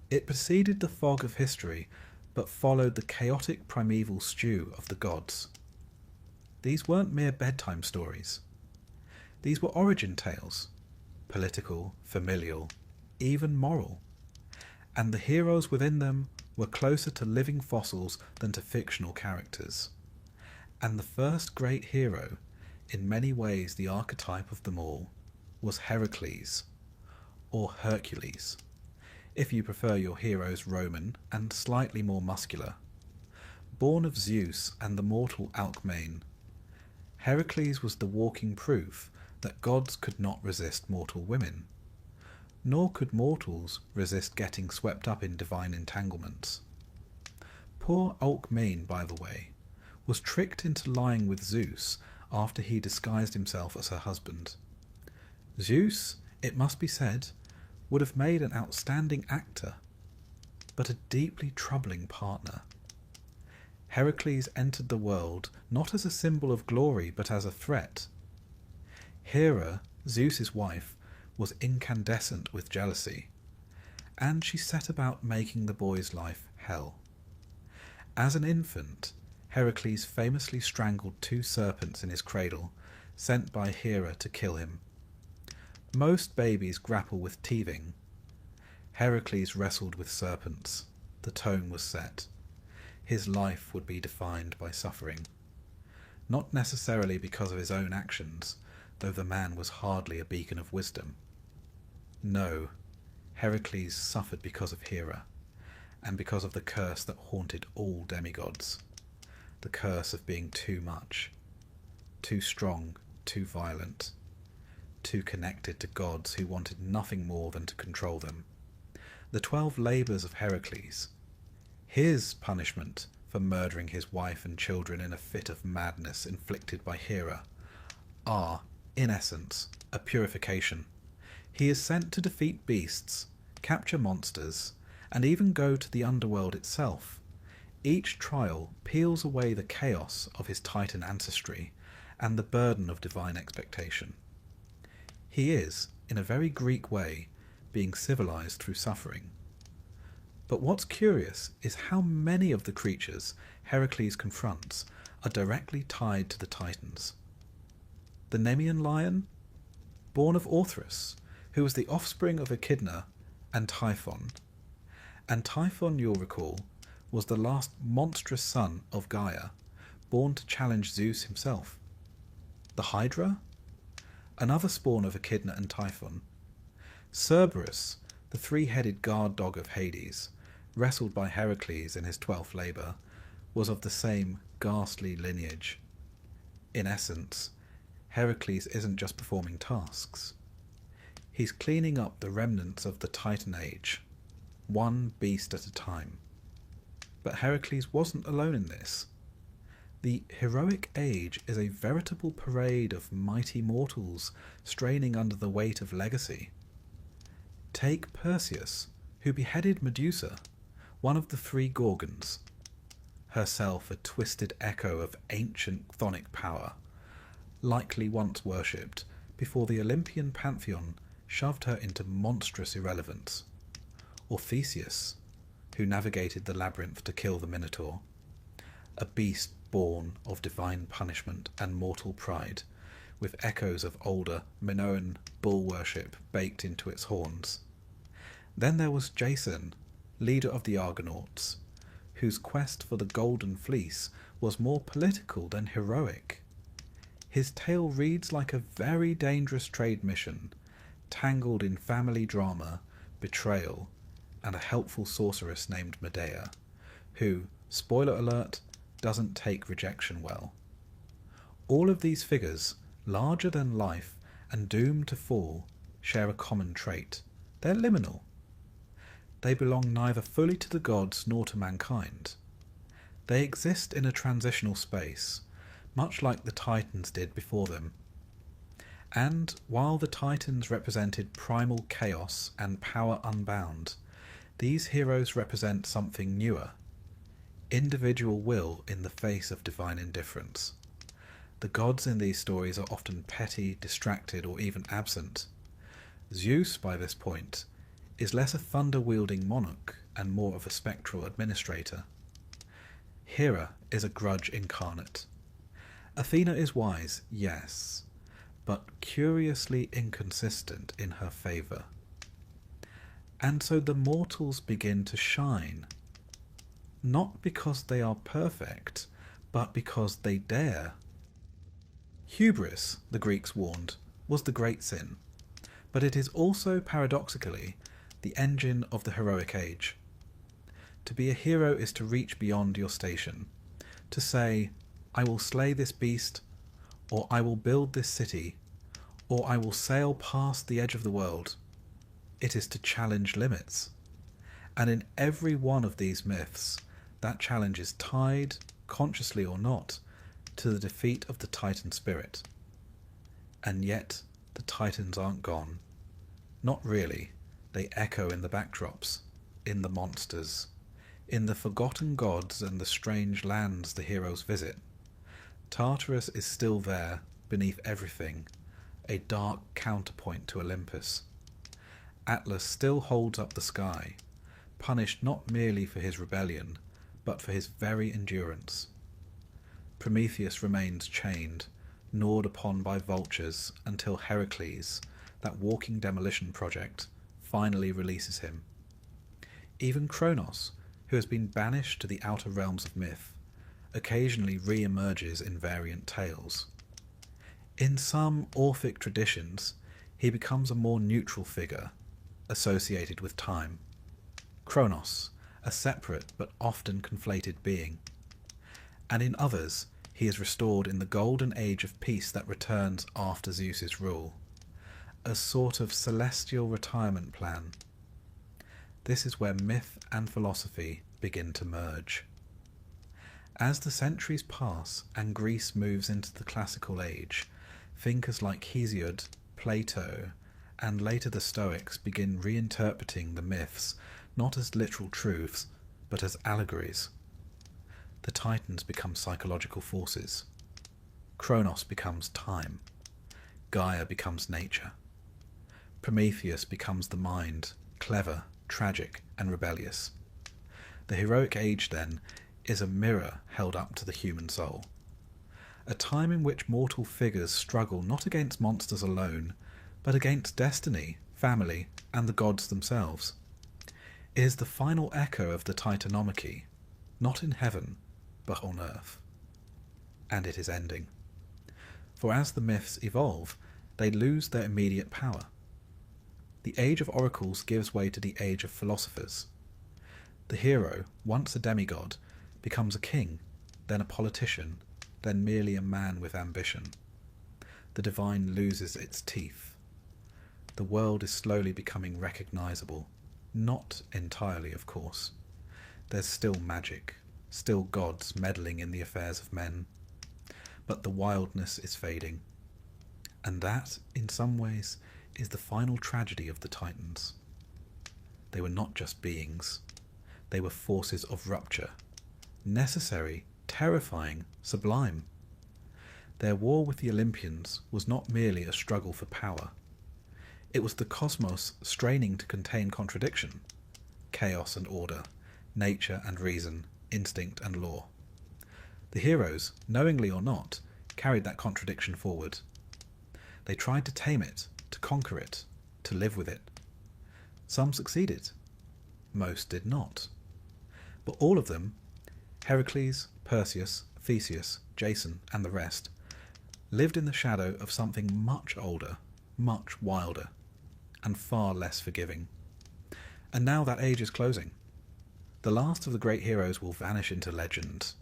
It preceded the fog of history, but followed the chaotic primeval stew of the gods. These weren't mere bedtime stories. These were origin tales, political, familial, even moral, and the heroes within them were closer to living fossils than to fictional characters. And the first great hero, in many ways the archetype of them all, was Heracles, or Hercules, if you prefer your heroes Roman and slightly more muscular. Born of Zeus and the mortal Alcmene, Heracles was the walking proof that gods could not resist mortal women, nor could mortals resist getting swept up in divine entanglements. Poor Alcmene, by the way, was tricked into lying with Zeus after he disguised himself as her husband. Zeus, it must be said, would have made an outstanding actor, but a deeply troubling partner. Heracles entered the world not as a symbol of glory, but as a threat. Hera, Zeus's wife, was incandescent with jealousy, and she set about making the boy's life hell. As an infant, Heracles famously strangled 2 serpents in his cradle, sent by Hera to kill him. Most babies grapple with teething. Heracles wrestled with serpents. The tone was set. His life would be defined by suffering. Not necessarily because of his own actions, though the man was hardly a beacon of wisdom. No, Heracles suffered because of Hera, and because of the curse that haunted all demigods. The curse of being too much, too strong, too violent, too connected to gods who wanted nothing more than to control them. The 12 labours of Heracles, his punishment for murdering his wife and children in a fit of madness inflicted by Hera, are, in essence, a purification. He is sent to defeat beasts, capture monsters, and even go to the underworld itself, Each trial peels away the chaos of his Titan ancestry and the burden of divine expectation. He is, in a very Greek way, being civilized through suffering. But what's curious is how many of the creatures Heracles confronts are directly tied to the Titans. The Nemean lion, born of Orthrus, who was the offspring of Echidna and Typhon. And Typhon, you'll recall, was the last monstrous son of Gaia, born to challenge Zeus himself. The Hydra, another spawn of Echidna and Typhon. Cerberus, the three-headed guard dog of Hades, wrestled by Heracles in his 12th labour, was of the same ghastly lineage. In essence, Heracles isn't just performing tasks. He's cleaning up the remnants of the Titan Age, one beast at a time. But Heracles wasn't alone in this. The heroic age is a veritable parade of mighty mortals straining under the weight of legacy. Take Perseus, who beheaded Medusa, one of the three Gorgons, herself a twisted echo of ancient chthonic power, likely once worshipped before the Olympian pantheon shoved her into monstrous irrelevance. Or Theseus, who navigated the labyrinth to kill the Minotaur, a beast born of divine punishment and mortal pride, with echoes of older Minoan bull worship baked into its horns. Then there was Jason, leader of the Argonauts, whose quest for the Golden Fleece was more political than heroic. His tale reads like a very dangerous trade mission, tangled in family drama, betrayal, and a helpful sorceress named Medea, who, spoiler alert, doesn't take rejection well. All of these figures, larger than life and doomed to fall, share a common trait. They're liminal. They belong neither fully to the gods nor to mankind. They exist in a transitional space, much like the Titans did before them. And while the Titans represented primal chaos and power unbound, these heroes represent something newer, individual will in the face of divine indifference. The gods in these stories are often petty, distracted, or even absent. Zeus, by this point, is less a thunder-wielding monarch and more of a spectral administrator. Hera is a grudge incarnate. Athena is wise, yes, but curiously inconsistent in her favour. And so the mortals begin to shine, not because they are perfect, but because they dare. Hubris, the Greeks warned, was the great sin, but it is also, paradoxically, the engine of the heroic age. To be a hero is to reach beyond your station, to say, I will slay this beast, or I will build this city, or I will sail past the edge of the world. It is to challenge limits. And in every one of these myths, that challenge is tied, consciously or not, to the defeat of the Titan spirit. And yet, the Titans aren't gone. Not really. They echo in the backdrops, in the monsters, in the forgotten gods and the strange lands the heroes visit. Tartarus is still there, beneath everything, a dark counterpoint to Olympus. Atlas still holds up the sky, punished not merely for his rebellion, but for his very endurance. Prometheus remains chained, gnawed upon by vultures, until Heracles, that walking demolition project, finally releases him. Even Cronus, who has been banished to the outer realms of myth, occasionally re-emerges in variant tales. In some Orphic traditions, he becomes a more neutral figure, associated with time. Cronus, a separate but often conflated being. And in others, he is restored in the golden age of peace that returns after Zeus's rule. A sort of celestial retirement plan. This is where myth and philosophy begin to merge. As the centuries pass and Greece moves into the classical age, thinkers like Hesiod, Plato, and later the Stoics begin reinterpreting the myths not as literal truths, but as allegories. The Titans become psychological forces. Cronus becomes time. Gaia becomes nature. Prometheus becomes the mind, clever, tragic, and rebellious. The heroic age, then, is a mirror held up to the human soul. A time in which mortal figures struggle not against monsters alone, but against destiny, family, and the gods themselves. It is the final echo of the Titanomachy, not in heaven, but on earth. And it is ending. For as the myths evolve, they lose their immediate power. The age of oracles gives way to the age of philosophers. The hero, once a demigod, becomes a king, then a politician, then merely a man with ambition. The divine loses its teeth. The world is slowly becoming recognizable. Not entirely, of course. There's still magic, still gods meddling in the affairs of men. But the wildness is fading. And that, in some ways, is the final tragedy of the Titans. They were not just beings. They were forces of rupture. Necessary, terrifying, sublime. Their war with the Olympians was not merely a struggle for power. It was the cosmos straining to contain contradiction, chaos and order, nature and reason, instinct and law. The heroes, knowingly or not, carried that contradiction forward. They tried to tame it, to conquer it, to live with it. Some succeeded. Most did not. But all of them, Heracles, Perseus, Theseus, Jason, and the rest, lived in the shadow of something much older, much wilder, and far less forgiving. And now that age is closing. The last of the great heroes will vanish into legend.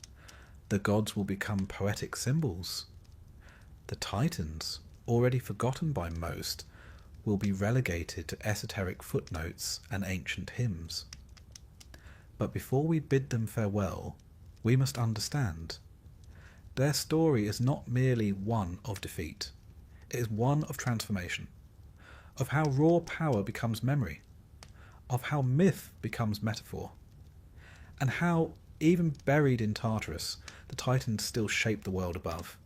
The gods will become poetic symbols. The Titans, already forgotten by most, will be relegated to esoteric footnotes and ancient hymns. But before we bid them farewell, we must understand. Their story is not merely one of defeat. It is one of transformation, of how raw power becomes memory, of how myth becomes metaphor, and how, even buried in Tartarus, the Titans still shape the world above.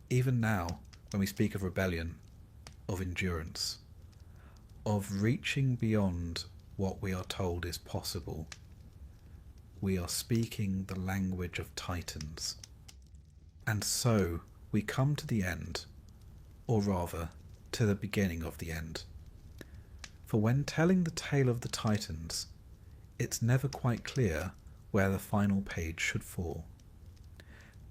Even now, when we speak of rebellion, of endurance, of reaching beyond what we are told is possible, we are speaking the language of Titans. And so we come to the end, or rather, to the beginning of the end. For when telling the tale of the Titans, it's never quite clear where the final page should fall.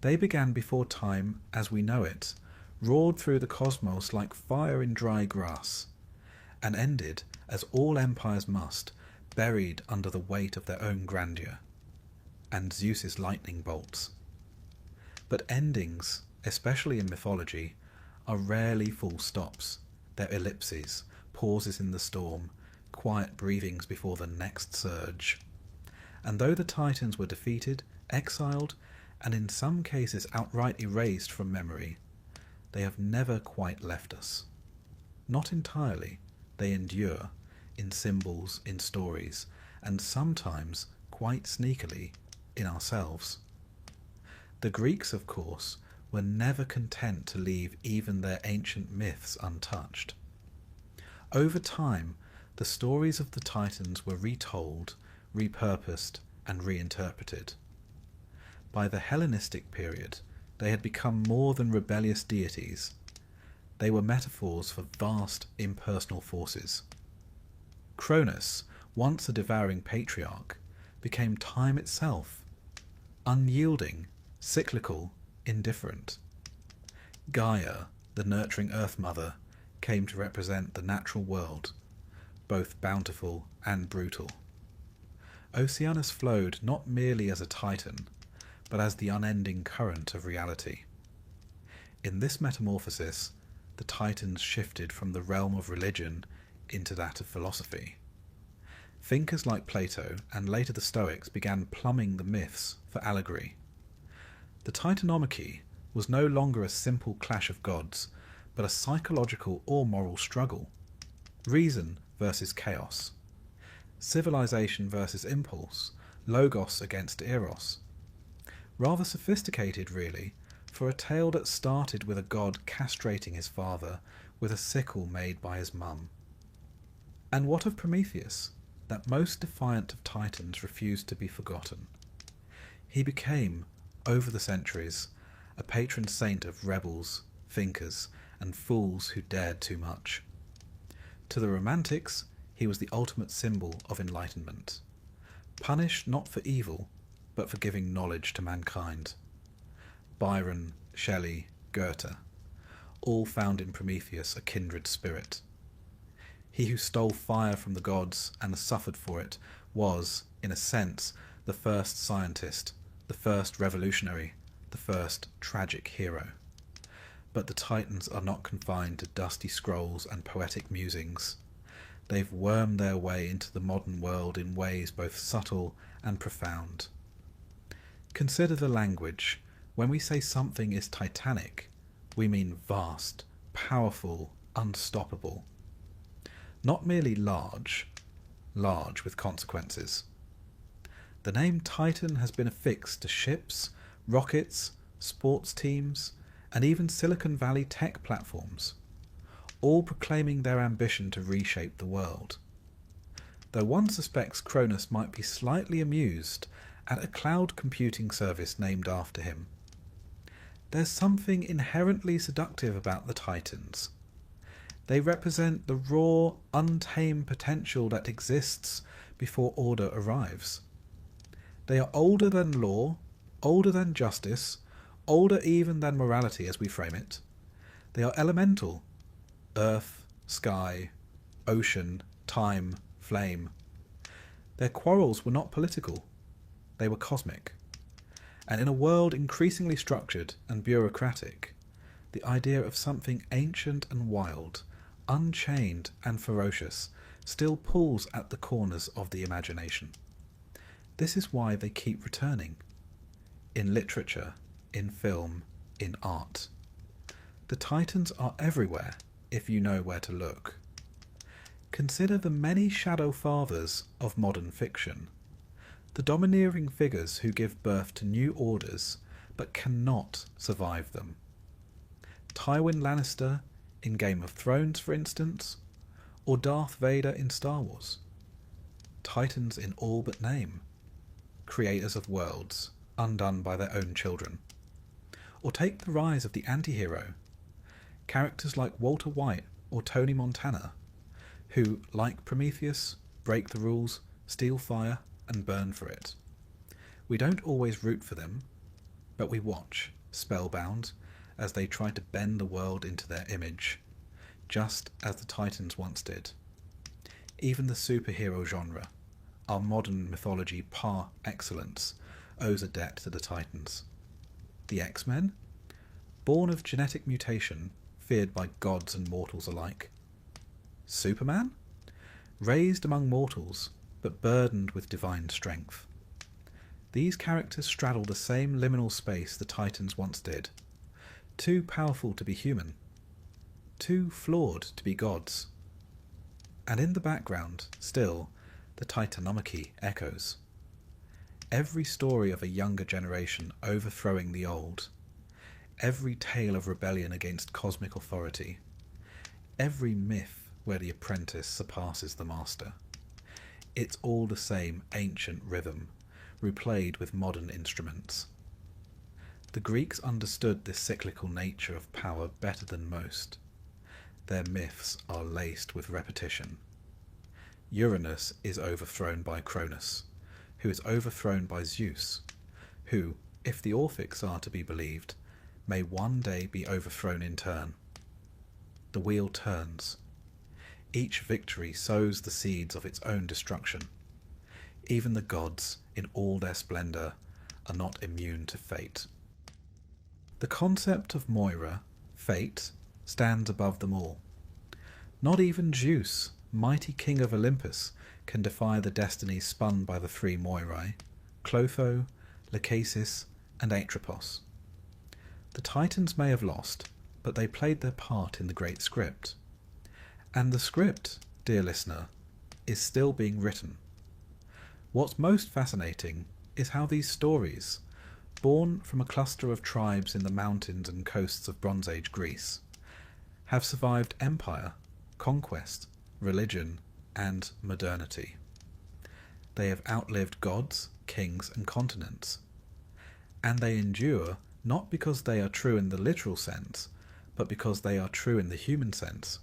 They began before time as we know it, roared through the cosmos like fire in dry grass, and ended, as all empires must, buried under the weight of their own grandeur, and Zeus's lightning bolts. But endings, especially in mythology, are rarely full stops. They're ellipses, pauses in the storm, quiet breathings before the next surge. And though the Titans were defeated, exiled, and in some cases outright erased from memory, they have never quite left us. Not entirely, they endure, in symbols, in stories, and sometimes, quite sneakily, in ourselves. The Greeks, of course, were never content to leave even their ancient myths untouched. Over time, the stories of the Titans were retold, repurposed, and reinterpreted. By the Hellenistic period, they had become more than rebellious deities. They were metaphors for vast, impersonal forces. Cronus, once a devouring patriarch, became time itself, unyielding, cyclical, indifferent. Gaia, the nurturing Earth Mother, came to represent the natural world, both bountiful and brutal. Oceanus flowed not merely as a titan, but as the unending current of reality. In this metamorphosis, the Titans shifted from the realm of religion into that of philosophy. Thinkers like Plato and later the Stoics began plumbing the myths for allegory. The Titanomachy was no longer a simple clash of gods, but a psychological or moral struggle. Reason versus chaos. Civilization versus impulse. Logos against eros. Rather sophisticated, really, for a tale that started with a god castrating his father with a sickle made by his mum. And what of Prometheus, that most defiant of titans refused to be forgotten? He became, over the centuries, a patron saint of rebels, thinkers, and fools who dared too much. To the Romantics, he was the ultimate symbol of enlightenment, punished not for evil, but for giving knowledge to mankind. Byron, Shelley, Goethe, all found in Prometheus a kindred spirit. He who stole fire from the gods and suffered for it was, in a sense, the first scientist, the first revolutionary, the first tragic hero. But the Titans are not confined to dusty scrolls and poetic musings. They've wormed their way into the modern world in ways both subtle and profound. Consider the language. When we say something is titanic, we mean vast, powerful, unstoppable. Not merely large with consequences. The name Titan has been affixed to ships, rockets, sports teams, and even Silicon Valley tech platforms, all proclaiming their ambition to reshape the world. Though one suspects Cronus might be slightly amused at a cloud computing service named after him. There's something inherently seductive about the Titans. They represent the raw, untamed potential that exists before order arrives. They are older than law, older than justice, older even than morality as we frame it. They are elemental. Earth, sky, ocean, time, flame. Their quarrels were not political. They were cosmic. And in a world increasingly structured and bureaucratic, the idea of something ancient and wild, unchained and ferocious, still pulls at the corners of the imagination. This is why they keep returning. In literature, in film, in art. The Titans are everywhere, if you know where to look. Consider the many shadow fathers of modern fiction. The domineering figures who give birth to new orders, but cannot survive them. Tywin Lannister in Game of Thrones, for instance, or Darth Vader in Star Wars. Titans in all but name. Creators of worlds, undone by their own children. Or take the rise of the anti-hero. Characters like Walter White or Tony Montana, who, like Prometheus, break the rules, steal fire, and burn for it. We don't always root for them, but we watch, spellbound, as they try to bend the world into their image, just as the Titans once did. Even the superhero genre, our modern mythology par excellence, owes a debt to the Titans. The X-Men? Born of genetic mutation, feared by gods and mortals alike. Superman? Raised among mortals, but burdened with divine strength. These characters straddle the same liminal space the Titans once did. Too powerful to be human. Too flawed to be gods. And in the background, still, the Titanomachy echoes. Every story of a younger generation overthrowing the old. Every tale of rebellion against cosmic authority. Every myth where the apprentice surpasses the master. It's all the same ancient rhythm, replayed with modern instruments. The Greeks understood this cyclical nature of power better than most. Their myths are laced with repetition. Uranus is overthrown by Cronus, who is overthrown by Zeus, who, if the Orphics are to be believed, may one day be overthrown in turn. The wheel turns. Each victory sows the seeds of its own destruction. Even the gods, in all their splendour, are not immune to fate. The concept of Moira, fate, stands above them all. Not even Zeus, mighty king of Olympus, can defy the destinies spun by the three Moirae, Clotho, Lachesis, and Atropos. The Titans may have lost, but they played their part in the great script. And the script, dear listener, is still being written. What's most fascinating is how these stories, born from a cluster of tribes in the mountains and coasts of Bronze Age Greece, have survived empire, conquest, religion, and modernity. They have outlived gods, kings, and continents. And they endure not because they are true in the literal sense, but because they are true in the human sense.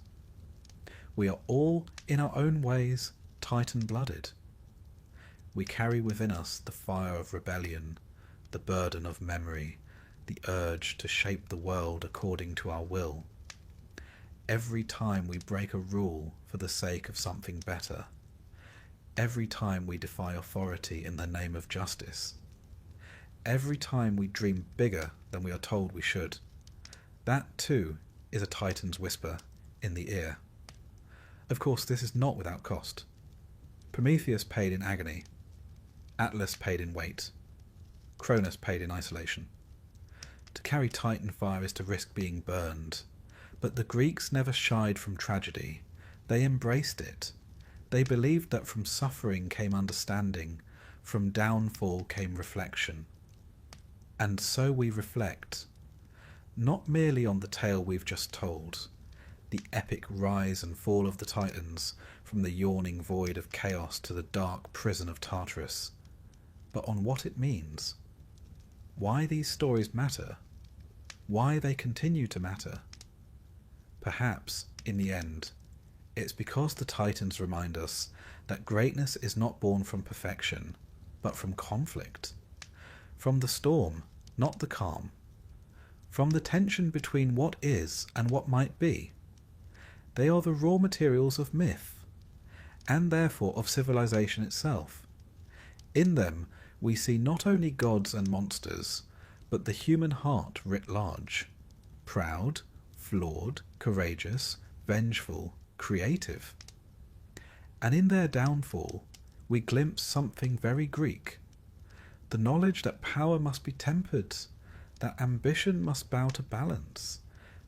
We are all, in our own ways, Titan-blooded. We carry within us the fire of rebellion, the burden of memory, the urge to shape the world according to our will. Every time we break a rule for the sake of something better, every time we defy authority in the name of justice, every time we dream bigger than we are told we should, that too is a Titan's whisper in the ear. Of course, this is not without cost. Prometheus paid in agony, Atlas paid in weight, Cronus paid in isolation. To carry Titan fire is to risk being burned, but the Greeks never shied from tragedy. They embraced it. They believed that from suffering came understanding, from downfall came reflection. And so we reflect, not merely on the tale we've just told, the epic rise and fall of the Titans from the yawning void of chaos to the dark prison of Tartarus, but on what it means, why these stories matter, why they continue to matter. Perhaps, in the end, it's because the Titans remind us that greatness is not born from perfection, but from conflict, from the storm, not the calm, from the tension between what is and what might be. They are the raw materials of myth, and therefore of civilization itself. In them we see not only gods and monsters, but the human heart writ large, proud, flawed, courageous, vengeful, creative. And in their downfall we glimpse something very Greek, the knowledge that power must be tempered, that ambition must bow to balance,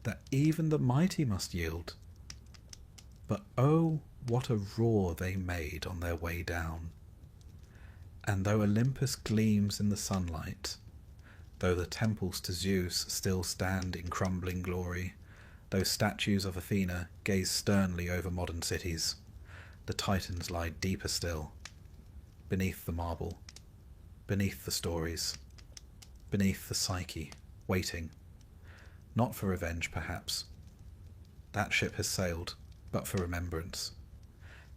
that even the mighty must yield. But oh, what a roar they made on their way down. And though Olympus gleams in the sunlight, though the temples to Zeus still stand in crumbling glory, though statues of Athena gaze sternly over modern cities, the Titans lie deeper still, beneath the marble, beneath the stories, beneath the psyche, waiting, not for revenge perhaps. That ship has sailed, but for remembrance.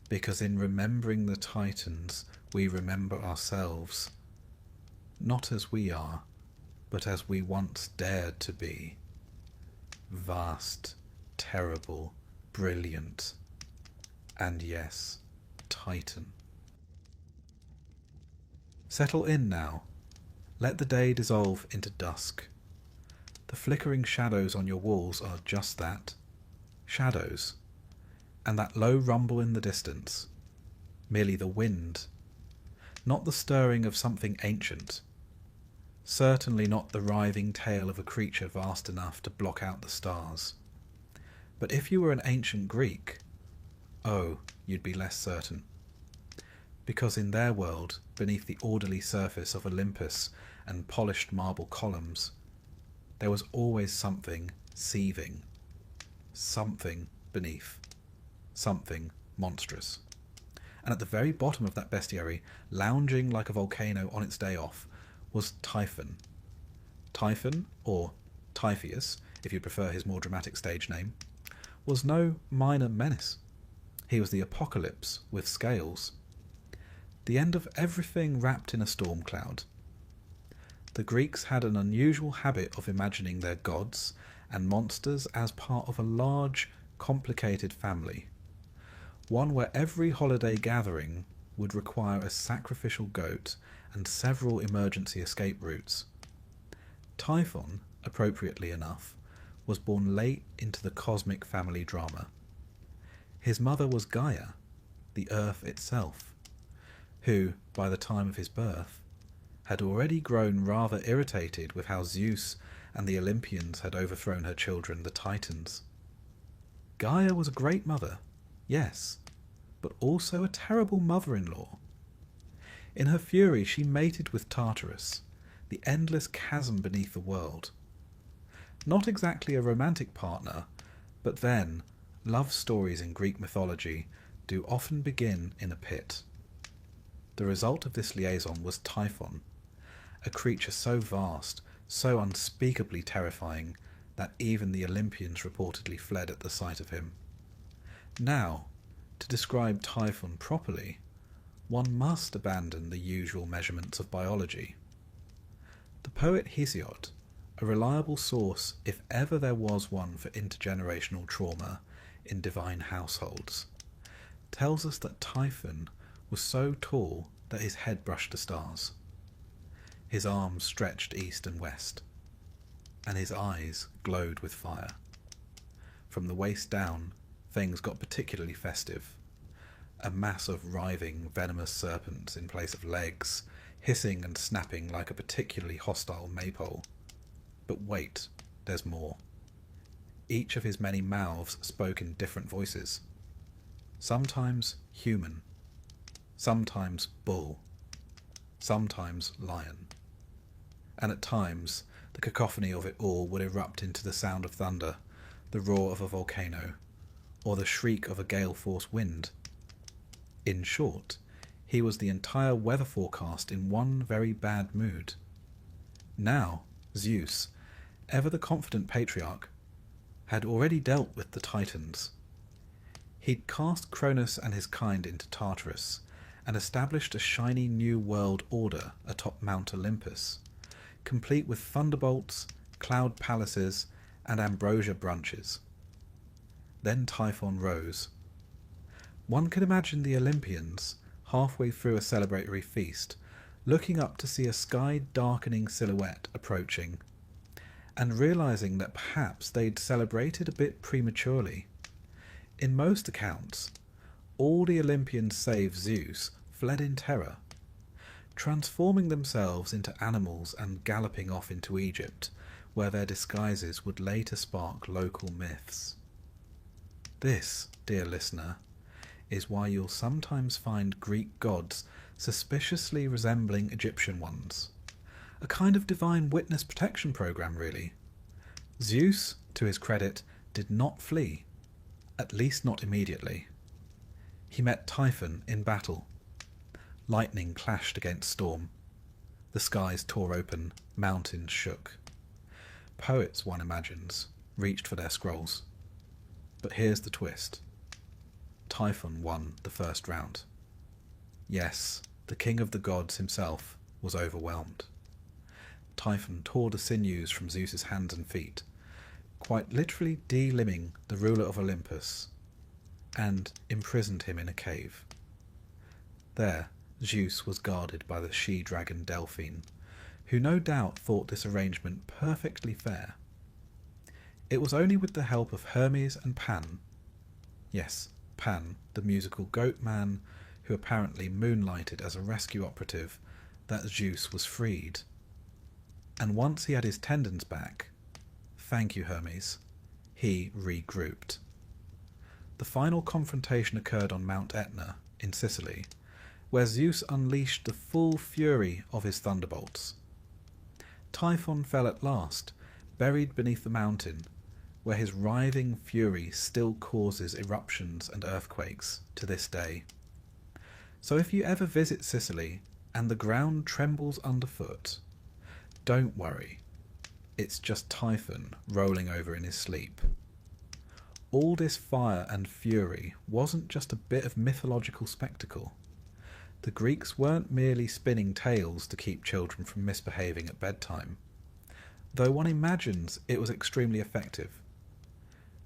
Because in remembering the Titans, we remember ourselves, not as we are, but as we once dared to be. Vast, terrible, brilliant, and yes, Titan. Settle in now. Let the day dissolve into dusk. The flickering shadows on your walls are just that, shadows, and that low rumble in the distance, merely the wind, not the stirring of something ancient, certainly not the writhing tail of a creature vast enough to block out the stars. But if you were an ancient Greek, oh, you'd be less certain. Because in their world, beneath the orderly surface of Olympus and polished marble columns, there was always something seething, something beneath, something monstrous. And at the very bottom of that bestiary, lounging like a volcano on its day off, was Typhon. Typhon, or Typheus, if you prefer his more dramatic stage name, was no minor menace. He was the apocalypse with scales. The end of everything wrapped in a storm cloud. The Greeks had an unusual habit of imagining their gods and monsters as part of a large, complicated family, one where every holiday gathering would require a sacrificial goat and several emergency escape routes. Typhon, appropriately enough, was born late into the cosmic family drama. His mother was Gaia, the earth itself, who, by the time of his birth, had already grown rather irritated with how Zeus and the Olympians had overthrown her children, the Titans. Gaia was a great mother, yes, but also a terrible mother-in-law. In her fury she mated with Tartarus, the endless chasm beneath the world. Not exactly a romantic partner, but then, love stories in Greek mythology do often begin in a pit. The result of this liaison was Typhon, a creature so vast, so unspeakably terrifying, that even the Olympians reportedly fled at the sight of him. Now, to describe Typhon properly, one must abandon the usual measurements of biology. The poet Hesiod, a reliable source if ever there was one for intergenerational trauma in divine households, tells us that Typhon was so tall that his head brushed the stars. His arms stretched east and west, and his eyes glowed with fire. From the waist down, things got particularly festive. A mass of writhing, venomous serpents in place of legs, hissing and snapping like a particularly hostile maypole. But wait, there's more. Each of his many mouths spoke in different voices. Sometimes human, sometimes bull, sometimes lion. And at times, the cacophony of it all would erupt into the sound of thunder, the roar of a volcano, or the shriek of a gale-force wind. In short, he was the entire weather forecast in one very bad mood. Now, Zeus, ever the confident patriarch, had already dealt with the Titans. He'd cast Cronus and his kind into Tartarus, and established a shiny new world order atop Mount Olympus, complete with thunderbolts, cloud palaces, and ambrosia branches. Then Typhon rose. One can imagine the Olympians, halfway through a celebratory feast, looking up to see a sky-darkening silhouette approaching, and realizing that perhaps they'd celebrated a bit prematurely. In most accounts, all the Olympians save Zeus fled in terror, transforming themselves into animals and galloping off into Egypt, where their disguises would later spark local myths. This, dear listener, is why you'll sometimes find Greek gods suspiciously resembling Egyptian ones. A kind of divine witness protection program, really. Zeus, to his credit, did not flee, at least not immediately. He met Typhon in battle. Lightning clashed against storm. The skies tore open, mountains shook. Poets, one imagines, reached for their scrolls. But here's the twist. Typhon won the first round. Yes, the king of the gods himself was overwhelmed. Typhon tore the sinews from Zeus's hands and feet, quite literally de-limbing the ruler of Olympus, and imprisoned him in a cave. There, Zeus was guarded by the she-dragon Delphine, who no doubt thought this arrangement perfectly fair. It was only with the help of Hermes and Pan, yes, Pan, the musical goat man, who apparently moonlighted as a rescue operative, that Zeus was freed. And once he had his tendons back, thank you Hermes, he regrouped. The final confrontation occurred on Mount Etna, in Sicily, where Zeus unleashed the full fury of his thunderbolts. Typhon fell at last, buried beneath the mountain, where his writhing fury still causes eruptions and earthquakes to this day. So if you ever visit Sicily and the ground trembles underfoot, don't worry, it's just Typhon rolling over in his sleep. All this fire and fury wasn't just a bit of mythological spectacle. The Greeks weren't merely spinning tales to keep children from misbehaving at bedtime, though one imagines it was extremely effective.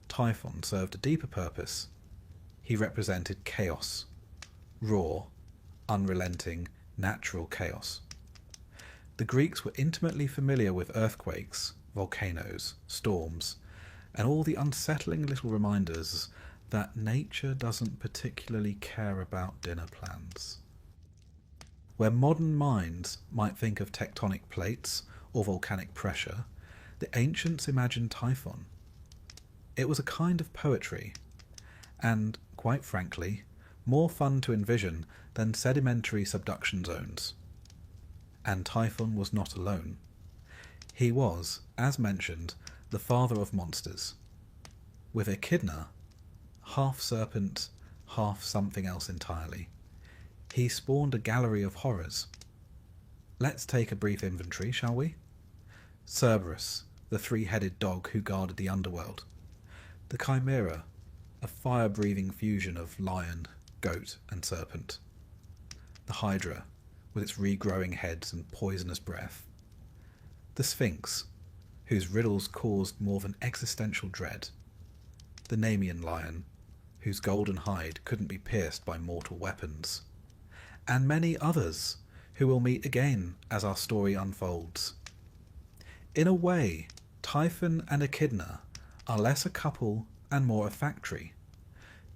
Typhon served a deeper purpose. He represented chaos, raw, unrelenting, natural chaos. The Greeks were intimately familiar with earthquakes, volcanoes, storms, and all the unsettling little reminders that nature doesn't particularly care about dinner plans. Where modern minds might think of tectonic plates or volcanic pressure, the ancients imagined Typhon. It was a kind of poetry, and, quite frankly, more fun to envision than sedimentary subduction zones. And Typhon was not alone. He was, as mentioned, the father of monsters. With Echidna, half serpent, half something else entirely, he spawned a gallery of horrors. Let's take a brief inventory, shall we? Cerberus, the three-headed dog who guarded the underworld. The Chimera, a fire-breathing fusion of lion, goat, and serpent. The Hydra, with its regrowing heads and poisonous breath. The Sphinx, whose riddles caused more than existential dread. The Nemean lion, whose golden hide couldn't be pierced by mortal weapons. And many others, who we'll meet again as our story unfolds. In a way, Typhon and Echidna are less a couple and more a factory,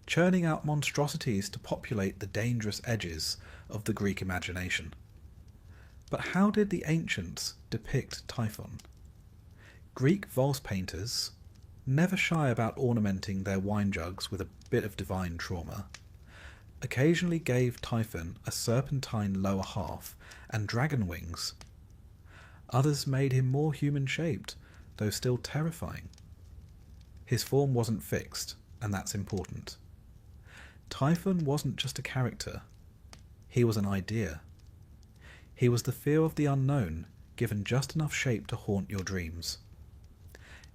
churning out monstrosities to populate the dangerous edges of the Greek imagination. But how did the ancients depict Typhon? Greek vase painters, never shy about ornamenting their wine jugs with a bit of divine trauma, occasionally gave Typhon a serpentine lower half and dragon wings. Others made him more human-shaped, though still terrifying. His form wasn't fixed, and that's important. Typhon wasn't just a character. He was an idea. He was the fear of the unknown, given just enough shape to haunt your dreams.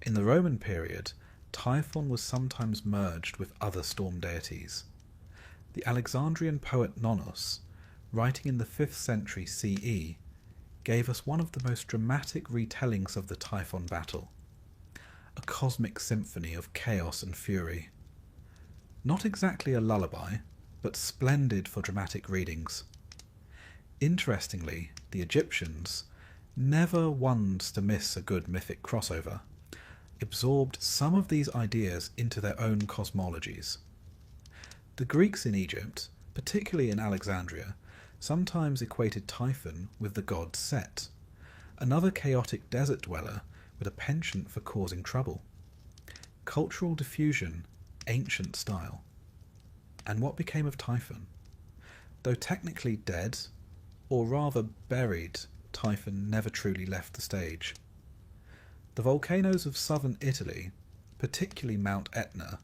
In the Roman period, Typhon was sometimes merged with other storm deities. The Alexandrian poet Cronus, writing in the 5th century CE, gave us one of the most dramatic retellings of the Typhon battle, a cosmic symphony of chaos and fury. Not exactly a lullaby, but splendid for dramatic readings. Interestingly, the Egyptians, never ones to miss a good mythic crossover, absorbed some of these ideas into their own cosmologies. The Greeks in Egypt, particularly in Alexandria, sometimes equated Typhon with the god Set, another chaotic desert dweller with a penchant for causing trouble. Cultural diffusion, ancient style. And what became of Typhon? Though technically dead, or rather buried, Typhon never truly left the stage. The volcanoes of southern Italy, particularly Mount Etna,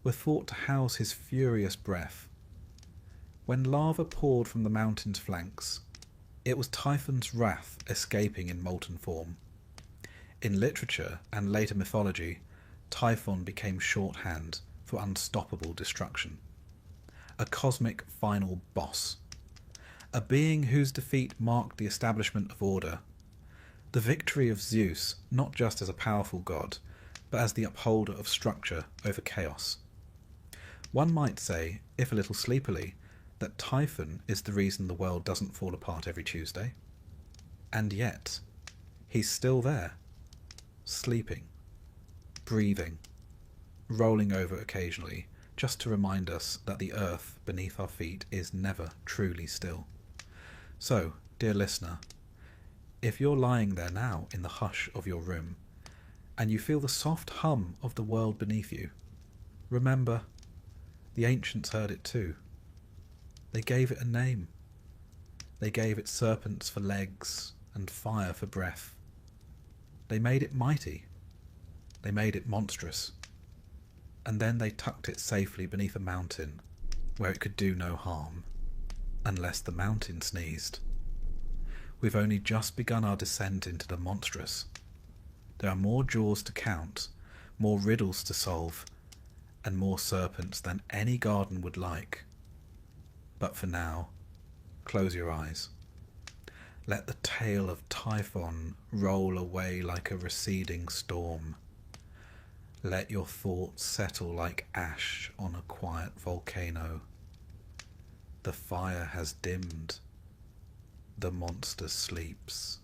were thought to house his furious breath. When lava poured from the mountain's flanks, it was Typhon's wrath escaping in molten form. In literature and later mythology, Typhon became shorthand for unstoppable destruction. A cosmic final boss. A being whose defeat marked the establishment of order. The victory of Zeus, not just as a powerful god, but as the upholder of structure over chaos. One might say, if a little sleepily, that Typhon is the reason the world doesn't fall apart every Tuesday. And yet, he's still there, sleeping, breathing, rolling over occasionally, just to remind us that the earth beneath our feet is never truly still. So, dear listener, if you're lying there now in the hush of your room, and you feel the soft hum of the world beneath you, remember, the ancients heard it too. They gave it a name. They gave it serpents for legs and fire for breath. They made it mighty. They made it monstrous. And then they tucked it safely beneath a mountain where it could do no harm, unless the mountain sneezed. We've only just begun our descent into the monstrous. There are more jaws to count, more riddles to solve, and more serpents than any garden would like. But for now, close your eyes. Let the tale of Typhon roll away like a receding storm. Let your thoughts settle like ash on a quiet volcano. The fire has dimmed. The monster sleeps.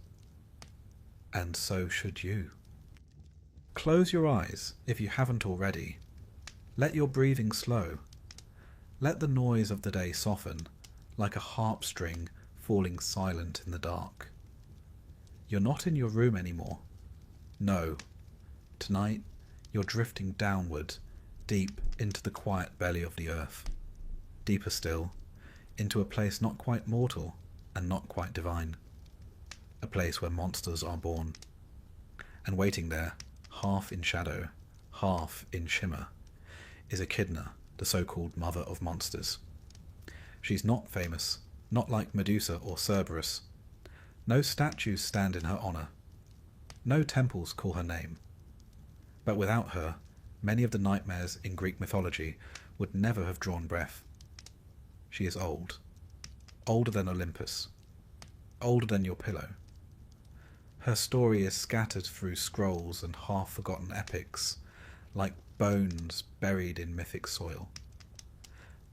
And so should you. Close your eyes if you haven't already. Let your breathing slow. Let the noise of the day soften, like a harp string falling silent in the dark. You're not in your room anymore. No. Tonight, you're drifting downward, deep into the quiet belly of the earth. Deeper still, into a place not quite mortal and not quite divine. a place where monsters are born. And waiting there, half in shadow, half in shimmer, is Echidna, the so-called mother of monsters. She's not famous, not like Medusa or Cerberus. No statues stand in her honour. No temples call her name. But without her, many of the nightmares in Greek mythology would never have drawn breath. She is old. Older than Olympus. Older than your pillow. Her story is scattered through scrolls and half-forgotten epics, like bones buried in mythic soil.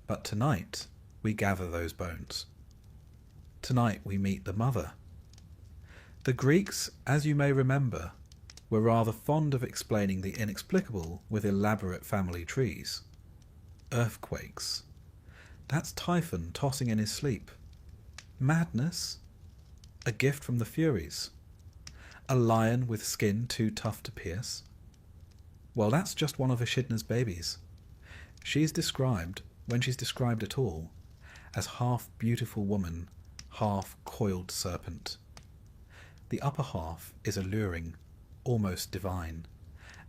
But tonight, we gather those bones. Tonight we meet the mother. The Greeks, as you may remember, were rather fond of explaining the inexplicable with elaborate family trees. Earthquakes. That's Typhon tossing in his sleep. Madness. A gift from the Furies. A lion with skin too tough to pierce. Well, that's just one of Echidna's babies. She's described, when she's described at all, as half beautiful woman, half coiled serpent. The upper half is alluring, almost divine,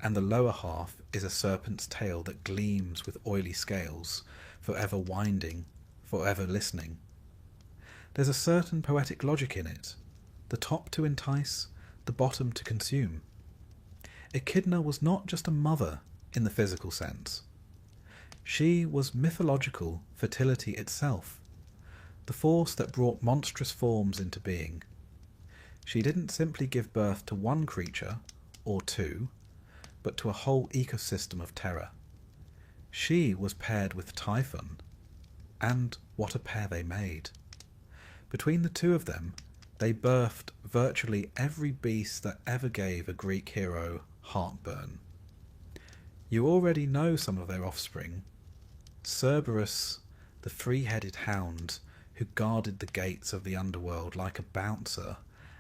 and the lower half is a serpent's tail that gleams with oily scales, forever winding, forever listening. There's a certain poetic logic in it, the top to entice, the bottom to consume. Echidna was not just a mother in the physical sense. She was mythological fertility itself, the force that brought monstrous forms into being. She didn't simply give birth to one creature, or two, but to a whole ecosystem of terror. She was paired with Typhon, and what a pair they made. Between the two of them, they birthed virtually every beast that ever gave a Greek hero heartburn. You already know some of their offspring. Cerberus, the three-headed hound who guarded the gates of the underworld like a bouncer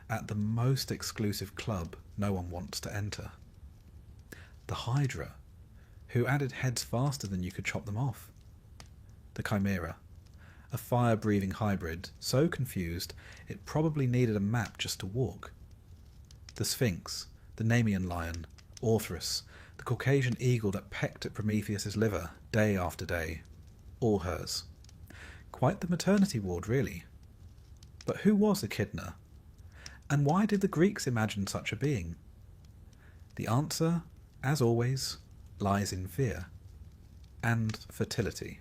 at the most exclusive club no one wants to enter. The Hydra, who added heads faster than you could chop them off. The Chimera, a fire-breathing hybrid so confused it probably needed a map just to walk. The Sphinx, the Nemean lion, Orthrus, the Caucasian eagle that pecked at Prometheus's liver day after day, all hers. Quite the maternity ward, really. But who was Echidna? And why did the Greeks imagine such a being? The answer, as always, lies in fear and fertility.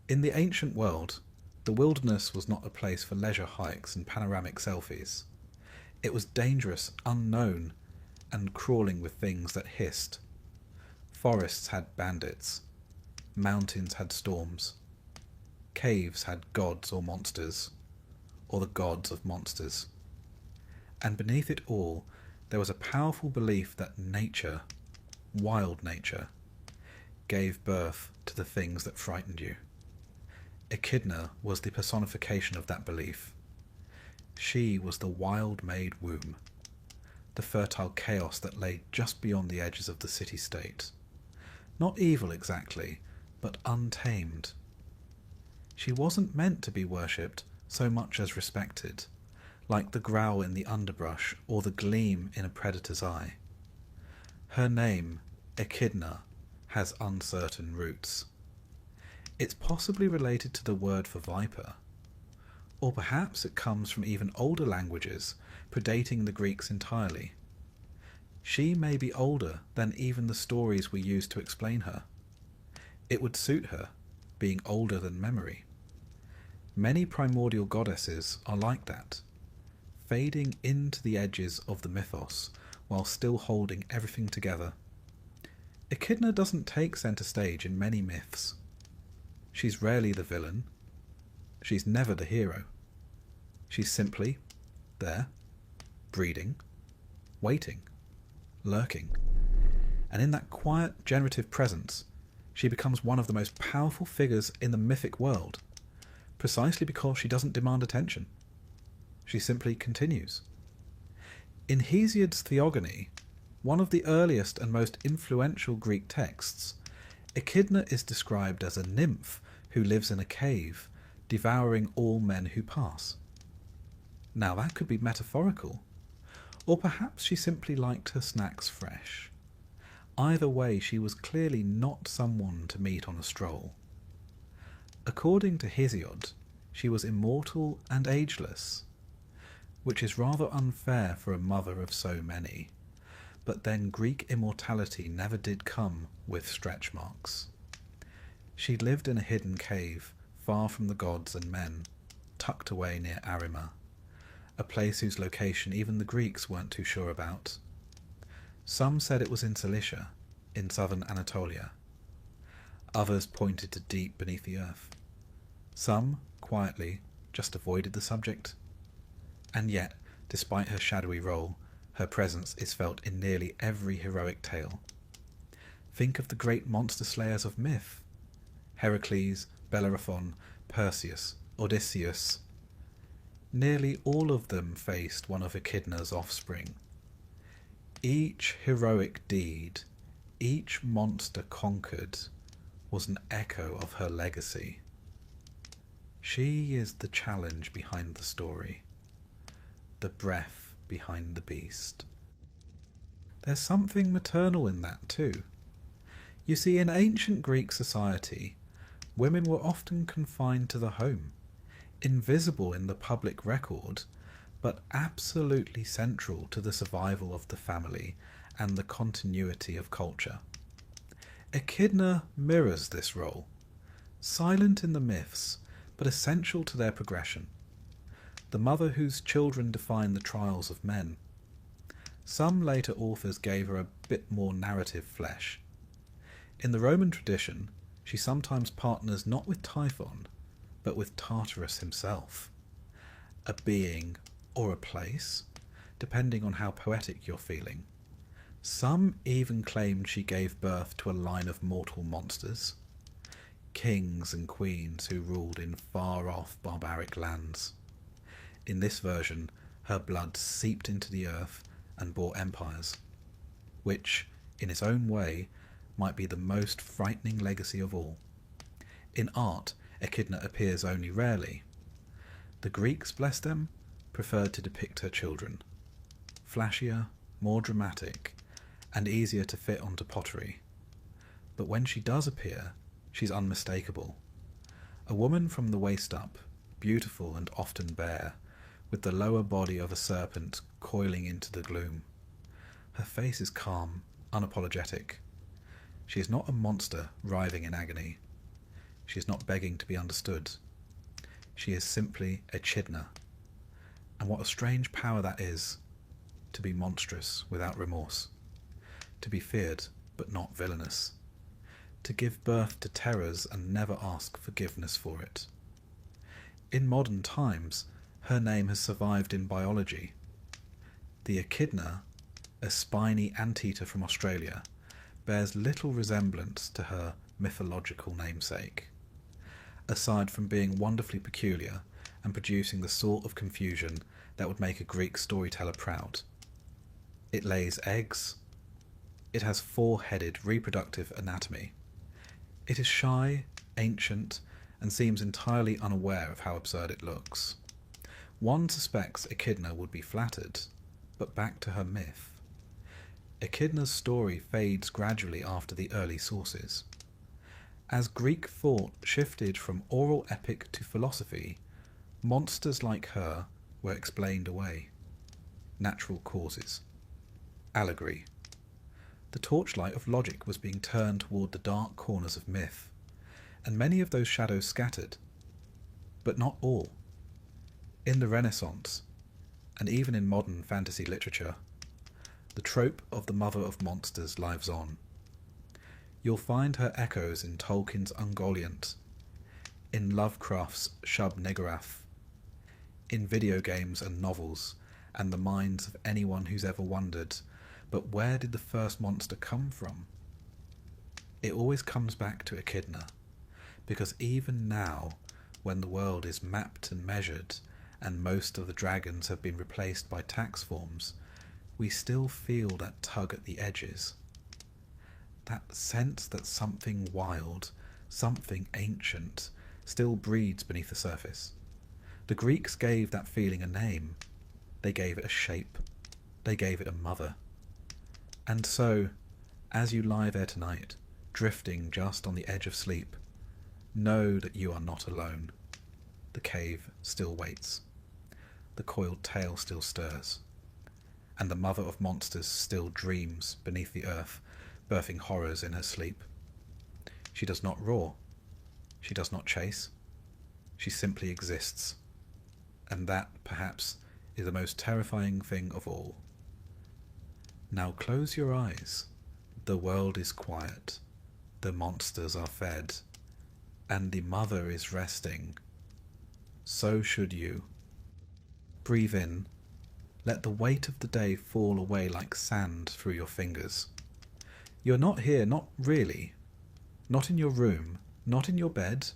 In the ancient world, the wilderness was not a place for leisure hikes and panoramic selfies. It was dangerous, unknown, and crawling with things that hissed. Forests had bandits. Mountains had storms. Caves had gods or monsters, or the gods of monsters. And beneath it all, there was a powerful belief that nature, wild nature, gave birth to the things that frightened you. Echidna was the personification of that belief. She was the wild-made womb, the fertile chaos that lay just beyond the edges of the city-state. Not evil exactly, but untamed. She wasn't meant to be worshipped so much as respected, like the growl in the underbrush or the gleam in a predator's eye. Her name, Echidna, has uncertain roots. It's possibly related to the word for viper, or perhaps it comes from even older languages predating the Greeks entirely. She may be older than even the stories we use to explain her. It would suit her, being older than memory. Many primordial goddesses are like that, fading into the edges of the mythos while still holding everything together. Echidna doesn't take centre stage in many myths. She's rarely the villain. She's never the hero. She's simply there, breeding, waiting, lurking. And in that quiet, generative presence, she becomes one of the most powerful figures in the mythic world, precisely because she doesn't demand attention. She simply continues. In Hesiod's Theogony, one of the earliest and most influential Greek texts, Echidna is described as a nymph who lives in a cave, devouring all men who pass. Now that could be metaphorical, or perhaps she simply liked her snacks fresh. Either way, she was clearly not someone to meet on a stroll. According to Hesiod, she was immortal and ageless, which is rather unfair for a mother of so many. But then Greek immortality never did come with stretch marks. She lived in a hidden cave, far from the gods and men, tucked away near Arima, a place whose location even the Greeks weren't too sure about. Some said it was in Cilicia, in southern Anatolia. Others pointed to deep beneath the earth. Some, quietly, just avoided the subject. And yet, despite her shadowy role, her presence is felt in nearly every heroic tale. Think of the great monster slayers of myth: Heracles, Bellerophon, Perseus, Odysseus. Nearly all of them faced one of Echidna's offspring. Each heroic deed, each monster conquered, was an echo of her legacy. She is the challenge behind the story, the breath behind the beast. There's something maternal in that too. You see, in ancient Greek society, women were often confined to the home, invisible in the public record, but absolutely central to the survival of the family and the continuity of culture. Echidna mirrors this role, silent in the myths, but essential to their progression. The mother whose children define the trials of men. Some later authors gave her a bit more narrative flesh. In the Roman tradition, she sometimes partners not with Typhon, but with Tartarus himself, a being or a place, depending on how poetic you're feeling. Some even claimed she gave birth to a line of mortal monsters, kings and queens who ruled in far-off barbaric lands. In this version, her blood seeped into the earth and bore empires, which, in its own way, might be the most frightening legacy of all. In art, Echidna appears only rarely. The Greeks, bless them, preferred to depict her children, flashier, more dramatic, and easier to fit onto pottery. But when she does appear, she's unmistakable. A woman from the waist up, beautiful and often bare, with the lower body of a serpent coiling into the gloom. Her face is calm, unapologetic. She is not a monster writhing in agony. She is not begging to be understood. She is simply Echidna. And what a strange power that is, to be monstrous without remorse, to be feared but not villainous, to give birth to terrors and never ask forgiveness for it. In modern times, her name has survived in biology. The echidna, a spiny anteater from Australia, bears little resemblance to her mythological namesake, aside from being wonderfully peculiar and producing the sort of confusion that would make a Greek storyteller proud. It lays eggs. It has four-headed reproductive anatomy. It is shy, ancient, and seems entirely unaware of how absurd it looks. One suspects Echidna would be flattered, but back to her myth. Echidna's story fades gradually after the early sources. As Greek thought shifted from oral epic to philosophy, monsters like her were explained away. Natural causes. Allegory. The torchlight of logic was being turned toward the dark corners of myth, and many of those shadows scattered. But not all. In the Renaissance, and even in modern fantasy literature, the trope of the mother of monsters lives on. You'll find her echoes in Tolkien's Ungoliant, in Lovecraft's Shub-Niggurath, in video games and novels, and the minds of anyone who's ever wondered, but where did the first monster come from? It always comes back to Echidna, because even now, when the world is mapped and measured, and most of the dragons have been replaced by tax forms, we still feel that tug at the edges. That sense that something wild, something ancient, still breeds beneath the surface. The Greeks gave that feeling a name. They gave it a shape. They gave it a mother. And so, as you lie there tonight, drifting just on the edge of sleep, know that you are not alone. The cave still waits. The coiled tail still stirs. And the mother of monsters still dreams beneath the earth, birthing horrors in her sleep. She does not roar. She does not chase. She simply exists. And that, perhaps, is the most terrifying thing of all. Now close your eyes. The world is quiet. The monsters are fed. And the mother is resting. So should you. Breathe in. Let the weight of the day fall away like sand through your fingers. You're not here, not really. Not in your room, not in your bed.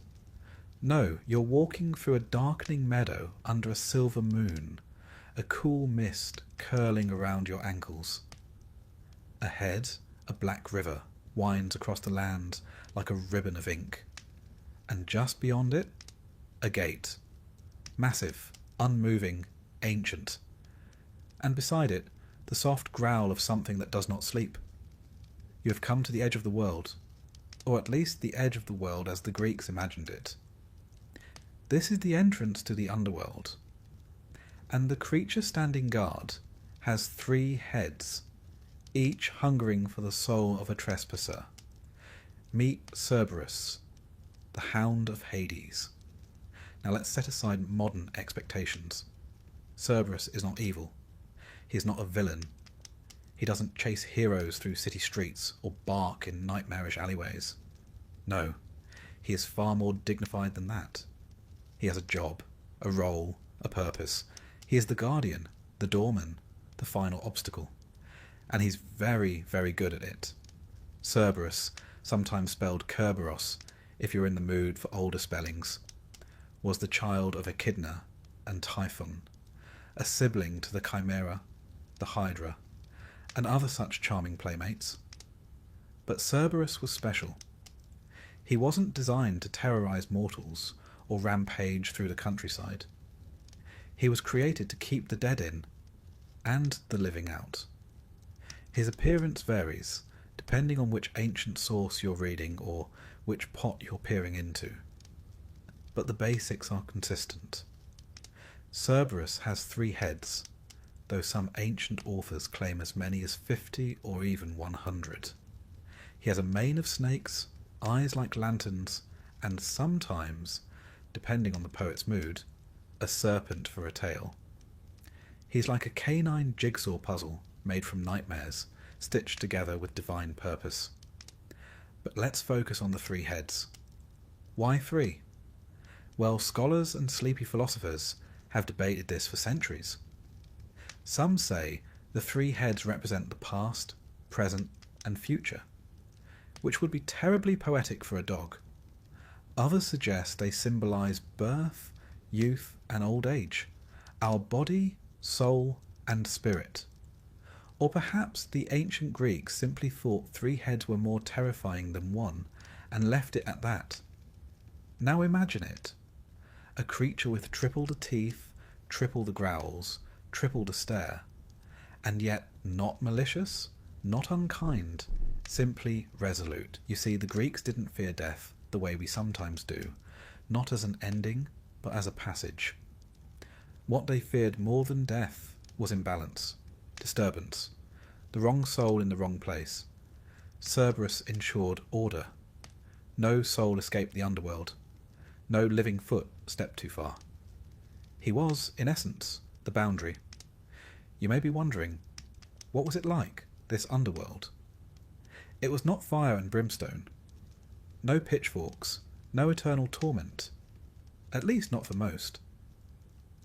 No, you're walking through a darkening meadow under a silver moon, a cool mist curling around your ankles. Ahead, a black river winds across the land like a ribbon of ink. And just beyond it, a gate. Massive, unmoving, ancient. And beside it, the soft growl of something that does not sleep. You have come to the edge of the world, or at least the edge of the world as the Greeks imagined it. This is the entrance to the underworld, and the creature standing guard has 3 heads, each hungering for the soul of a trespasser. Meet Cerberus, the Hound of Hades. Now let's set aside modern expectations. Cerberus is not evil. He is not a villain. He doesn't chase heroes through city streets or bark in nightmarish alleyways. No, he is far more dignified than that. He has a job, a role, a purpose. He is the guardian, the doorman, the final obstacle. And he's very, very good at it. Cerberus, sometimes spelled Kerberos, if you're in the mood for older spellings, was the child of Echidna and Typhon, a sibling to the Chimera, the Hydra, and other such charming playmates. But Cerberus was special. He wasn't designed to terrorize mortals or rampage through the countryside. He was created to keep the dead in, and the living out. His appearance varies, depending on which ancient source you're reading or which pot you're peering into. But the basics are consistent. Cerberus has 3 heads, though some ancient authors claim as many as 50 or even 100. He has a mane of snakes, eyes like lanterns, and sometimes, depending on the poet's mood, a serpent for a tail. He's like a canine jigsaw puzzle made from nightmares, stitched together with divine purpose. But let's focus on the 3 heads. Why 3? Well, scholars and sleepy philosophers have debated this for centuries. Some say the 3 heads represent the past, present, and future, which would be terribly poetic for a dog. Others suggest they symbolize birth, youth, and old age, our body, soul, and spirit. Or perhaps the ancient Greeks simply thought 3 heads were more terrifying than 1, and left it at that. Now imagine it. A creature with triple the teeth, triple the growls, triple the stare, and yet not malicious, not unkind, simply resolute. You see, the Greeks didn't fear death the way we sometimes do, not as an ending, but as a passage. What they feared more than death was imbalance, disturbance, the wrong soul in the wrong place. Cerberus ensured order. No soul escaped the underworld. No living foot stepped too far. He was, in essence, the boundary. You may be wondering, what was it like, this underworld? It was not fire and brimstone. No pitchforks, no eternal torment. At least not for most.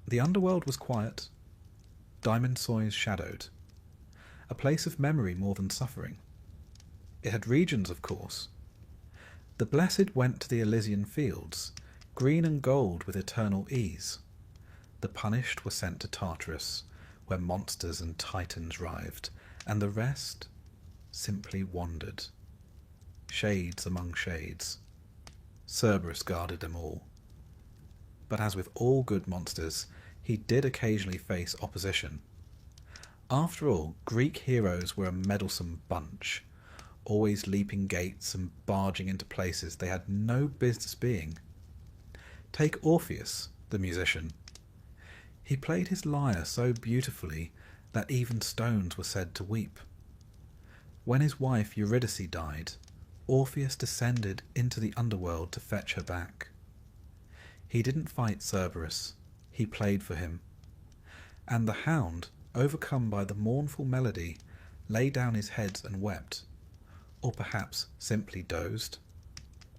The underworld was quiet. Diamond Soys shadowed. A place of memory more than suffering. It had regions, of course. The blessed went to the Elysian fields, green and gold with eternal ease. The punished were sent to Tartarus, where monsters and titans writhed, and the rest simply wandered. Shades among shades. Cerberus guarded them all. but as with all good monsters, he did occasionally face opposition. After all, Greek heroes were a meddlesome bunch, always leaping gates and barging into places they had no business being. Take Orpheus, the musician. He played his lyre so beautifully that even stones were said to weep. When his wife Eurydice died, Orpheus descended into the underworld to fetch her back. He didn't fight Cerberus, he played for him. And the hound, overcome by the mournful melody, lay down his head and wept, or perhaps simply dozed.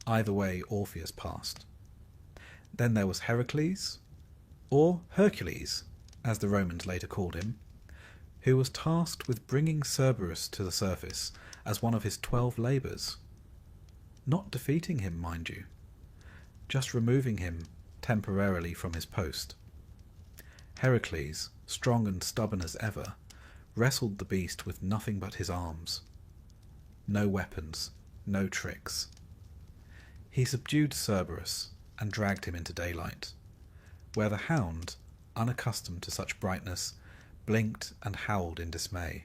Either way, Orpheus passed. Then there was Heracles, or Hercules, as the Romans later called him, who was tasked with bringing Cerberus to the surface as one of his 12 labours. Not defeating him, mind you, just removing him temporarily from his post. Heracles, strong and stubborn as ever, wrestled the beast with nothing but his arms. No weapons, no tricks. He subdued Cerberus and dragged him into daylight, where the hound, unaccustomed to such brightness, blinked and howled in dismay.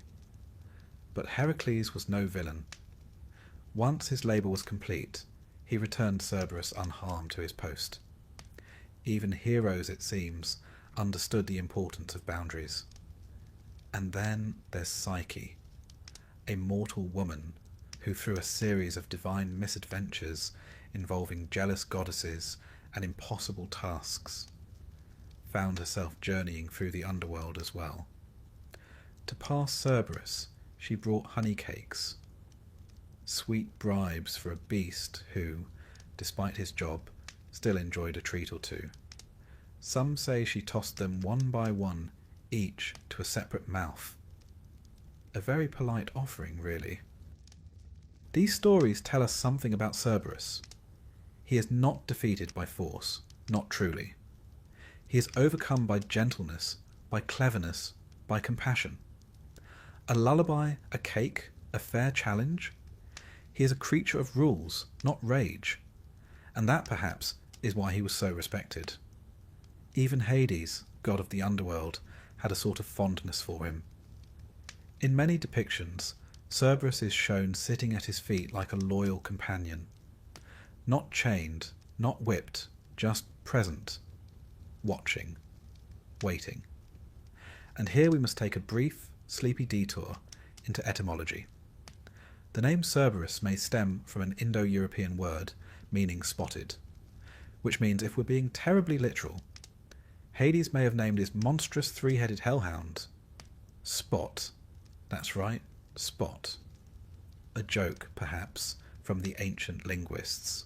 But Heracles was no villain. Once his labour was complete, he returned Cerberus unharmed to his post. Even heroes, it seems, understood the importance of boundaries. And then there's Psyche, a mortal woman who, through a series of divine misadventures involving jealous goddesses and impossible tasks, found herself journeying through the underworld as well. To pass Cerberus, she brought honey cakes, sweet bribes for a beast who, despite his job, still enjoyed a treat or two. Some say she tossed them one by one, each to a separate mouth. A very polite offering, really. These stories tell us something about Cerberus. He is not defeated by force, not truly. He is overcome by gentleness, by cleverness, by compassion. A lullaby, a cake, a fair challenge. He is a creature of rules, not rage. And that, perhaps, is why he was so respected. Even Hades, god of the underworld, had a sort of fondness for him. In many depictions, Cerberus is shown sitting at his feet like a loyal companion. Not chained, not whipped, just present, watching, waiting. And here we must take a brief, sleepy detour into etymology. The name Cerberus may stem from an Indo-European word meaning spotted, which means, if we're being terribly literal, Hades may have named his monstrous three-headed hellhound Spot. That's right, Spot. A joke, perhaps, from the ancient linguists.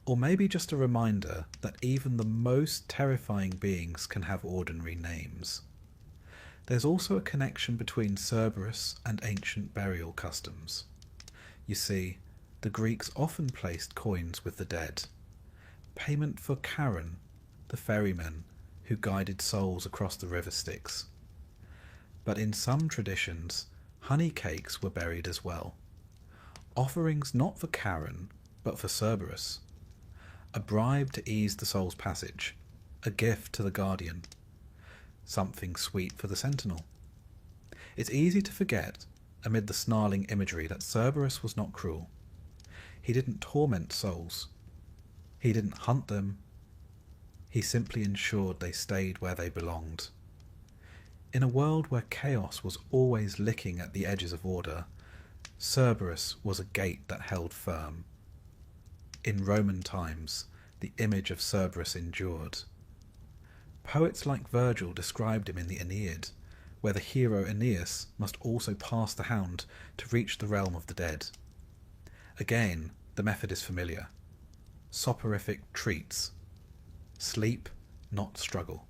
Or maybe just a reminder that even the most terrifying beings can have ordinary names. There's also a connection between Cerberus and ancient burial customs. You see, the Greeks often placed coins with the dead, payment for Charon, the ferryman who guided souls across the river Styx. But in some traditions, honey cakes were buried as well. Offerings not for Charon, but for Cerberus. A bribe to ease the soul's passage, a gift to the guardian, something sweet for the sentinel. It's easy to forget, amid the snarling imagery, that Cerberus was not cruel. He didn't torment souls. He didn't hunt them. He simply ensured they stayed where they belonged. In a world where chaos was always licking at the edges of order, Cerberus was a gate that held firm. In Roman times, the image of Cerberus endured. Poets like Virgil described him in the Aeneid, where the hero Aeneas must also pass the hound to reach the realm of the dead. Again, the method is familiar. Soporific treats. Sleep, not struggle.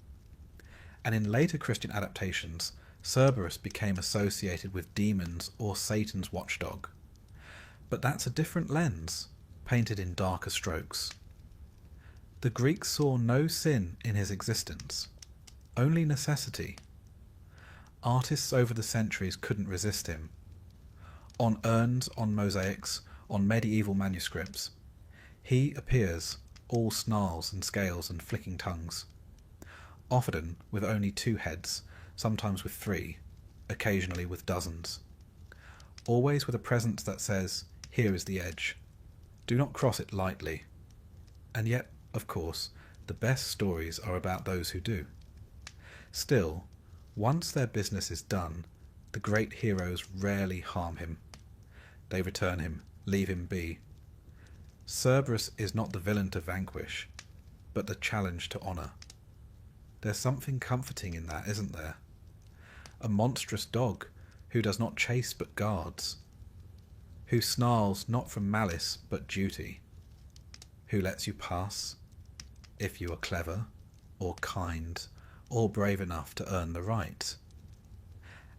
And in later Christian adaptations, Cerberus became associated with demons or Satan's watchdog. But that's a different lens, painted in darker strokes. The Greeks saw no sin in his existence, only necessity. Artists over the centuries couldn't resist him. On urns, on mosaics, on medieval manuscripts, he appears, all snarls and scales and flicking tongues. Often with only 2 heads, sometimes with 3, occasionally with dozens. Always with a presence that says, "Here is the edge. Do not cross it lightly." And yet, of course, the best stories are about those who do. Still, once their business is done, the great heroes rarely harm him. They return him, leave him be. Cerberus is not the villain to vanquish, but the challenge to honour. There's something comforting in that, isn't there? A monstrous dog who does not chase but guards, who snarls not from malice but duty, who lets you pass if you are clever or kind or brave enough to earn the right.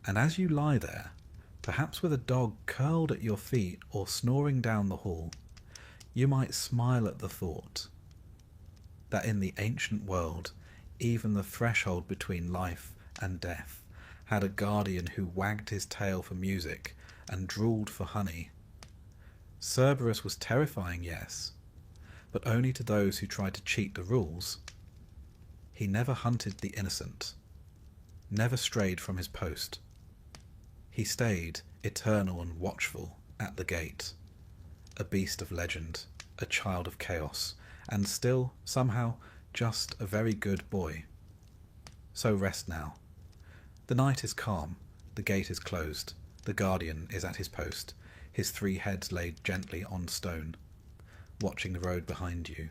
And as you lie there, perhaps with a dog curled at your feet or snoring down the hall, you might smile at the thought that in the ancient world, even the threshold between life and death had a guardian who wagged his tail for music and drooled for honey. Cerberus was terrifying, yes, but only to those who tried to cheat the rules. He never hunted the innocent, never strayed from his post. He stayed, eternal and watchful, at the gate, a beast of legend, a child of chaos, and still, somehow, just a very good boy. So rest now. The night is calm, the gate is closed, the guardian is at his post, his 3 heads laid gently on stone, watching the road behind you,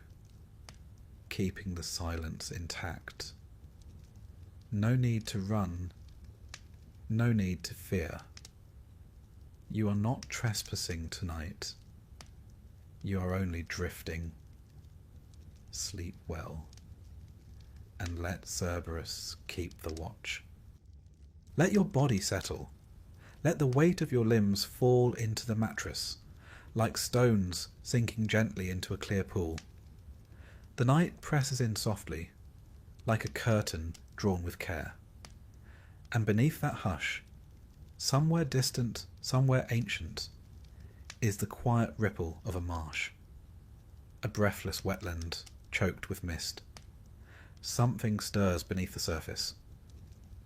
keeping the silence intact. No need to run, no need to fear. You are not trespassing tonight. You are only drifting. Sleep well, and let Cerberus keep the watch. Let your body settle. Let the weight of your limbs fall into the mattress, like stones sinking gently into a clear pool. The night presses in softly, like a curtain drawn with care. And beneath that hush, somewhere distant, somewhere ancient, is the quiet ripple of a marsh, a breathless wetland choked with mist. Something stirs beneath the surface,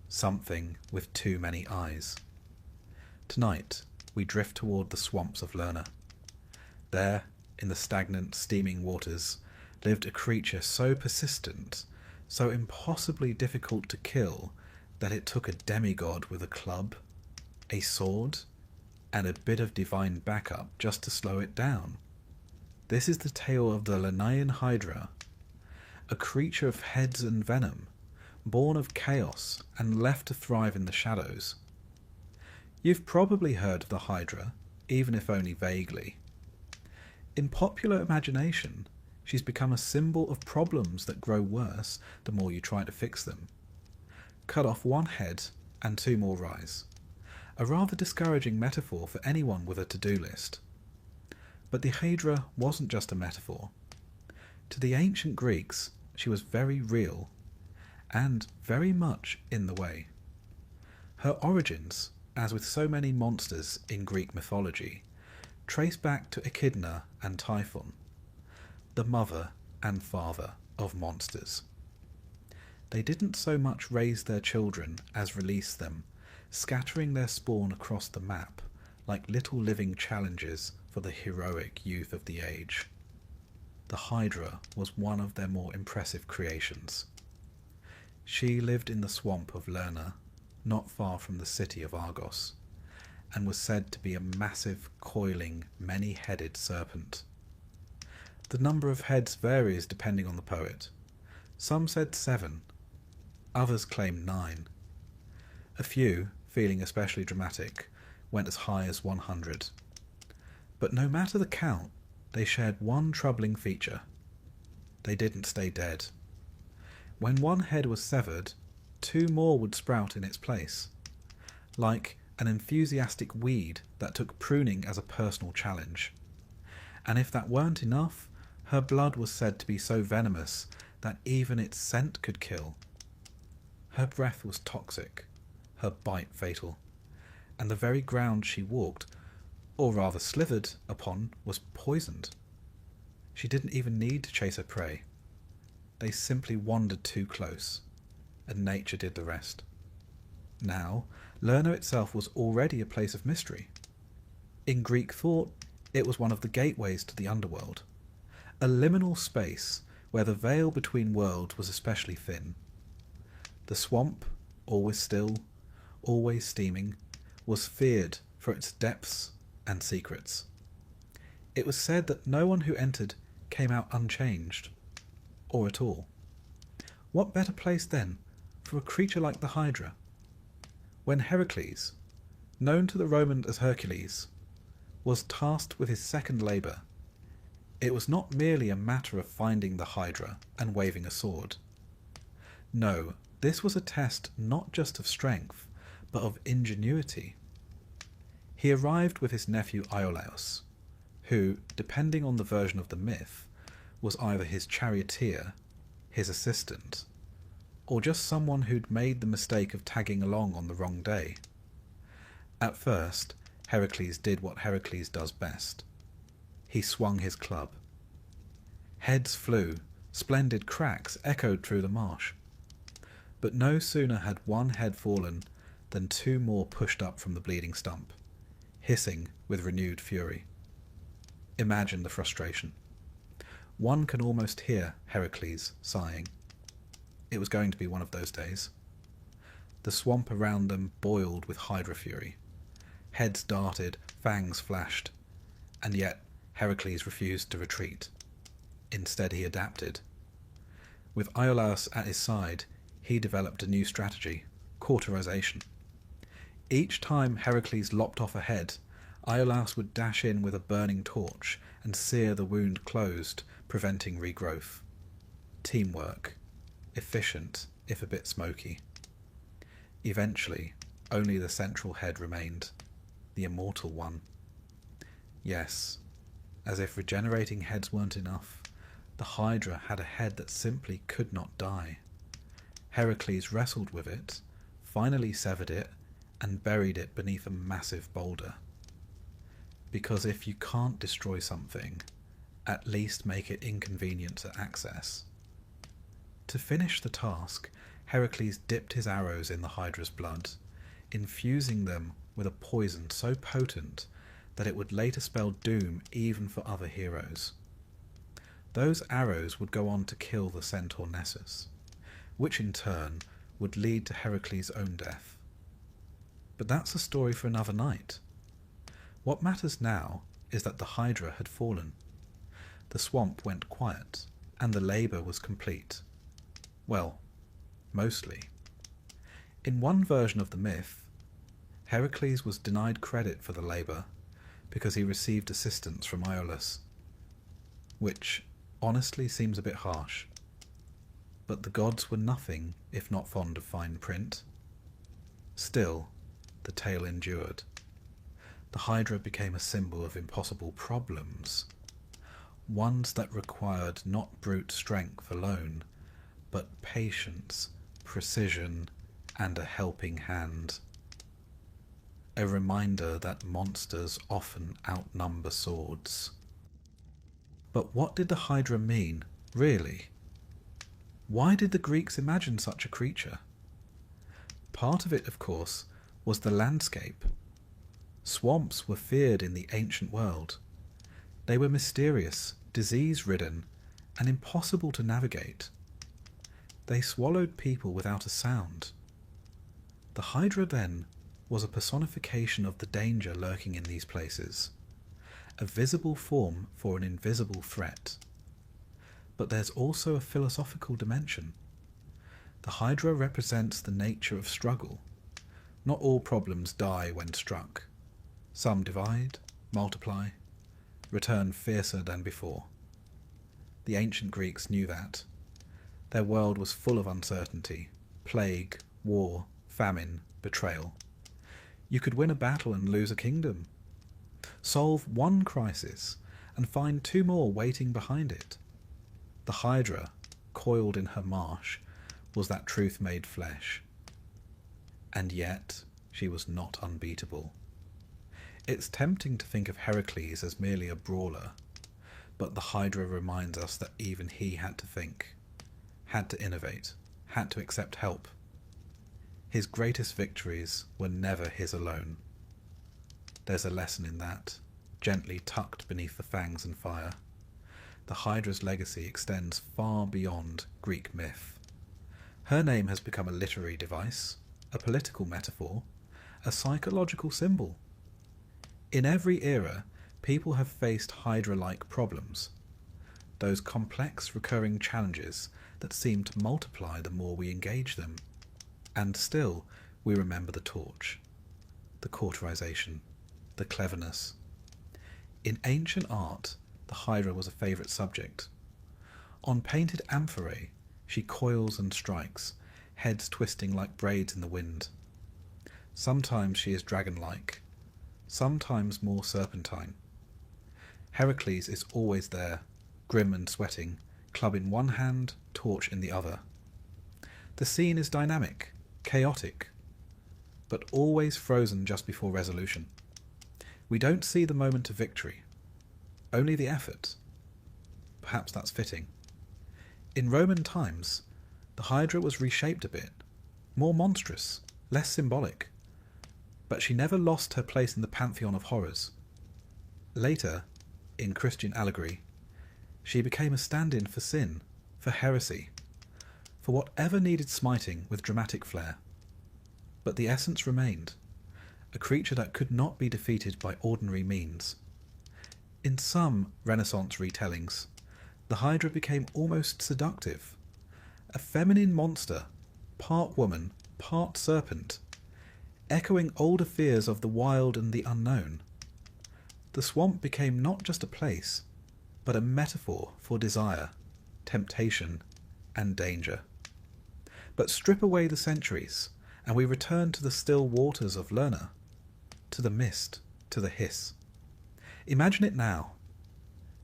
something with too many eyes. Tonight we drift toward the swamps of Lerna. There, in the stagnant, steaming waters, lived a creature so persistent, so impossibly difficult to kill, that it took a demigod with a club, a sword, and a bit of divine backup just to slow it down. This is the tale of the Lernaean Hydra, a creature of heads and venom, born of chaos and left to thrive in the shadows. You've probably heard of the Hydra, even if only vaguely. In popular imagination, she's become a symbol of problems that grow worse the more you try to fix them. Cut off 1 head and 2 more rise. A rather discouraging metaphor for anyone with a to-do list. But the Hydra wasn't just a metaphor. To the ancient Greeks, she was very real, and very much in the way. Her origins, as with so many monsters in Greek mythology, trace back to Echidna and Typhon, the mother and father of monsters. They didn't so much raise their children as release them, scattering their spawn across the map like little living challenges for the heroic youth of the age. The Hydra was one of their more impressive creations. She lived in the swamp of Lerna, not far from the city of Argos, and was said to be a massive, coiling, many-headed serpent. The number of heads varies depending on the poet. Some said 7, others claimed 9. A few, feeling especially dramatic, went as high as 100. But no matter the count, they shared one troubling feature. They didn't stay dead. When 1 head was severed, 2 more would sprout in its place, like an enthusiastic weed that took pruning as a personal challenge. And if that weren't enough, her blood was said to be so venomous that even its scent could kill. Her breath was toxic, her bite fatal, and the very ground she walked, or rather slithered, upon was poisoned. She didn't even need to chase her prey. They simply wandered too close, and nature did the rest. Now, Lerna itself was already a place of mystery. In Greek thought, it was one of the gateways to the underworld, a liminal space where the veil between worlds was especially thin. The swamp, always still, always steaming, was feared for its depths and secrets. It was said that no one who entered came out unchanged, or at all. What better place, then, for a creature like the Hydra? When Heracles, known to the Romans as Hercules, was tasked with his second labour, it was not merely a matter of finding the Hydra and waving a sword. No, this was a test not just of strength, but of ingenuity. He arrived with his nephew Iolaus, who, depending on the version of the myth, was either his charioteer, his assistant, or just someone who'd made the mistake of tagging along on the wrong day. At first, Heracles did what Heracles does best. He swung his club. Heads flew, splendid cracks echoed through the marsh. But no sooner had one head fallen than two more pushed up from the bleeding stump, hissing with renewed fury. Imagine the frustration. One can almost hear Heracles sighing. It was going to be one of those days. The swamp around them boiled with Hydra fury. Heads darted, fangs flashed, and yet Heracles refused to retreat. Instead he adapted. With Iolaus at his side, he developed a new strategy, cauterization. Each time Heracles lopped off a head, Iolaus would dash in with a burning torch and sear the wound closed, preventing regrowth. Teamwork. Efficient, if a bit smoky. Eventually, only the central head remained, the immortal one. Yes, as if regenerating heads weren't enough, the Hydra had a head that simply could not die. Heracles wrestled with it, finally severed it, and buried it beneath a massive boulder. Because if you can't destroy something, at least make it inconvenient to access. To finish the task, Heracles dipped his arrows in the Hydra's blood, infusing them with a poison so potent that it would later spell doom even for other heroes. Those arrows would go on to kill the centaur Nessus, which in turn would lead to Heracles' own death. But that's a story for another night. What matters now is that the Hydra had fallen. The swamp went quiet, and the labour was complete. Well, mostly. In one version of the myth, Heracles was denied credit for the labour because he received assistance from Iolaus, which honestly seems a bit harsh. But the gods were nothing if not fond of fine print. Still, the tale endured. The Hydra became a symbol of impossible problems, ones that required not brute strength alone, but patience, precision, and a helping hand. A reminder that monsters often outnumber swords. But what did the Hydra mean, really? Why did the Greeks imagine such a creature? Part of it, of course, was the landscape. Swamps were feared in the ancient world. They were mysterious, disease-ridden, and impossible to navigate. They swallowed people without a sound. The Hydra, then, was a personification of the danger lurking in these places, a visible form for an invisible threat. But there's also a philosophical dimension. The Hydra represents the nature of struggle. Not all problems die when struck. Some divide, multiply, return fiercer than before. The ancient Greeks knew that. Their world was full of uncertainty, plague, war, famine, betrayal. You could win a battle and lose a kingdom. Solve one crisis and find two more waiting behind it. The Hydra, coiled in her marsh, was that truth made flesh. And yet, she was not unbeatable. It's tempting to think of Heracles as merely a brawler, But the Hydra reminds us that even he had to think, had to innovate, had to accept help. His greatest victories were never his alone. There's a lesson in that, gently tucked beneath the fangs and fire. The Hydra's legacy extends far beyond Greek myth. Her name has become a literary device, a political metaphor, a psychological symbol. In every era, people have faced Hydra-like problems, those complex recurring challenges that seem to multiply the more we engage them. And still, we remember the torch, the cauterization, the cleverness. In ancient art, the Hydra was a favourite subject. On painted amphorae, she coils and strikes, heads twisting like braids in the wind. Sometimes she is dragon-like, sometimes more serpentine. Heracles is always there, grim and sweating, club in one hand, torch in the other. The scene is dynamic, chaotic, but always frozen just before resolution. We don't see the moment of victory, only the effort. Perhaps that's fitting. In Roman times, the Hydra was reshaped a bit, more monstrous, less symbolic, but she never lost her place in the pantheon of horrors. Later, in Christian allegory, she became a stand-in for sin, for heresy, for whatever needed smiting with dramatic flair. But the essence remained, a creature that could not be defeated by ordinary means. In some Renaissance retellings, the Hydra became almost seductive, a feminine monster, part woman, part serpent, echoing older fears of the wild and the unknown. The swamp became not just a place, but a metaphor for desire, temptation, and danger. But strip away the centuries, and we return to the still waters of Lerna, to the mist, to the hiss. Imagine it now.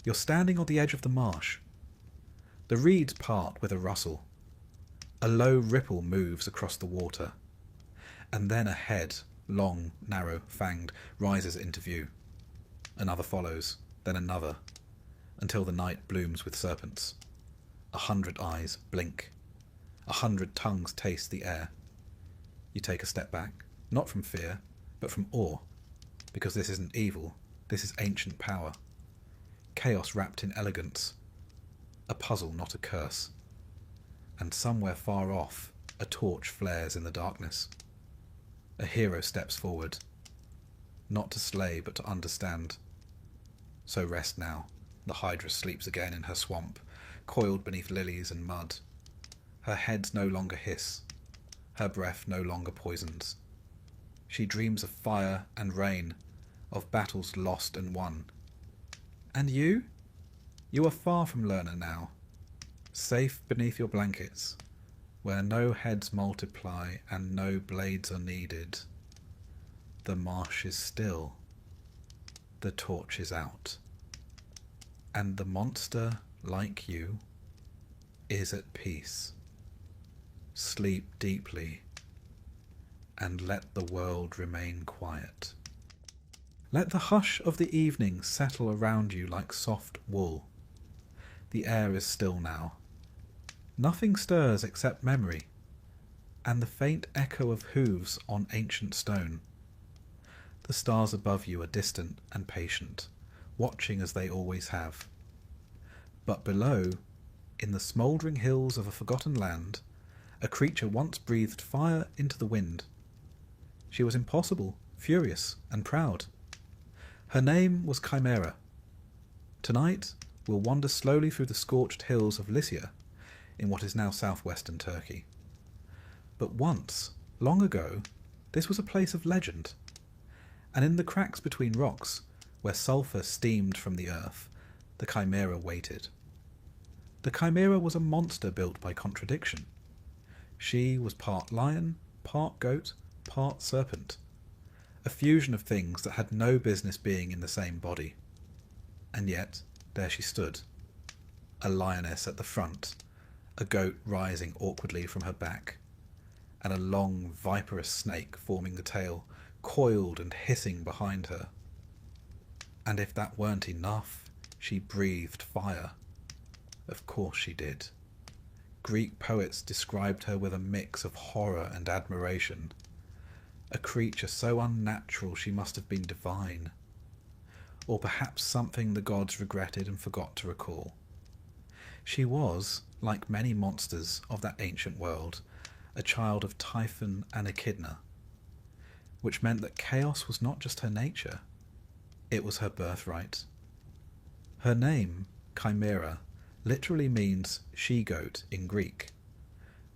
You're standing on the edge of the marsh. The reeds part with a rustle. A low ripple moves across the water. And then a head, long, narrow, fanged, rises into view. Another follows, then another, until the night blooms with serpents. 100 eyes blink. 100 tongues taste the air. You take a step back, not from fear, but from awe, because this isn't evil, this is ancient power. Chaos wrapped in elegance. A puzzle, not a curse. And somewhere far off, a torch flares in the darkness. A hero steps forward, not to slay, but to understand. So rest now. The Hydra sleeps again in her swamp, coiled beneath lilies and mud. Her heads no longer hiss. Her breath no longer poisons. She dreams of fire and rain, of battles lost and won. And you? You are far from Lerna now, safe beneath your blankets, where no heads multiply and no blades are needed. The marsh is still. The torch is out. And the monster, like you, is at peace. Sleep deeply, and let the world remain quiet. Let the hush of the evening settle around you like soft wool. The air is still now. Nothing stirs except memory, and the faint echo of hooves on ancient stone. The stars above you are distant and patient, watching as they always have. But below, in the smouldering hills of a forgotten land, a creature once breathed fire into the wind. She was impossible, furious, and proud. Her name was Chimera. Tonight, we'll wander slowly through the scorched hills of Lycia, in what is now southwestern Turkey. But once, long ago, this was a place of legend, and in the cracks between rocks, where sulphur steamed from the earth, the Chimera waited. The Chimera was a monster built by contradiction. She was part lion, part goat, part serpent, a fusion of things that had no business being in the same body. And yet, there she stood, a lioness at the front, a goat rising awkwardly from her back, and a long, viperous snake forming the tail, coiled and hissing behind her. And if that weren't enough, she breathed fire. Of course she did. Greek poets described her with a mix of horror and admiration. A creature so unnatural she must have been divine. Or perhaps something the gods regretted and forgot to recall. She was, like many monsters of that ancient world, a child of Typhon and Echidna, which meant that chaos was not just her nature, it was her birthright. Her name, Chimera, literally means she-goat in Greek,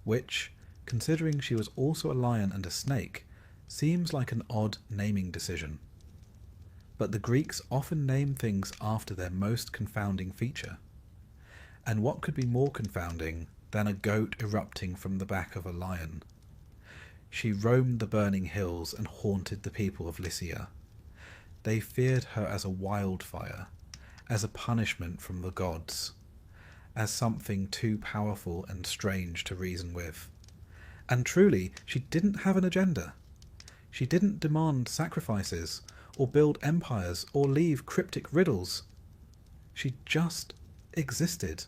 which, considering she was also a lion and a snake, seems like an odd naming decision. But the Greeks often name things after their most confounding feature. And what could be more confounding than a goat erupting from the back of a lion? She roamed the burning hills and haunted the people of Lycia. They feared her as a wildfire, as a punishment from the gods, as something too powerful and strange to reason with. And truly, she didn't have an agenda. She didn't demand sacrifices, or build empires, or leave cryptic riddles. She just existed,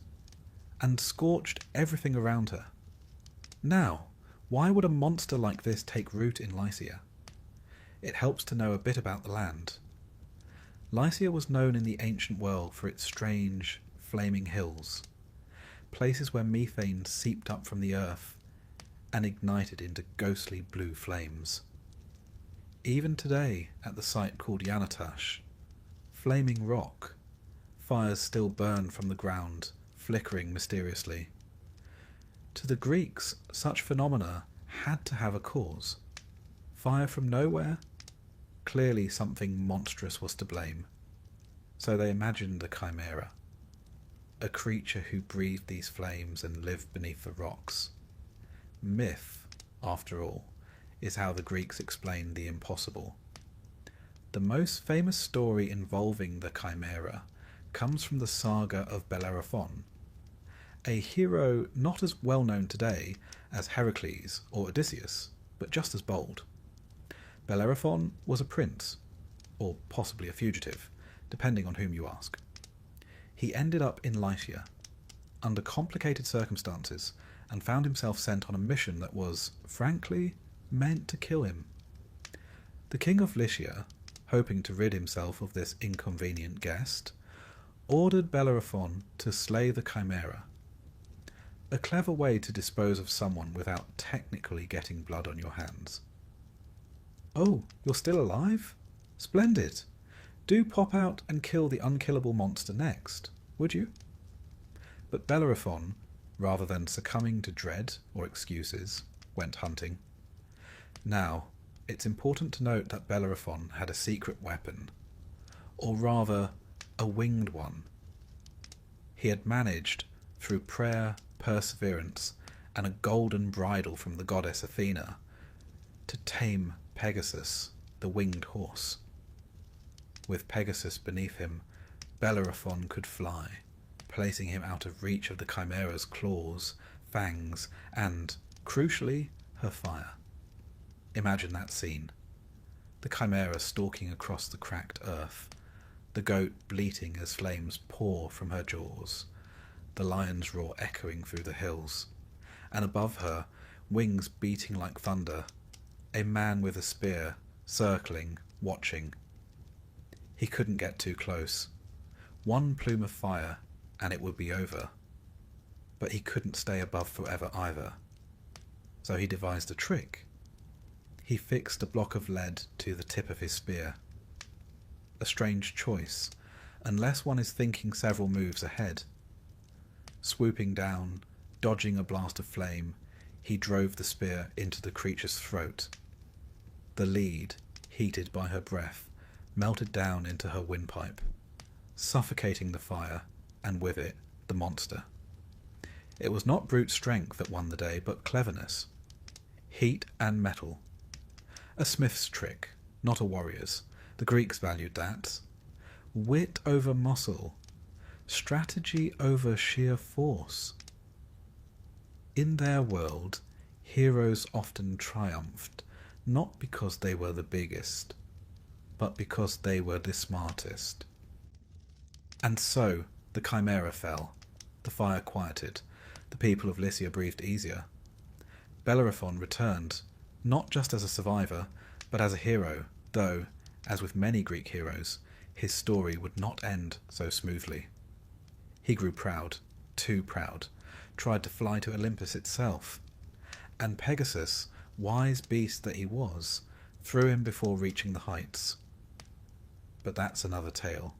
and scorched everything around her. Now, why would a monster like this take root in Lycia? It helps to know a bit about the land. Lycia was known in the ancient world for its strange, flaming hills, places where methane seeped up from the earth and ignited into ghostly blue flames. Even today, at the site called Yanatash, flaming rock, fires still burn from the ground, flickering mysteriously. To the Greeks, such phenomena had to have a cause. Fire from nowhere? Clearly something monstrous was to blame. So they imagined the Chimera, a creature who breathed these flames and lived beneath the rocks. Myth, after all, is how the Greeks explained the impossible. The most famous story involving the Chimera comes from the saga of Bellerophon, a hero not as well known today as Heracles or Odysseus, but just as bold. Bellerophon was a prince, or possibly a fugitive, depending on whom you ask. He ended up in Lycia, under complicated circumstances, and found himself sent on a mission that was, frankly, meant to kill him. The king of Lycia, hoping to rid himself of this inconvenient guest, ordered Bellerophon to slay the Chimera. A clever way to dispose of someone without technically getting blood on your hands. Oh, you're still alive? Splendid. Do pop out and kill the unkillable monster next, would you? But Bellerophon, rather than succumbing to dread or excuses, went hunting. Now, it's important to note that Bellerophon had a secret weapon, or rather, a winged one. He had managed, through prayer, perseverance, and a golden bridle from the goddess Athena, to tame Pegasus, the winged horse. With Pegasus beneath him, Bellerophon could fly, placing him out of reach of the Chimera's claws, fangs, and, crucially, her fire. Imagine that scene. The Chimera stalking across the cracked earth, the goat bleating as flames pour from her jaws, the lion's roar echoing through the hills, and above her, wings beating like thunder, a man with a spear, circling, watching. He couldn't get too close. One plume of fire, and it would be over. But he couldn't stay above forever either. So he devised a trick. He fixed a block of lead to the tip of his spear. A strange choice, unless one is thinking several moves ahead. Swooping down, dodging a blast of flame, he drove the spear into the creature's throat. The lead, heated by her breath, melted down into her windpipe, suffocating the fire, and with it, the monster. It was not brute strength that won the day, but cleverness. Heat and metal. A smith's trick, not a warrior's. The Greeks valued that. Wit over muscle. Strategy over sheer force. In their world, heroes often triumphed, not because they were the biggest, but because they were the smartest. And so the Chimera fell. The fire quieted. The people of Lycia breathed easier. Bellerophon returned, not just as a survivor, but as a hero, though, as with many Greek heroes, his story would not end so smoothly. He grew proud, too proud, tried to fly to Olympus itself, and Pegasus, wise beast that he was, threw him before reaching the heights. But that's another tale.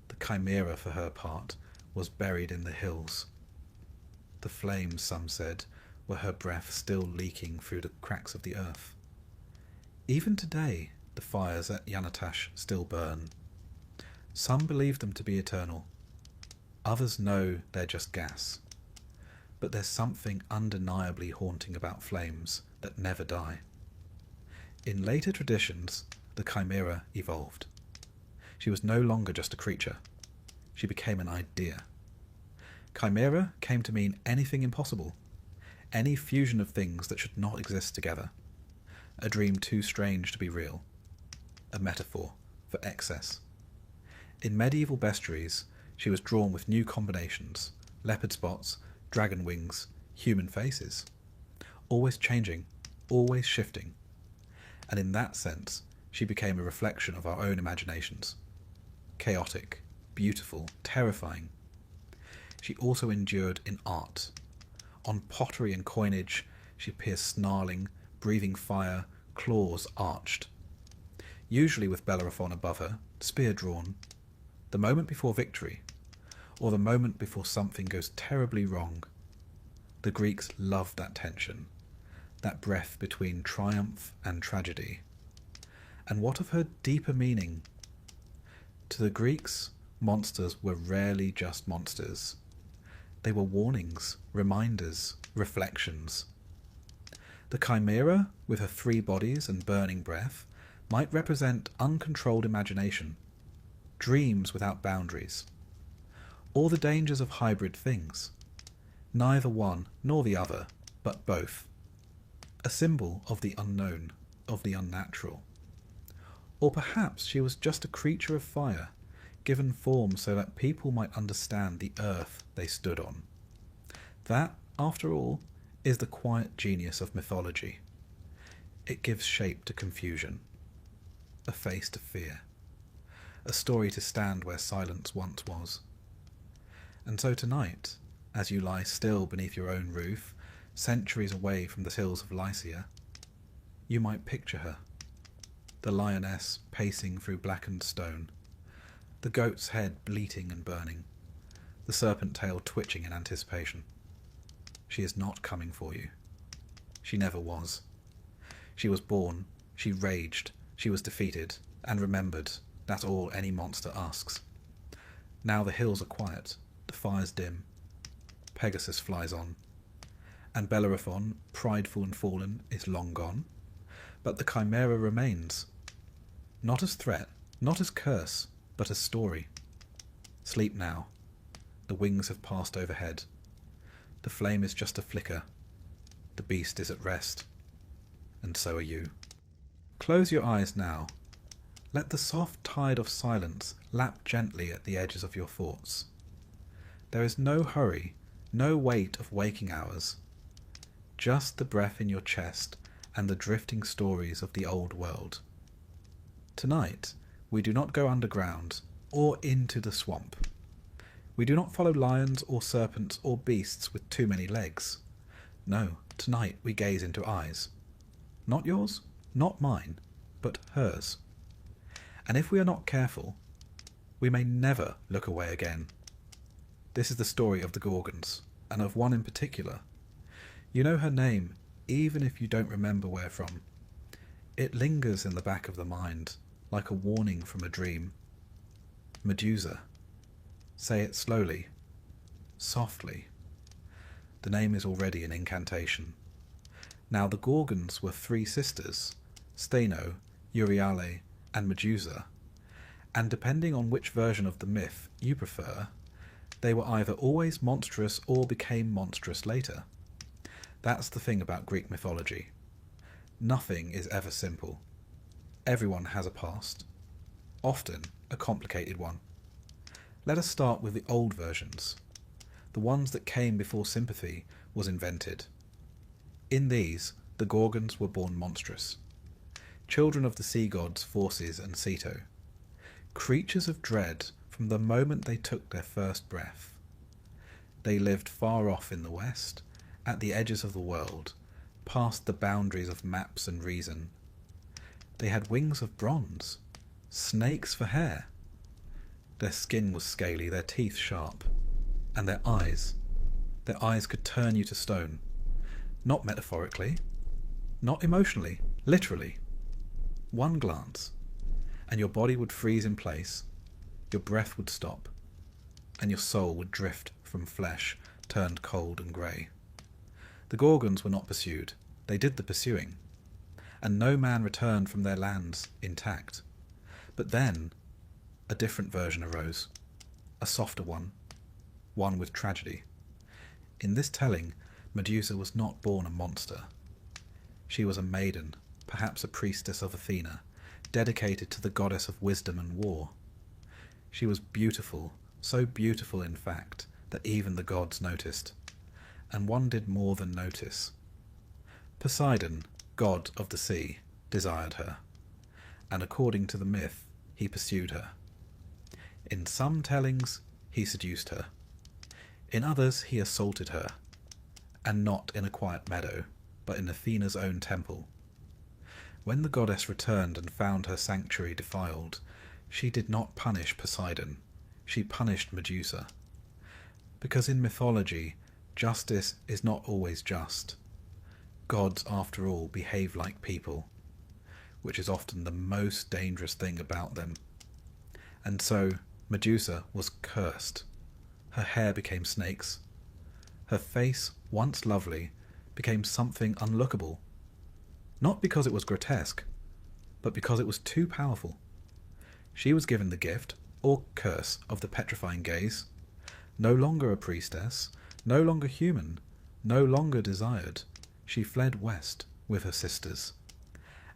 The Chimera, for her part, was buried in the hills. The flames, some said, were her breath still leaking through the cracks of the earth. Even today, the fires at Yanatash still burn. Some believe them to be eternal. Others know they're just gas. But there's something undeniably haunting about flames that never die. In later traditions, the Chimera evolved. She was no longer just a creature. She became an idea. Chimera came to mean anything impossible, any fusion of things that should not exist together, a dream too strange to be real, a metaphor for excess. In medieval bestiaries, she was drawn with new combinations, leopard spots, dragon wings, human faces, always changing, always shifting, and in that sense she became a reflection of our own imaginations. Chaotic, beautiful, terrifying. She also endured in art. On pottery and coinage she appears snarling, breathing fire, claws arched. Usually with Bellerophon above her, spear drawn, the moment before victory, or the moment before something goes terribly wrong. The Greeks loved that tension, that breath between triumph and tragedy. And what of her deeper meaning? To the Greeks, monsters were rarely just monsters. They were warnings, reminders, reflections. The Chimera, with her 3 bodies and burning breath, might represent uncontrolled imagination, dreams without boundaries, or the dangers of hybrid things. Neither one nor the other, but both. A symbol of the unknown, of the unnatural. Or perhaps she was just a creature of fire, given form so that people might understand the earth they stood on. That, after all, is the quiet genius of mythology. It gives shape to confusion, a face to fear, a story to stand where silence once was. And so tonight, as you lie still beneath your own roof, centuries away from the hills of Lycia, you might picture her, the lioness pacing through blackened stone, the goat's head bleating and burning, the serpent tail twitching in anticipation. She is not coming for you. She never was. She was born, she raged, she was defeated, and remembered. That's all any monster asks. Now the hills are quiet, the fires dim. Pegasus flies on, and Bellerophon, prideful and fallen, is long gone. But the Chimera remains, not as threat, not as curse, but as story. Sleep now. The wings have passed overhead. The flame is just a flicker. The beast is at rest. And so are you. Close your eyes now. Let the soft tide of silence lap gently at the edges of your thoughts. There is no hurry, no weight of waking hours. Just the breath in your chest and the drifting stories of the old world. Tonight, we do not go underground or into the swamp. We do not follow lions or serpents or beasts with too many legs. No, tonight we gaze into eyes. Not yours, not mine, but hers. And if we are not careful, we may never look away again. This is the story of the Gorgons, and of one in particular. You know her name, even if you don't remember where from. It lingers in the back of the mind, like a warning from a dream. Medusa. Say it slowly, softly. The name is already an incantation. Now the Gorgons were 3 sisters, Steno, Euryale, and Medusa, and depending on which version of the myth you prefer, they were either always monstrous or became monstrous later. That's the thing about Greek mythology. Nothing is ever simple. Everyone has a past, often a complicated one. Let us start with the old versions, the ones that came before sympathy was invented. In these, the Gorgons were born monstrous, children of the sea gods Phorcys and Ceto, creatures of dread from the moment they took their first breath. They lived far off in the west, at the edges of the world, past the boundaries of maps and reason. They had wings of bronze, snakes for hair. Their skin was scaly, their teeth sharp, and their eyes could turn you to stone. Not metaphorically, not emotionally, literally. One glance, and your body would freeze in place, your breath would stop, and your soul would drift from flesh turned cold and grey. The Gorgons were not pursued, they did the pursuing, and no man returned from their lands intact. But then a different version arose, a softer one with tragedy. In this telling, Medusa was not born a monster. She was a maiden, perhaps a priestess of Athena, dedicated to the goddess of wisdom and war. She was beautiful, so beautiful in fact that even the gods noticed, and one did more than notice. Poseidon, god of the sea, desired her, and according to the myth, he pursued her. In some tellings, he seduced her. In others, he assaulted her, and not in a quiet meadow, but in Athena's own temple. When the goddess returned and found her sanctuary defiled, she did not punish Poseidon, she punished Medusa. Because in mythology, justice is not always just. Gods, after all, behave like people, which is often the most dangerous thing about them. And so, Medusa was cursed. Her hair became snakes. Her face, once lovely, became something unlookable. Not because it was grotesque, but because it was too powerful. She was given the gift, or curse, of the petrifying gaze. No longer a priestess, no longer human, no longer desired, she fled west with her sisters.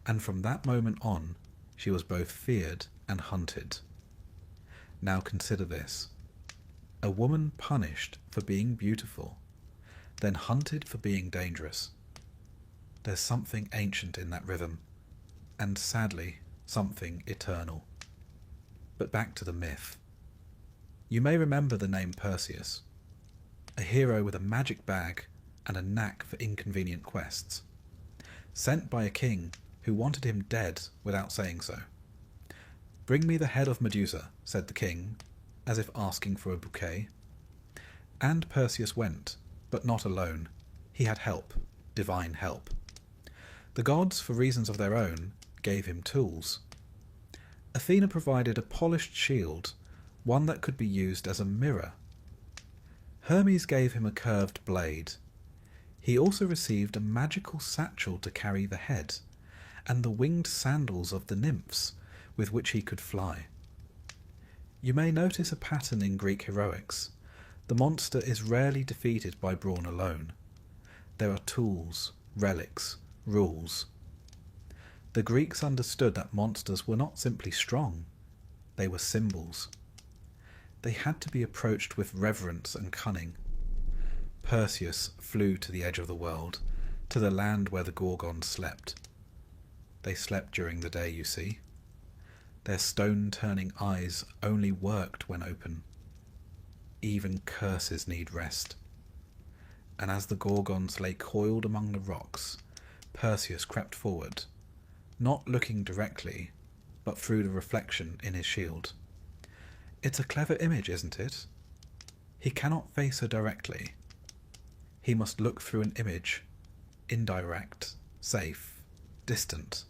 And from that moment on, she was both feared and hunted. Now consider this. A woman punished for being beautiful, then hunted for being dangerous. There's something ancient in that rhythm, and sadly, something eternal. But back to the myth. You may remember the name Perseus, a hero with a magic bag and a knack for inconvenient quests, sent by a king who wanted him dead without saying so. "Bring me the head of Medusa," said the king, as if asking for a bouquet. And Perseus went, but not alone. He had help, divine help. The gods, for reasons of their own, gave him tools. Athena provided a polished shield, one that could be used as a mirror. Hermes gave him a curved blade. He also received a magical satchel to carry the head, and the winged sandals of the nymphs, with which he could fly. You may notice a pattern in Greek heroics. The monster is rarely defeated by brawn alone. There are tools, relics, rules. The Greeks understood that monsters were not simply strong, they were symbols. They had to be approached with reverence and cunning. Perseus flew to the edge of the world, to the land where the Gorgons slept. They slept during the day, you see. Their stone-turning eyes only worked when open. Even curses need rest. And as the Gorgons lay coiled among the rocks, Perseus crept forward, not looking directly, but through the reflection in his shield. It's a clever image, isn't it? He cannot face her directly. He must look through an image, indirect, safe, distant.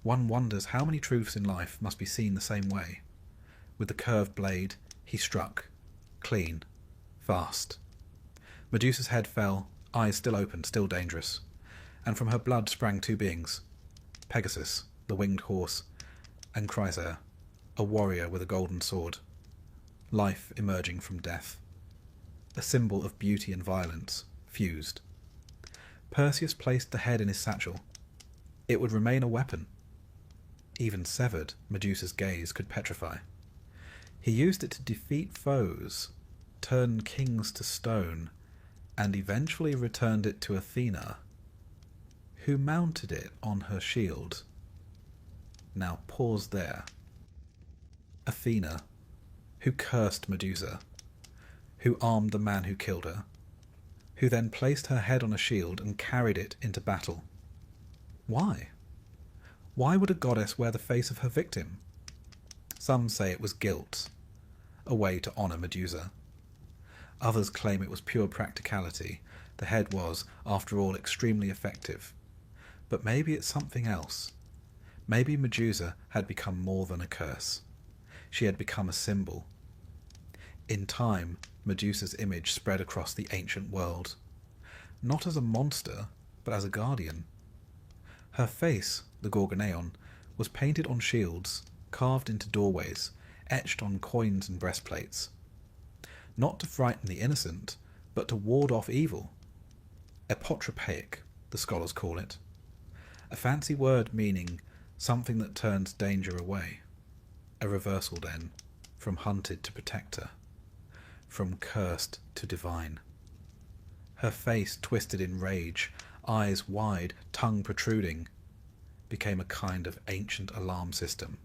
One wonders how many truths in life must be seen the same way. With the curved blade, he struck, clean, fast. Medusa's head fell, eyes still open, still dangerous, and from her blood sprang two beings, Pegasus, the winged horse, and Chrysaor, a warrior with a golden sword. Life emerging from death. A symbol of beauty and violence, fused. Perseus placed the head in his satchel. It would remain a weapon. Even severed, Medusa's gaze could petrify. He used it to defeat foes, turn kings to stone, and eventually returned it to Athena, who mounted it on her shield. Now pause there. Athena, who cursed Medusa, who armed the man who killed her, who then placed her head on a shield and carried it into battle. Why? Why would a goddess wear the face of her victim? Some say it was guilt, a way to honour Medusa. Others claim it was pure practicality. The head was, after all, extremely effective. But maybe it's something else. Maybe Medusa had become more than a curse. She had become a symbol. In time, Medusa's image spread across the ancient world. Not as a monster, but as a guardian. Her face, the Gorgoneon, was painted on shields, carved into doorways, etched on coins and breastplates. Not to frighten the innocent, but to ward off evil. Apotropaic, the scholars call it. A fancy word meaning something that turns danger away. A reversal then, from hunted to protector, from cursed to divine. Her face twisted in rage, eyes wide, tongue protruding, became a kind of ancient alarm system.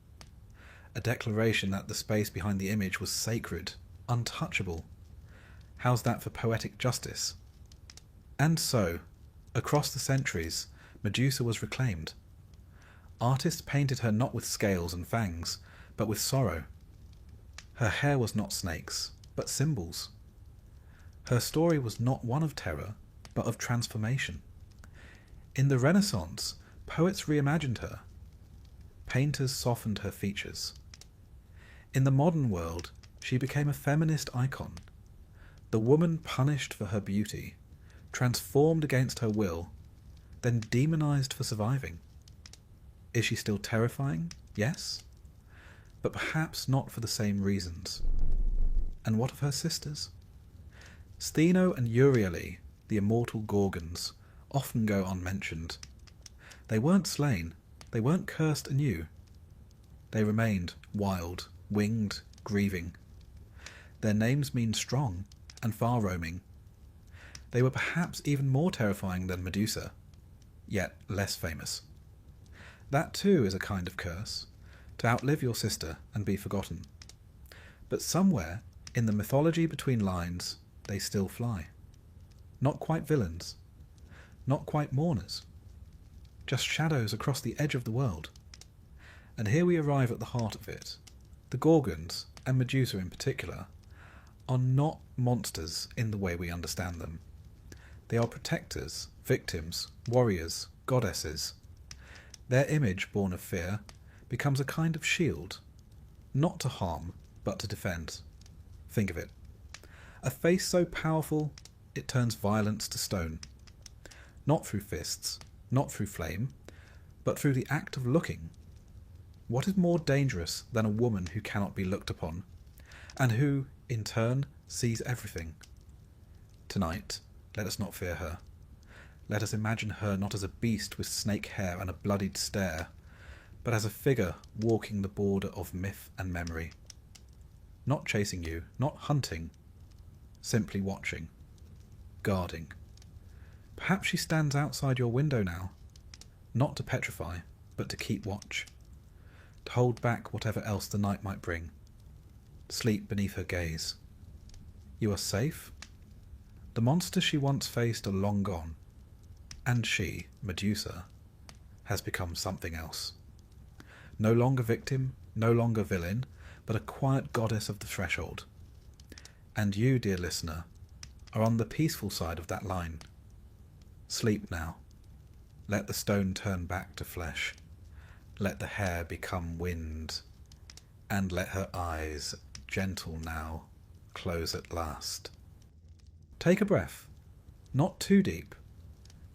A declaration that the space behind the image was sacred, untouchable. How's that for poetic justice? And so, across the centuries, Medusa was reclaimed. Artists painted her not with scales and fangs, but with sorrow. Her hair was not snakes, but symbols. Her story was not one of terror, but of transformation. In the Renaissance, poets reimagined her. Painters softened her features. In the modern world, she became a feminist icon. The woman punished for her beauty, transformed against her will, then demonized for surviving. Is she still terrifying? Yes. But perhaps not for the same reasons. And what of her sisters? Stheno and Euryale, the immortal Gorgons, often go unmentioned. They weren't slain, they weren't cursed anew. They remained wild, winged, grieving. Their names mean strong and far-roaming. They were perhaps even more terrifying than Medusa, yet less famous. That too is a kind of curse, to outlive your sister and be forgotten. But somewhere, in the mythology between lines, they still fly. Not quite villains, not quite mourners, just shadows across the edge of the world. And here we arrive at the heart of it. The Gorgons, and Medusa in particular, are not monsters in the way we understand them. They are protectors, victims, warriors, goddesses. Their image, born of fear, becomes a kind of shield, not to harm, but to defend. Think of it. A face so powerful, it turns violence to stone. Not through fists, not through flame, but through the act of looking. What is more dangerous than a woman who cannot be looked upon, and who, in turn, sees everything? Tonight, let us not fear her. Let us imagine her not as a beast with snake hair and a bloodied stare, but as a figure walking the border of myth and memory. Not chasing you, not hunting, simply watching, guarding. Perhaps she stands outside your window now, not to petrify, but to keep watch, to hold back whatever else the night might bring. Sleep beneath her gaze. You are safe? The monsters she once faced are long gone, and she, Medusa, has become something else. No longer victim, no longer villain, but a quiet goddess of the threshold. And you, dear listener, are on the peaceful side of that line. Sleep now. Let the stone turn back to flesh. Let the hair become wind. And let her eyes, gentle now, close at last. Take a breath. Not too deep.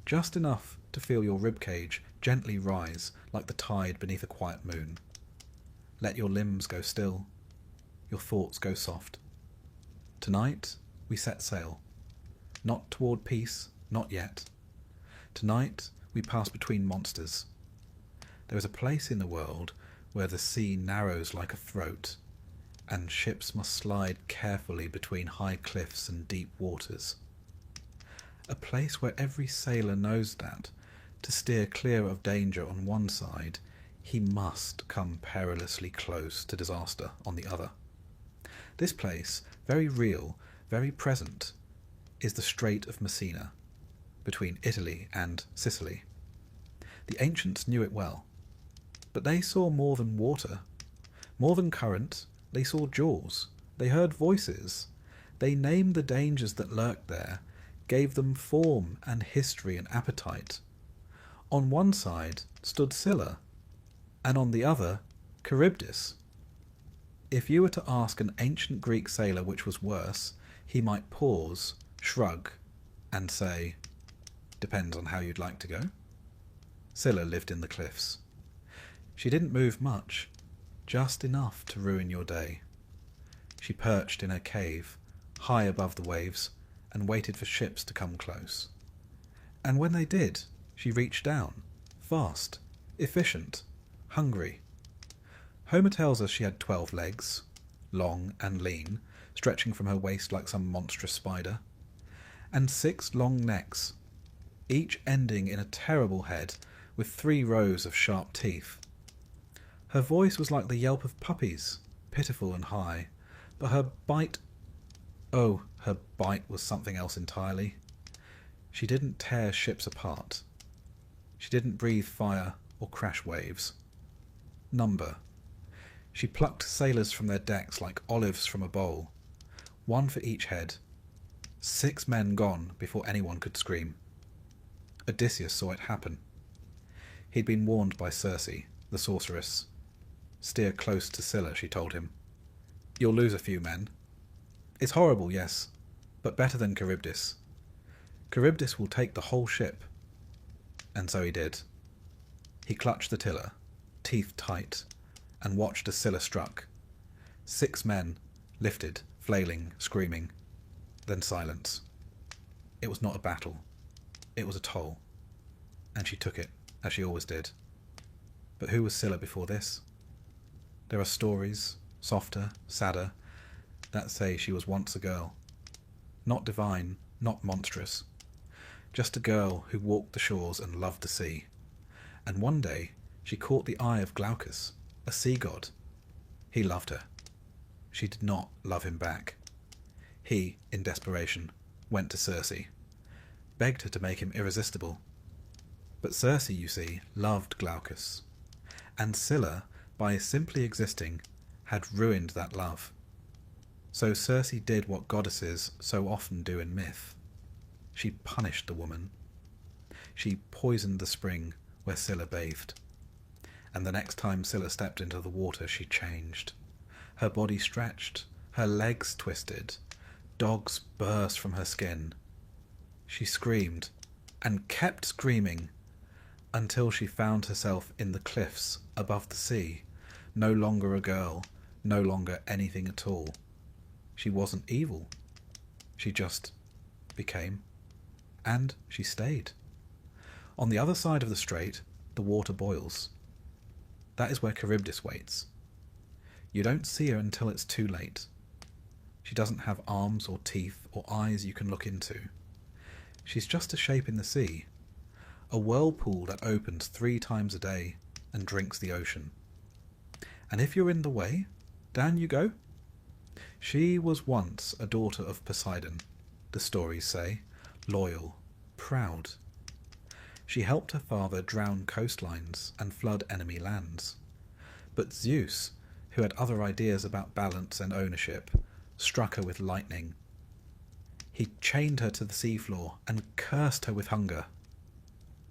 Just enough to feel your ribcage gently rise like the tide beneath a quiet moon. Let your limbs go still. Your thoughts go soft. Tonight we set sail. Not toward peace, not yet. Tonight we pass between monsters. There is a place in the world where the sea narrows like a throat, and ships must slide carefully between high cliffs and deep waters. A place where every sailor knows that, to steer clear of danger on one side, he must come perilously close to disaster on the other. This place, very real, very present, is the Strait of Messina, between Italy and Sicily. The ancients knew it well, but they saw more than water, more than current. They saw jaws, they heard voices, they named the dangers that lurked there, gave them form and history and appetite. On one side stood Scylla, and on the other Charybdis. If you were to ask an ancient Greek sailor which was worse, he might pause, shrug, and say, "Depends on how you'd like to go." Scylla lived in the cliffs. She didn't move much, just enough to ruin your day. She perched in her cave, high above the waves, and waited for ships to come close. And when they did, she reached down, fast, efficient, hungry. Homer tells us she had 12 legs, long and lean, stretching from her waist like some monstrous spider, and 6 long necks, each ending in a terrible head with 3 rows of sharp teeth. Her voice was like the yelp of puppies, pitiful and high, but her bite was something else entirely. She didn't tear ships apart. She didn't breathe fire or crash waves. Number. She plucked sailors from their decks like olives from a bowl, 1 for each head. 6 men gone before anyone could scream. Odysseus saw it happen. He'd been warned by Circe, the sorceress. "Steer close to Scylla," she told him. "You'll lose a few men. It's horrible, yes, but better than Charybdis. Charybdis will take the whole ship." And so he did. He clutched the tiller, teeth tight, and watched as Scylla struck. 6 men, lifted, flailing, screaming. Then silence. It was not a battle. It was a toll. And she took it, as she always did. But who was Scylla before this? There are stories, softer, sadder, that say she was once a girl. Not divine, not monstrous. Just a girl who walked the shores and loved the sea. And one day she caught the eye of Glaucus, a sea god. He loved her. She did not love him back. He, in desperation, went to Circe, begged her to make him irresistible. But Circe, you see, loved Glaucus. And Scylla, by simply existing, had ruined that love. So Circe did what goddesses so often do in myth. She punished the woman. She poisoned the spring where Scylla bathed. And the next time Scylla stepped into the water, she changed. Her body stretched, her legs twisted, dogs burst from her skin. She screamed, and kept screaming, until she found herself in the cliffs above the sea, no longer a girl, no longer anything at all. She wasn't evil. She just became. And she stayed. On the other side of the strait, the water boils. That is where Charybdis waits. You don't see her until it's too late. She doesn't have arms or teeth or eyes you can look into. She's just a shape in the sea, a whirlpool that opens 3 times a day and drinks the ocean. And if you're in the way, down you go. She was once a daughter of Poseidon, the stories say, loyal, proud. She helped her father drown coastlines and flood enemy lands. But Zeus, who had other ideas about balance and ownership, struck her with lightning. He chained her to the seafloor and cursed her with hunger.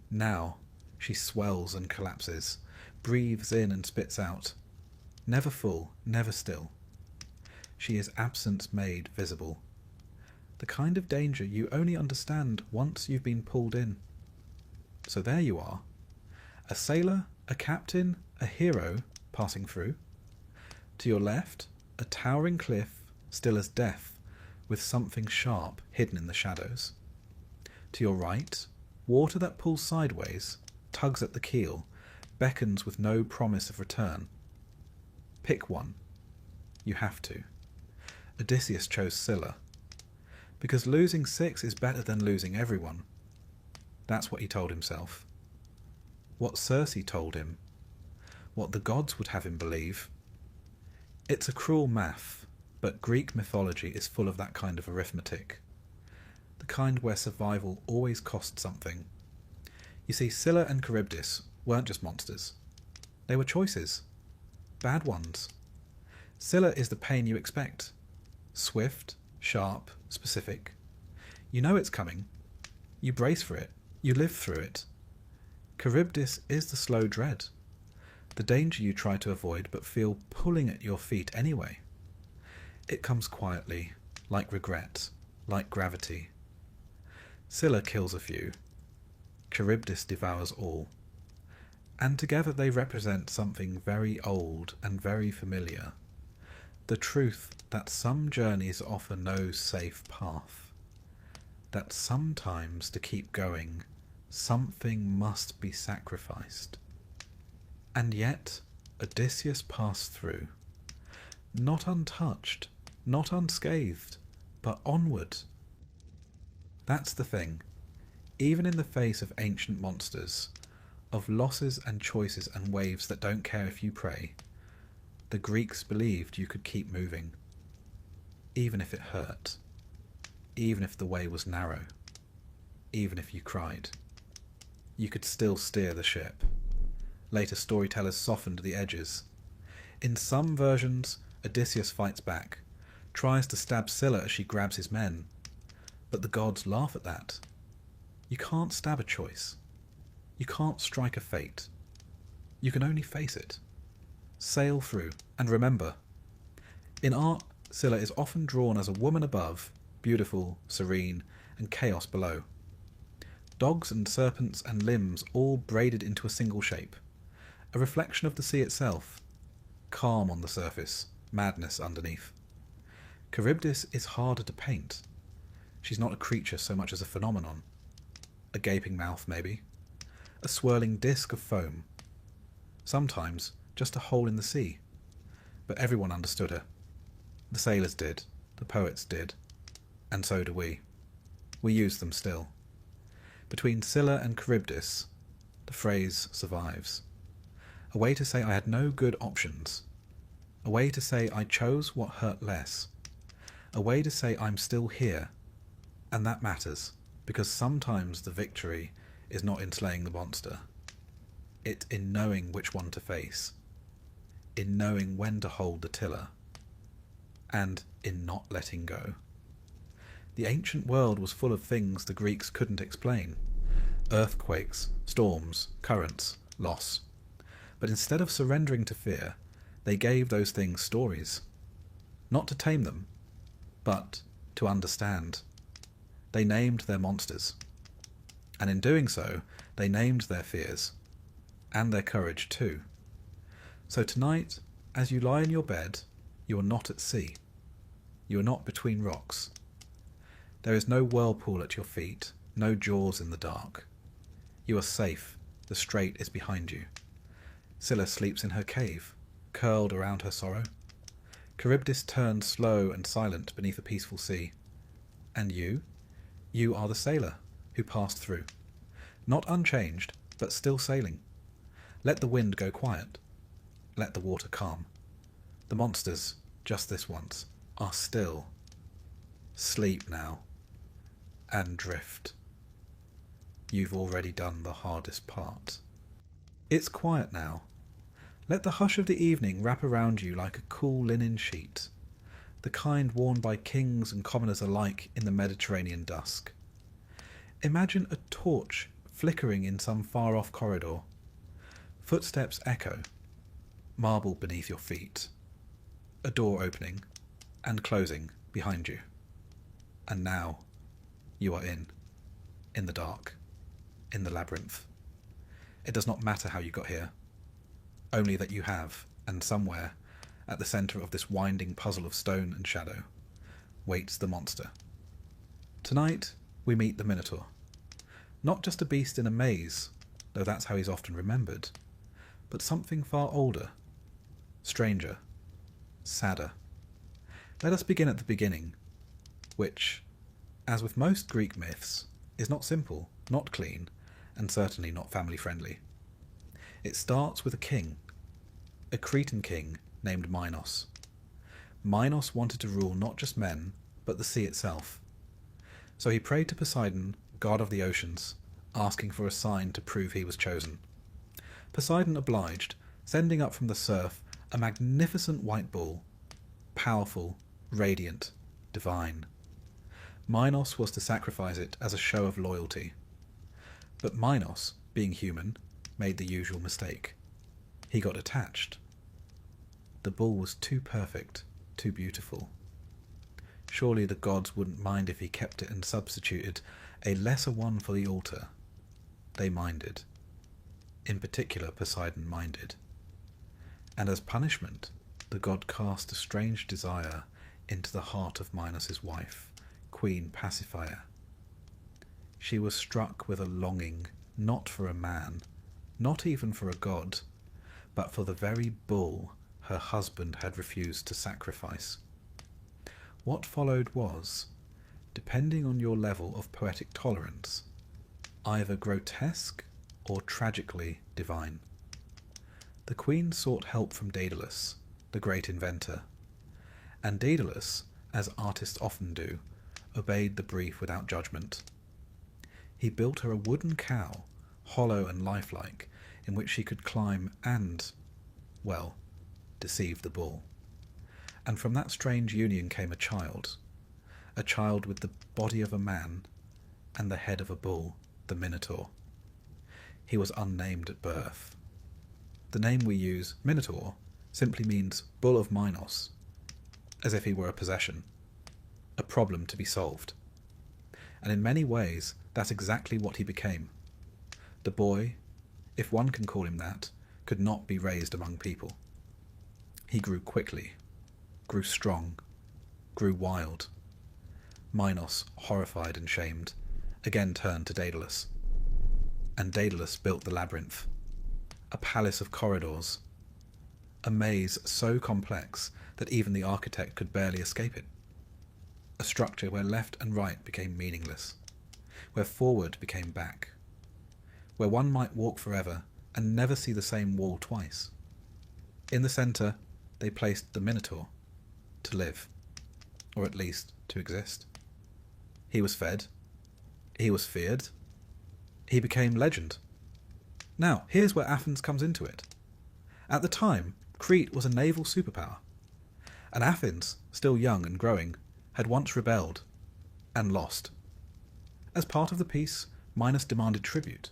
Now she swells and collapses, breathes in and spits out. Never full, never still. She is absence made visible. The kind of danger you only understand once you've been pulled in. So there you are, a sailor, a captain, a hero passing through. To your left, a towering cliff, still as death, with something sharp hidden in the shadows. To your right, water that pulls sideways, tugs at the keel, beckons with no promise of return. Pick one. You have to. Odysseus chose Scylla, because losing 6 is better than losing everyone. That's what he told himself. What Circe told him. What the gods would have him believe. It's a cruel math, but Greek mythology is full of that kind of arithmetic. The kind where survival always costs something. You see, Scylla and Charybdis weren't just monsters. They were choices. Bad ones. Scylla is the pain you expect. Swift, sharp, specific. You know it's coming. You brace for it. You live through it. Charybdis is the slow dread. The danger you try to avoid but feel pulling at your feet anyway. It comes quietly, like regret, like gravity. Scylla kills a few. Charybdis devours all. And together they represent something very old and very familiar. The truth that some journeys offer no safe path. That sometimes to keep going, something must be sacrificed. And yet, Odysseus passed through. Not untouched, not unscathed, but onward. That's the thing. Even in the face of ancient monsters, of losses and choices and waves that don't care if you pray, the Greeks believed you could keep moving. Even if it hurt. Even if the way was narrow. Even if you cried. You could still steer the ship. Later storytellers softened the edges. In some versions, Odysseus fights back, tries to stab Scylla as she grabs his men. But the gods laugh at that. You can't stab a choice. You can't strike a fate. You can only face it. Sail through, and remember. In art, Scylla is often drawn as a woman above, beautiful, serene, and chaos below. Dogs and serpents and limbs all braided into a single shape. A reflection of the sea itself. Calm on the surface, madness underneath. Charybdis is harder to paint. She's not a creature so much as a phenomenon. A gaping mouth, maybe. A swirling disk of foam. Sometimes just a hole in the sea. But everyone understood her. The sailors did. The poets did. And so do we. We use them still. Between Scylla and Charybdis, the phrase survives. A way to say I had no good options. A way to say I chose what hurt less. A way to say I'm still here. And that matters, because sometimes the victory is not in slaying the monster. It's in knowing which one to face. In knowing when to hold the tiller. And in not letting go. The ancient world was full of things the Greeks couldn't explain. Earthquakes, storms, currents, loss. But instead of surrendering to fear, they gave those things stories. Not to tame them, but to understand. They named their monsters. And in doing so, they named their fears. And their courage too. So tonight, as you lie in your bed, you are not at sea. You are not between rocks. There is no whirlpool at your feet, no jaws in the dark. You are safe, the strait is behind you. Scylla sleeps in her cave, curled around her sorrow. Charybdis turns slow and silent beneath a peaceful sea. And you? You are the sailor who passed through. Not unchanged, but still sailing. Let the wind go quiet. Let the water calm. The monsters, just this once, are still. Sleep now. And drift. You've already done the hardest part. It's quiet now. Let the hush of the evening wrap around you like a cool linen sheet, the kind worn by kings and commoners alike in the Mediterranean dusk. Imagine a torch flickering in some far-off corridor. Footsteps echo, marble beneath your feet, a door opening and closing behind you. And now you are in the dark, in the labyrinth. It does not matter how you got here, only that you have, and somewhere, at the centre of this winding puzzle of stone and shadow, waits the monster. Tonight we meet the Minotaur. Not just a beast in a maze, though that's how he's often remembered, but something far older, stranger, sadder, Let us begin at the beginning, which, as with most Greek myths, is not simple, not clean, and certainly not family-friendly. It starts with a king, a Cretan king named Minos. Minos wanted to rule not just men, but the sea itself. So he prayed to Poseidon, god of the oceans, asking for a sign to prove he was chosen. Poseidon obliged, sending up from the surf a magnificent white bull, powerful, radiant, divine. Minos was to sacrifice it as a show of loyalty. But Minos, being human, made the usual mistake. He got attached. The bull was too perfect, too beautiful. Surely the gods wouldn't mind if he kept it and substituted a lesser one for the altar. They minded. In particular, Poseidon minded. And as punishment, the god cast a strange desire into the heart of Minos' wife, Queen Pasiphae. She was struck with a longing not for a man, not even for a god, but for the very bull her husband had refused to sacrifice. What followed was, depending on your level of poetic tolerance, either grotesque or tragically divine. The queen sought help from Daedalus, the great inventor, and Daedalus, as artists often do, obeyed the brief without judgment. He built her a wooden cow, hollow and lifelike, in which she could climb and, well, deceive the bull. And from that strange union came a child with the body of a man and the head of a bull, the Minotaur. He was unnamed at birth. The name we use, Minotaur, simply means bull of Minos, as if he were a possession, a problem to be solved. And in many ways, that's exactly what he became. The boy, if one can call him that, could not be raised among people. He grew quickly, grew strong, grew wild. Minos, horrified and shamed, again turned to Daedalus. And Daedalus built the labyrinth, a palace of corridors, a maze so complex that even the architect could barely escape it. A structure where left and right became meaningless, where forward became back, where one might walk forever and never see the same wall twice. In the centre, they placed the Minotaur, to live, or at least to exist. He was fed, he was feared, he became legend. Now, here's where Athens comes into it. At the time, Crete was a naval superpower, and Athens, still young and growing, had once rebelled, and lost. As part of the peace, Minos demanded tribute.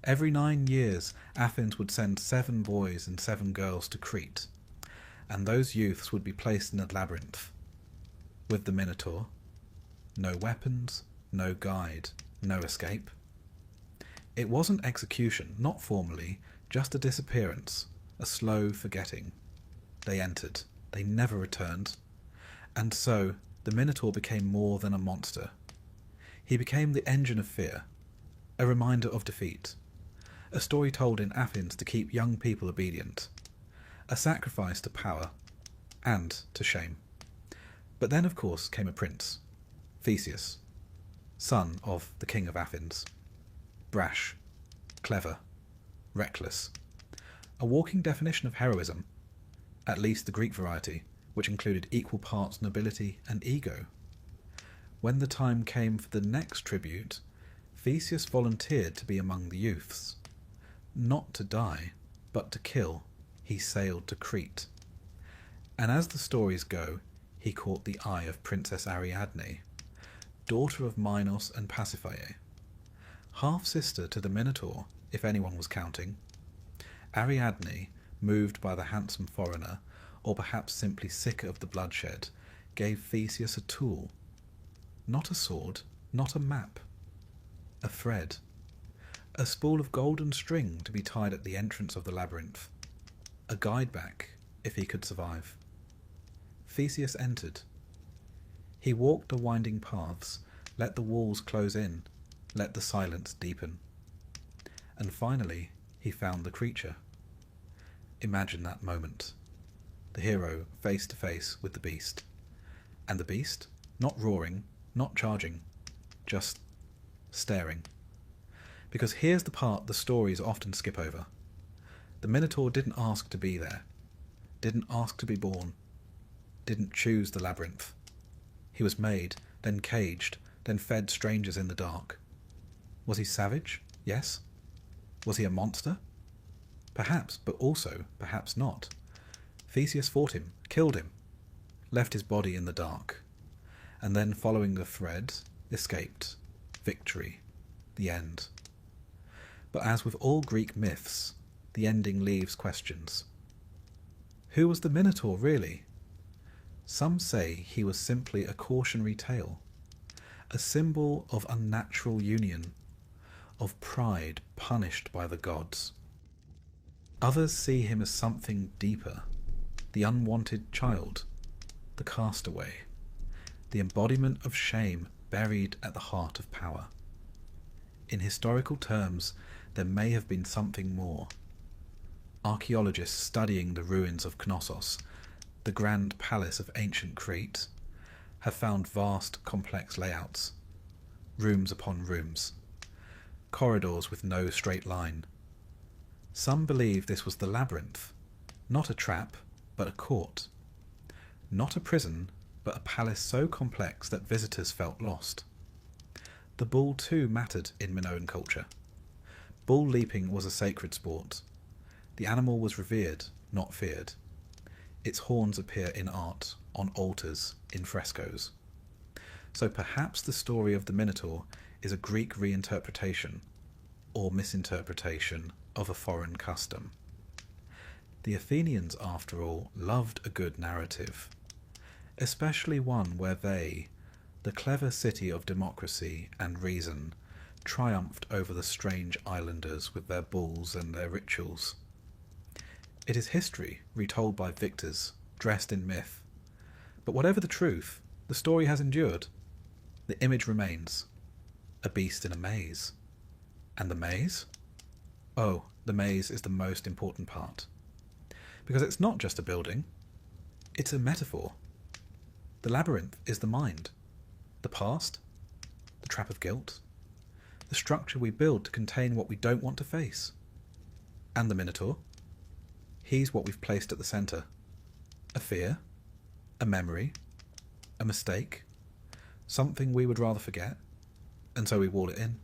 Every 9 years, Athens would send 7 boys and 7 girls to Crete, and those youths would be placed in a labyrinth. With the Minotaur, no weapons, no guide, no escape. It wasn't execution, not formally, just a disappearance, a slow forgetting. They entered, they never returned, and so the Minotaur became more than a monster. He became the engine of fear, a reminder of defeat, a story told in Athens to keep young people obedient, a sacrifice to power and to shame. But then, of course, came a prince, Theseus, son of the king of Athens. Brash, clever, reckless. A walking definition of heroism, at least the Greek variety, which included equal parts nobility and ego. When the time came for the next tribute, Theseus volunteered to be among the youths. Not to die, but to kill, he sailed to Crete. And as the stories go, he caught the eye of Princess Ariadne, daughter of Minos and Pasiphae, half-sister to the Minotaur, if anyone was counting. Ariadne, moved by the handsome foreigner, or perhaps simply sick of the bloodshed, gave Theseus a tool. Not a sword, not a map. A thread. A spool of golden string to be tied at the entrance of the labyrinth. A guide back, if he could survive. Theseus entered. He walked the winding paths, let the walls close in, let the silence deepen. And finally, he found the creature. Imagine that moment. The hero face to face with the beast, And the beast? Not roaring, not charging, just staring. Because here's the part the stories often skip over. The Minotaur didn't ask to be there, didn't ask to be born, didn't choose the labyrinth. He was made, then caged, then fed strangers in the dark. Was he savage? Yes. Was he a monster? Perhaps, but also perhaps not. Theseus fought him, killed him, left his body in the dark, and then, following the thread, escaped. Victory. The end. But as with all Greek myths, the ending leaves questions. Who was the Minotaur, really? Some say he was simply a cautionary tale, a symbol of unnatural union, of pride punished by the gods. Others see him as something deeper, the unwanted child, the castaway, the embodiment of shame buried at the heart of power. In historical terms, there may have been something more. Archaeologists studying the ruins of Cnossos, the grand palace of ancient Crete, have found vast, complex layouts, rooms upon rooms, corridors with no straight line. Some believe this was the labyrinth, not a trap, but a court, not a prison, but a palace so complex that visitors felt lost. The bull too mattered in Minoan culture. Bull leaping was a sacred sport. The animal was revered, not feared. Its horns appear in art, on altars, in frescoes. So perhaps the story of the Minotaur is a Greek reinterpretation, or misinterpretation, of a foreign custom. The Athenians, after all, loved a good narrative, especially one where they, the clever city of democracy and reason, triumphed over the strange islanders with their bulls and their rituals. It is history retold by victors, dressed in myth. But whatever the truth, the story has endured. The image remains. A beast in a maze. And the maze? Oh, the maze is the most important part. Because it's not just a building. It's a metaphor. The labyrinth is the mind. The past. The trap of guilt. The structure we build to contain what we don't want to face. And the Minotaur? He's what we've placed at the centre. A fear, a memory, a mistake, something we would rather forget, and so we wall it in.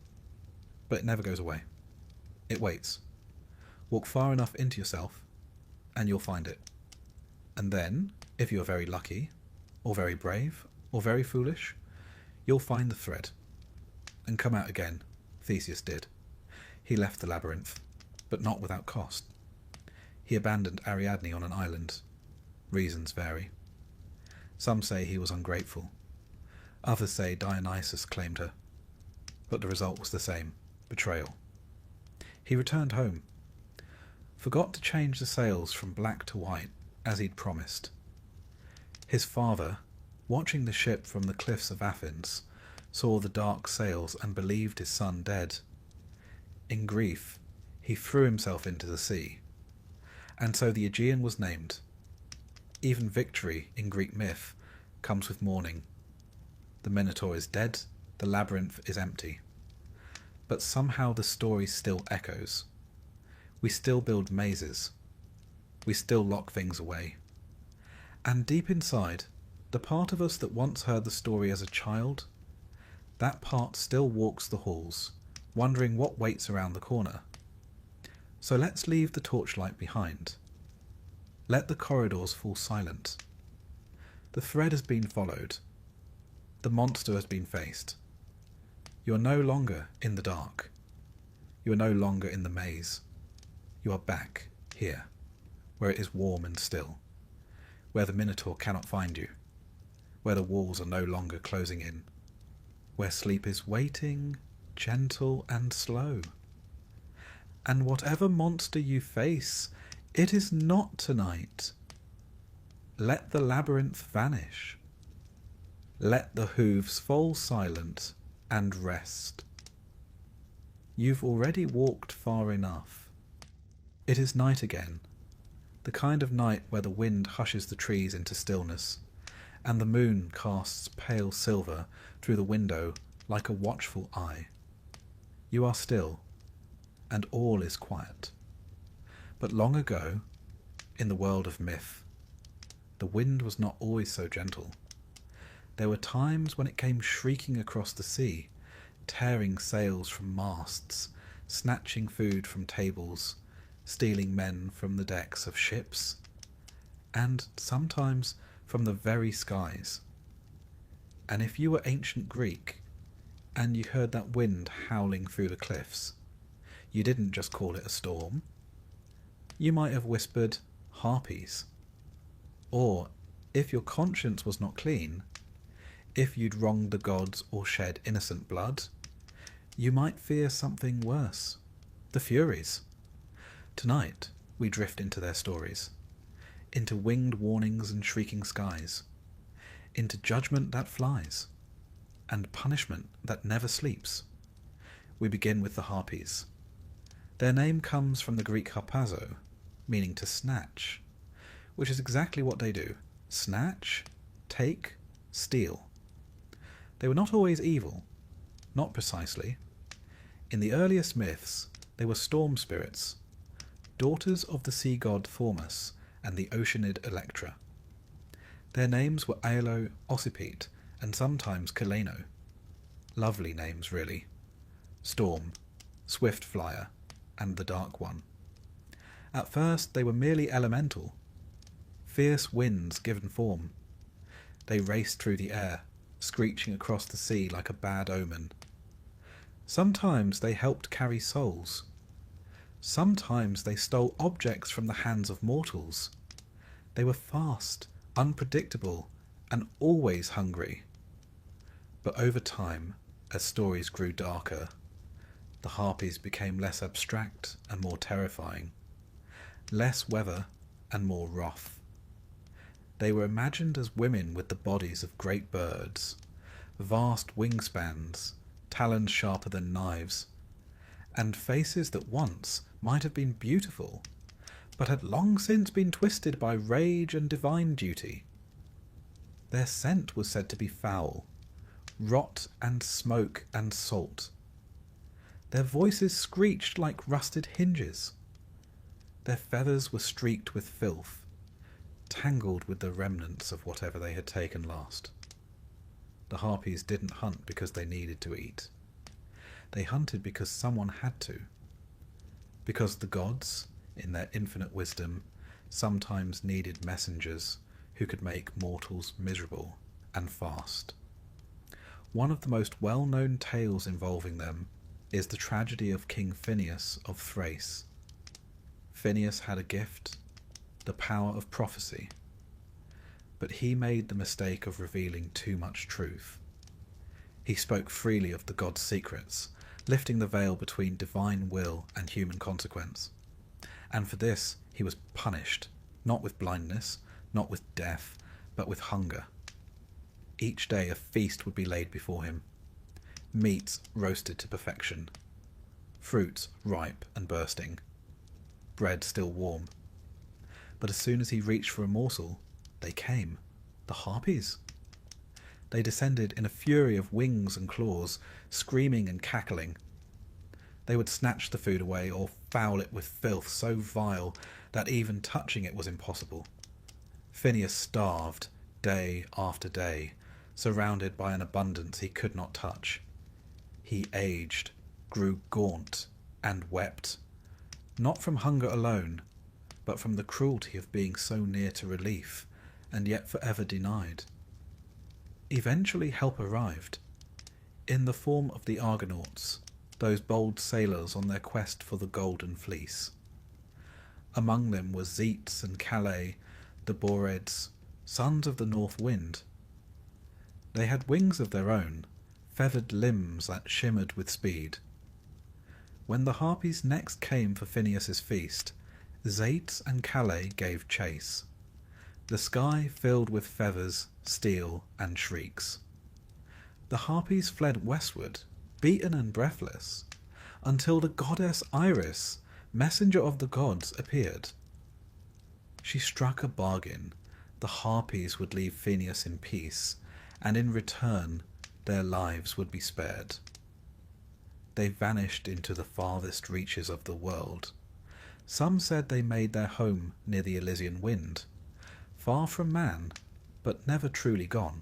But it never goes away. It waits. Walk far enough into yourself, and you'll find it. And then, if you're very lucky, or very brave, or very foolish, you'll find the thread, and come out again. Theseus did. He left the labyrinth, but not without cost. He abandoned Ariadne on an island. Reasons vary. Some say he was ungrateful. Others say Dionysus claimed her. But the result was the same, betrayal. He returned home. Forgot to change the sails from black to white, as he'd promised. His father, watching the ship from the cliffs of Athens, saw the dark sails and believed his son dead. In grief, he threw himself into the sea. And so the Aegean was named. Even victory in Greek myth comes with mourning. The Minotaur is dead, the labyrinth is empty. But somehow the story still echoes. We still build mazes. We still lock things away. And deep inside, the part of us that once heard the story as a child, that part still walks the halls, wondering what waits around the corner. So let's leave the torchlight behind. Let the corridors fall silent. The thread has been followed. The monster has been faced. You are no longer in the dark. You are no longer in the maze. You are back here, where it is warm and still, where the Minotaur cannot find you, where the walls are no longer closing in, where sleep is waiting, gentle and slow. And whatever monster you face, it is not tonight. Let the labyrinth vanish. Let the hooves fall silent and rest. You've already walked far enough. It is night again, the kind of night where the wind hushes the trees into stillness, and the moon casts pale silver through the window like a watchful eye. You are still, and all is quiet. But long ago, in the world of myth, the wind was not always so gentle. There were times when it came shrieking across the sea, tearing sails from masts, snatching food from tables, stealing men from the decks of ships, and sometimes from the very skies. And if you were ancient Greek, and you heard that wind howling through the cliffs, you didn't just call it a storm. You might have whispered harpies. Or, if your conscience was not clean, if you'd wronged the gods or shed innocent blood, you might fear something worse, the Furies. Tonight we drift into their stories, into winged warnings and shrieking skies, into judgment that flies, and punishment that never sleeps. We begin with the Harpies. Their name comes from the Greek harpazo, meaning to snatch, which is exactly what they do: snatch, take, steal. They were not always evil, not precisely. In the earliest myths, they were storm spirits, daughters of the sea god Thaumas and the Oceanid Electra. Their names were Aelo, Ocypete, and sometimes Kaleno. Lovely names, really. Storm, Swift Flyer, and the Dark One. At first they were merely elemental, fierce winds given form. They raced through the air, screeching across the sea like a bad omen. Sometimes they helped carry souls. Sometimes they stole objects from the hands of mortals. They were fast, unpredictable, and always hungry. But over time, as stories grew darker, the Harpies became less abstract and more terrifying, less weather and more wrath. They were imagined as women with the bodies of great birds, vast wingspans, talons sharper than knives, and faces that once might have been beautiful, but had long since been twisted by rage and divine duty. Their scent was said to be foul, rot and smoke and salt. Their voices screeched like rusted hinges. Their feathers were streaked with filth, tangled with the remnants of whatever they had taken last. The Harpies didn't hunt because they needed to eat. They hunted because someone had to. Because the gods, in their infinite wisdom, sometimes needed messengers who could make mortals miserable and fast. One of the most well-known tales involving them is the tragedy of King Phineus of Thrace. Phineus had a gift, the power of prophecy, but he made the mistake of revealing too much truth. He spoke freely of the gods' secrets, lifting the veil between divine will and human consequence. And for this he was punished, not with blindness, not with death, but with hunger. Each day a feast would be laid before him, meats roasted to perfection, fruits ripe and bursting, bread still warm. But as soon as he reached for a morsel, they came, the Harpies. They descended in a fury of wings and claws, screaming and cackling. They would snatch the food away or foul it with filth so vile that even touching it was impossible. Phineus starved day after day, surrounded by an abundance he could not touch. He aged, grew gaunt, and wept, not from hunger alone, but from the cruelty of being so near to relief, and yet forever denied. Eventually help arrived, in the form of the Argonauts, those bold sailors on their quest for the Golden Fleece. Among them were Zetes and Calais, the Boreads, sons of the North Wind. They had wings of their own, feathered limbs that shimmered with speed. When the Harpies next came for Phineus's feast, Zetes and Calais gave chase. The sky filled with feathers, steel, and shrieks. The Harpies fled westward, beaten and breathless, until the goddess Iris, messenger of the gods, appeared. She struck a bargain, the Harpies would leave Phineus in peace, and in return their lives would be spared. They vanished into the farthest reaches of the world. Some said they made their home near the Elysian wind, far from man, but never truly gone.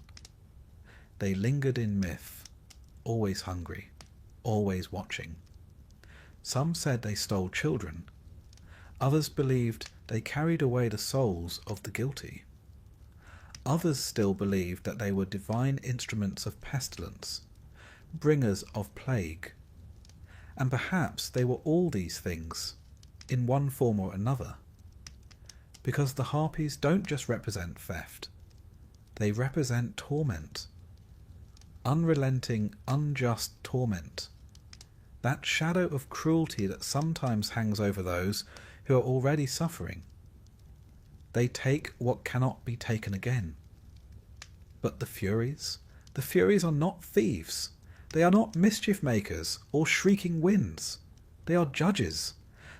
They lingered in myth, always hungry, always watching. Some said they stole children. Others believed they carried away the souls of the guilty. Others still believed that they were divine instruments of pestilence, bringers of plague. And perhaps they were all these things, in one form or another. Because the Harpies don't just represent theft, they represent torment. Unrelenting, unjust torment. That shadow of cruelty that sometimes hangs over those who are already suffering. They take what cannot be taken again. But the Furies are not thieves. They are not mischief makers or shrieking winds. They are judges.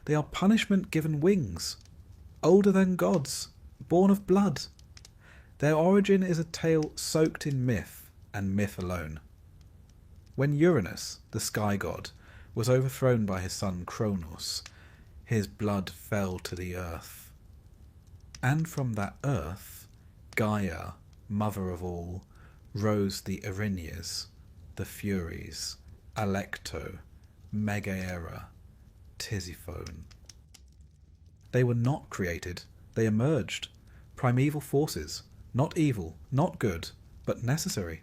They are punishment given wings, older than gods, born of blood. Their origin is a tale soaked in myth, and myth alone. When Uranus, the sky god, was overthrown by his son Cronus, his blood fell to the earth. And from that earth, Gaia, mother of all, rose the Erinyes, the Furies, Alecto, Megaera, Tisiphone. They were not created, they emerged, primeval forces, not evil, not good, but necessary.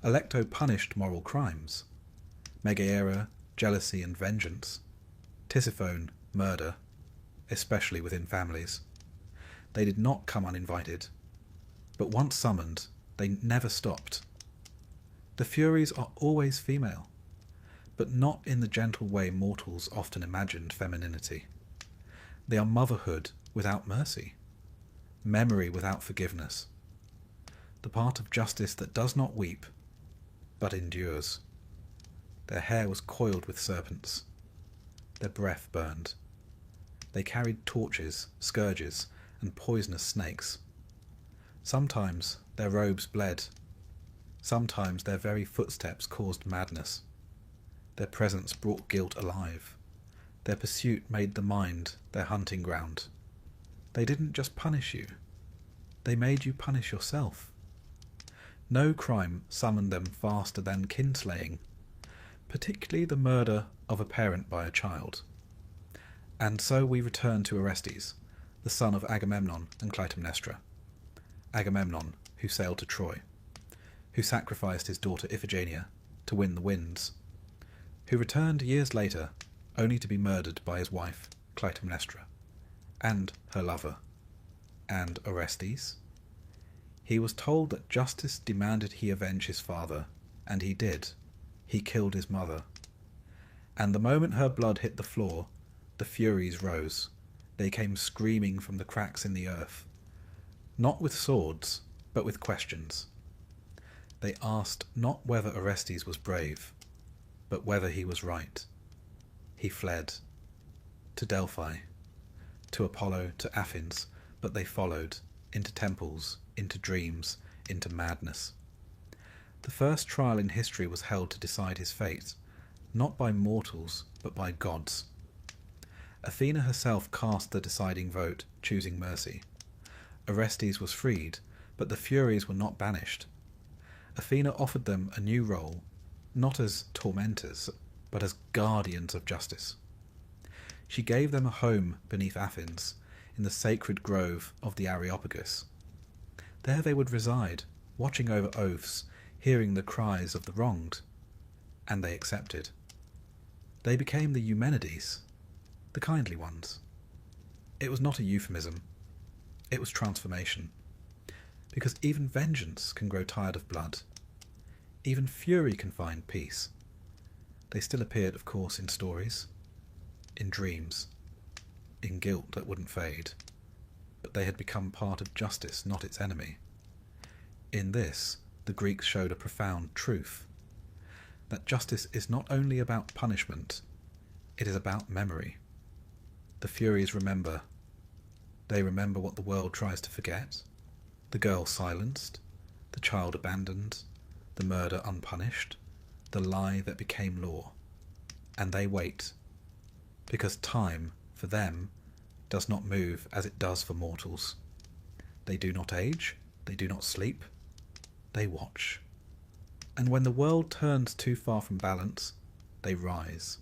Alecto punished moral crimes. Megaera, jealousy and vengeance. Tisiphone, murder, especially within families. They did not come uninvited, but once summoned, they never stopped. The Furies are always female, but not in the gentle way mortals often imagined femininity. They are motherhood without mercy, memory without forgiveness, the part of justice that does not weep, but endures. Their hair was coiled with serpents. Their breath burned. They carried torches, scourges, and poisonous snakes. Sometimes their robes bled. Sometimes their very footsteps caused madness. Their presence brought guilt alive. Their pursuit made the mind their hunting ground. They didn't just punish you. They made you punish yourself. No crime summoned them faster than kinslaying, particularly the murder of a parent by a child. And so we return to Orestes, the son of Agamemnon and Clytemnestra. Agamemnon, who sailed to Troy, who sacrificed his daughter Iphigenia to win the winds, who returned years later only to be murdered by his wife, Clytemnestra, and her lover. And Orestes? He was told that justice demanded he avenge his father, and he did. He killed his mother. And the moment her blood hit the floor, the Furies rose. They came screaming from the cracks in the earth, not with swords, but with questions. They asked not whether Orestes was brave, but whether he was right. He fled to Delphi, to Apollo, to Athens, but they followed, into temples, into dreams, into madness. The first trial in history was held to decide his fate, not by mortals, but by gods. Athena herself cast the deciding vote, choosing mercy. Orestes was freed, but the Furies were not banished. Athena offered them a new role, not as tormentors, but as guardians of justice. She gave them a home beneath Athens, in the sacred grove of the Areopagus. There they would reside, watching over oaths, hearing the cries of the wronged. And they accepted. They became the Eumenides, the kindly ones. It was not a euphemism. It was transformation. Because even vengeance can grow tired of blood. Even fury can find peace. They still appeared, of course, in stories, in dreams, in guilt that wouldn't fade, but they had become part of justice, not its enemy. In this, the Greeks showed a profound truth, that justice is not only about punishment, it is about memory. The Furies remember. They remember what the world tries to forget, the girl silenced, the child abandoned, the murder unpunished, the lie that became law. And they wait, because time, for them, does not move as it does for mortals. They do not age, they do not sleep, they watch. And when the world turns too far from balance, they rise.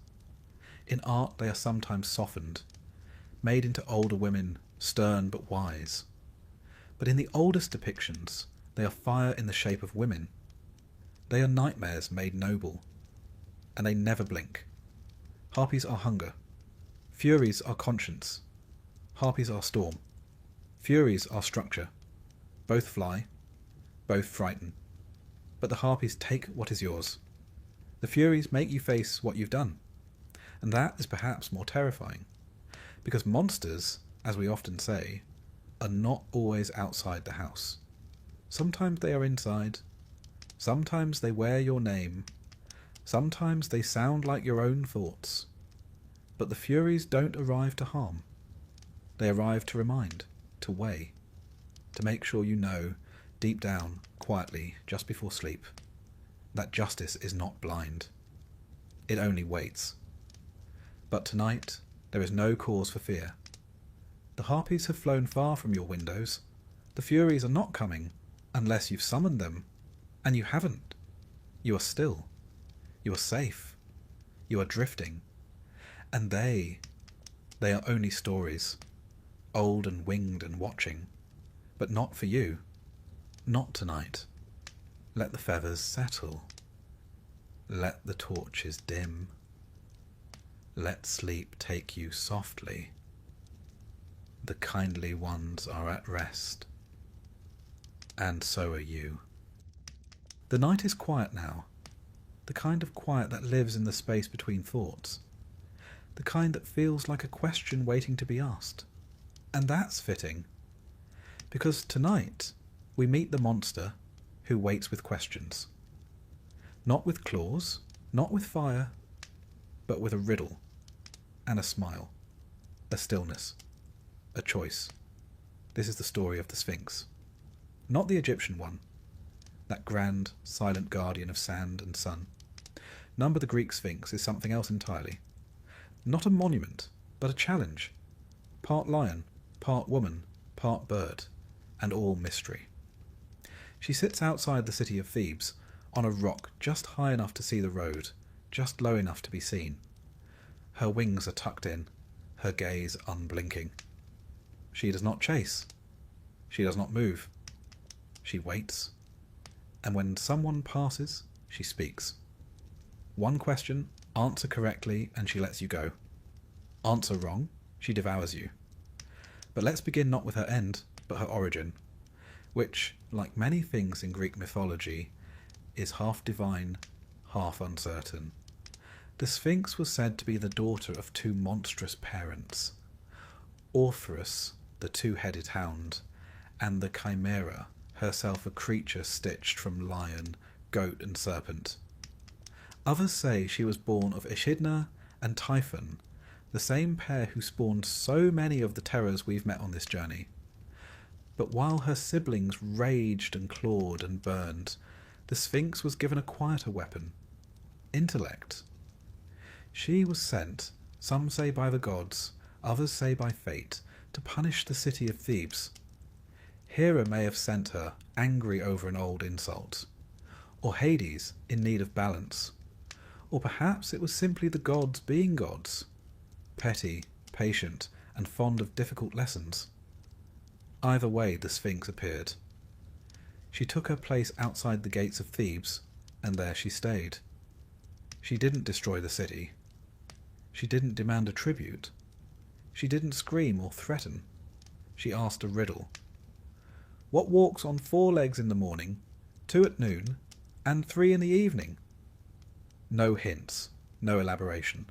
In art they are sometimes softened, made into older women, stern but wise. But in the oldest depictions, they are fire in the shape of women. They are nightmares made noble, and they never blink. Harpies are hunger. Furies are conscience. Harpies are storm. Furies are structure. Both fly, both frighten. But the harpies take what is yours. The furies make you face what you've done. And that is perhaps more terrifying, because monsters, as we often say, are not always outside the house. Sometimes they are inside. Sometimes they wear your name. Sometimes they sound like your own thoughts. But the furies don't arrive to harm. They arrive to remind, to weigh, to make sure you know, deep down, quietly, just before sleep, that justice is not blind. It only waits. But tonight, there is no cause for fear. The harpies have flown far from your windows. The furies are not coming, unless you've summoned them. And you haven't. You are still. You are safe. You are drifting. And they are only stories, old and winged and watching, but not for you. Not tonight. Let the feathers settle. Let the torches dim. Let sleep take you softly. The kindly ones are at rest, and so are you. The night is quiet now, the kind of quiet that lives in the space between thoughts, the kind that feels like a question waiting to be asked. And that's fitting, because tonight we meet the monster who waits with questions. Not with claws, not with fire, but with a riddle and a smile, a stillness, a choice. This is the story of the Sphinx. Not the Egyptian one, that grand, silent guardian of sand and sun. Number the Greek Sphinx is something else entirely. Not a monument, but a challenge. Part lion, part woman, part bird, and all mystery. She sits outside the city of Thebes, on a rock just high enough to see the road, just low enough to be seen. Her wings are tucked in, her gaze unblinking. She does not chase. She does not move. She waits. And when someone passes, she speaks. One question, answer correctly, and she lets you go. Answer wrong, she devours you. But let's begin not with her end, but her origin, which, like many things in Greek mythology, is half divine, half uncertain. The Sphinx was said to be the daughter of two monstrous parents, Orpheus, the two-headed hound, and the Chimera, herself a creature stitched from lion, goat and serpent. Others say she was born of Echidna and Typhon, the same pair who spawned so many of the terrors we've met on this journey. But while her siblings raged and clawed and burned, the Sphinx was given a quieter weapon, intellect. She was sent, some say by the gods, others say by fate, to punish the city of Thebes. Hera may have sent her, angry over an old insult, or Hades, in need of balance, or perhaps it was simply the gods being gods, petty, patient, and fond of difficult lessons. Either way, the Sphinx appeared. She took her place outside the gates of Thebes, and there she stayed. She didn't destroy the city. She didn't demand a tribute. She didn't scream or threaten. She asked a riddle. What walks on 4 legs in the morning, 2 at noon, and 3 in the evening? No hints, no elaboration.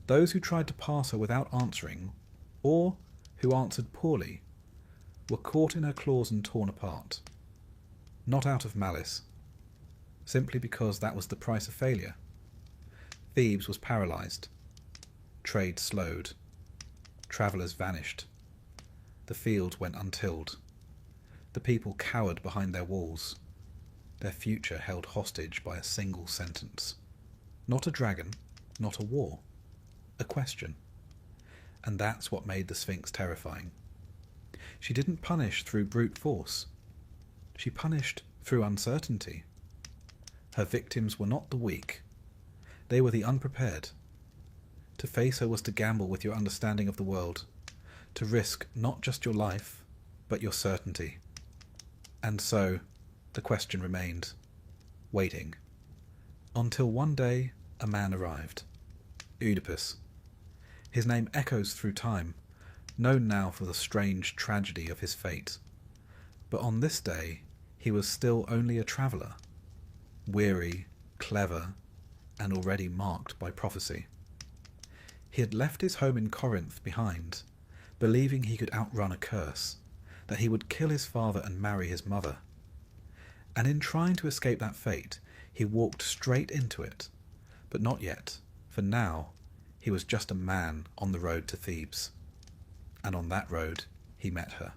Those who tried to pass her without answering, or who answered poorly, were caught in her claws and torn apart. Not out of malice, simply because that was the price of failure. Thebes was paralysed. Trade slowed. Travellers vanished. The fields went untilled. The people cowered behind their walls, their future held hostage by a single sentence. Not a dragon, not a war, a question. And that's what made the Sphinx terrifying. She didn't punish through brute force. She punished through uncertainty. Her victims were not the weak. They were the unprepared. To face her was to gamble with your understanding of the world, to risk not just your life, but your certainty. And so, the question remained, waiting, until one day a man arrived, Oedipus. His name echoes through time, known now for the strange tragedy of his fate. But on this day, he was still only a traveller, weary, clever, and already marked by prophecy. He had left his home in Corinth behind, believing he could outrun a curse, that he would kill his father and marry his mother. And in trying to escape that fate, he walked straight into it. But not yet, for now he was just a man on the road to Thebes. And on that road he met her,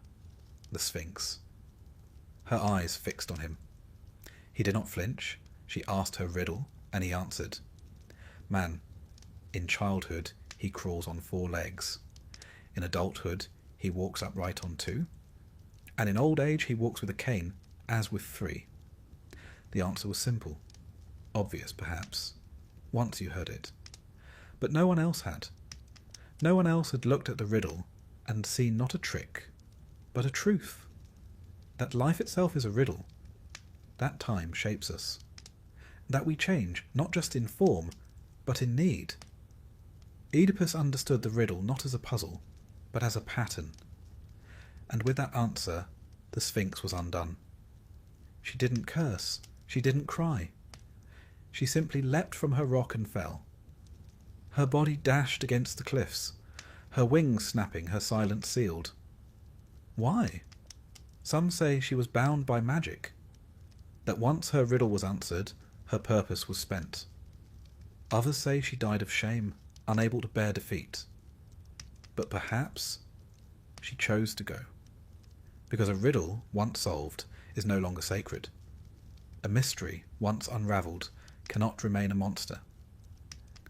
the Sphinx. Her eyes fixed on him. He did not flinch. She asked her riddle, and he answered. Man, in childhood he crawls on 4 legs. In adulthood he walks upright on 2. And in old age he walks with a cane, as with 3. The answer was simple. Obvious, perhaps, once you heard it. But no one else had. No one else had looked at the riddle and seen not a trick, but a truth. That life itself is a riddle. That time shapes us. That we change, not just in form, but in need. Oedipus understood the riddle not as a puzzle, but as a pattern. And with that answer, the Sphinx was undone. She didn't curse. She didn't cry. She simply leapt from her rock and fell. Her body dashed against the cliffs, her wings snapping, her silence sealed. Why? Some say she was bound by magic, that once her riddle was answered, her purpose was spent. Others say she died of shame, unable to bear defeat. But perhaps she chose to go, because a riddle, once solved, is no longer sacred. A mystery, once unravelled, cannot remain a monster.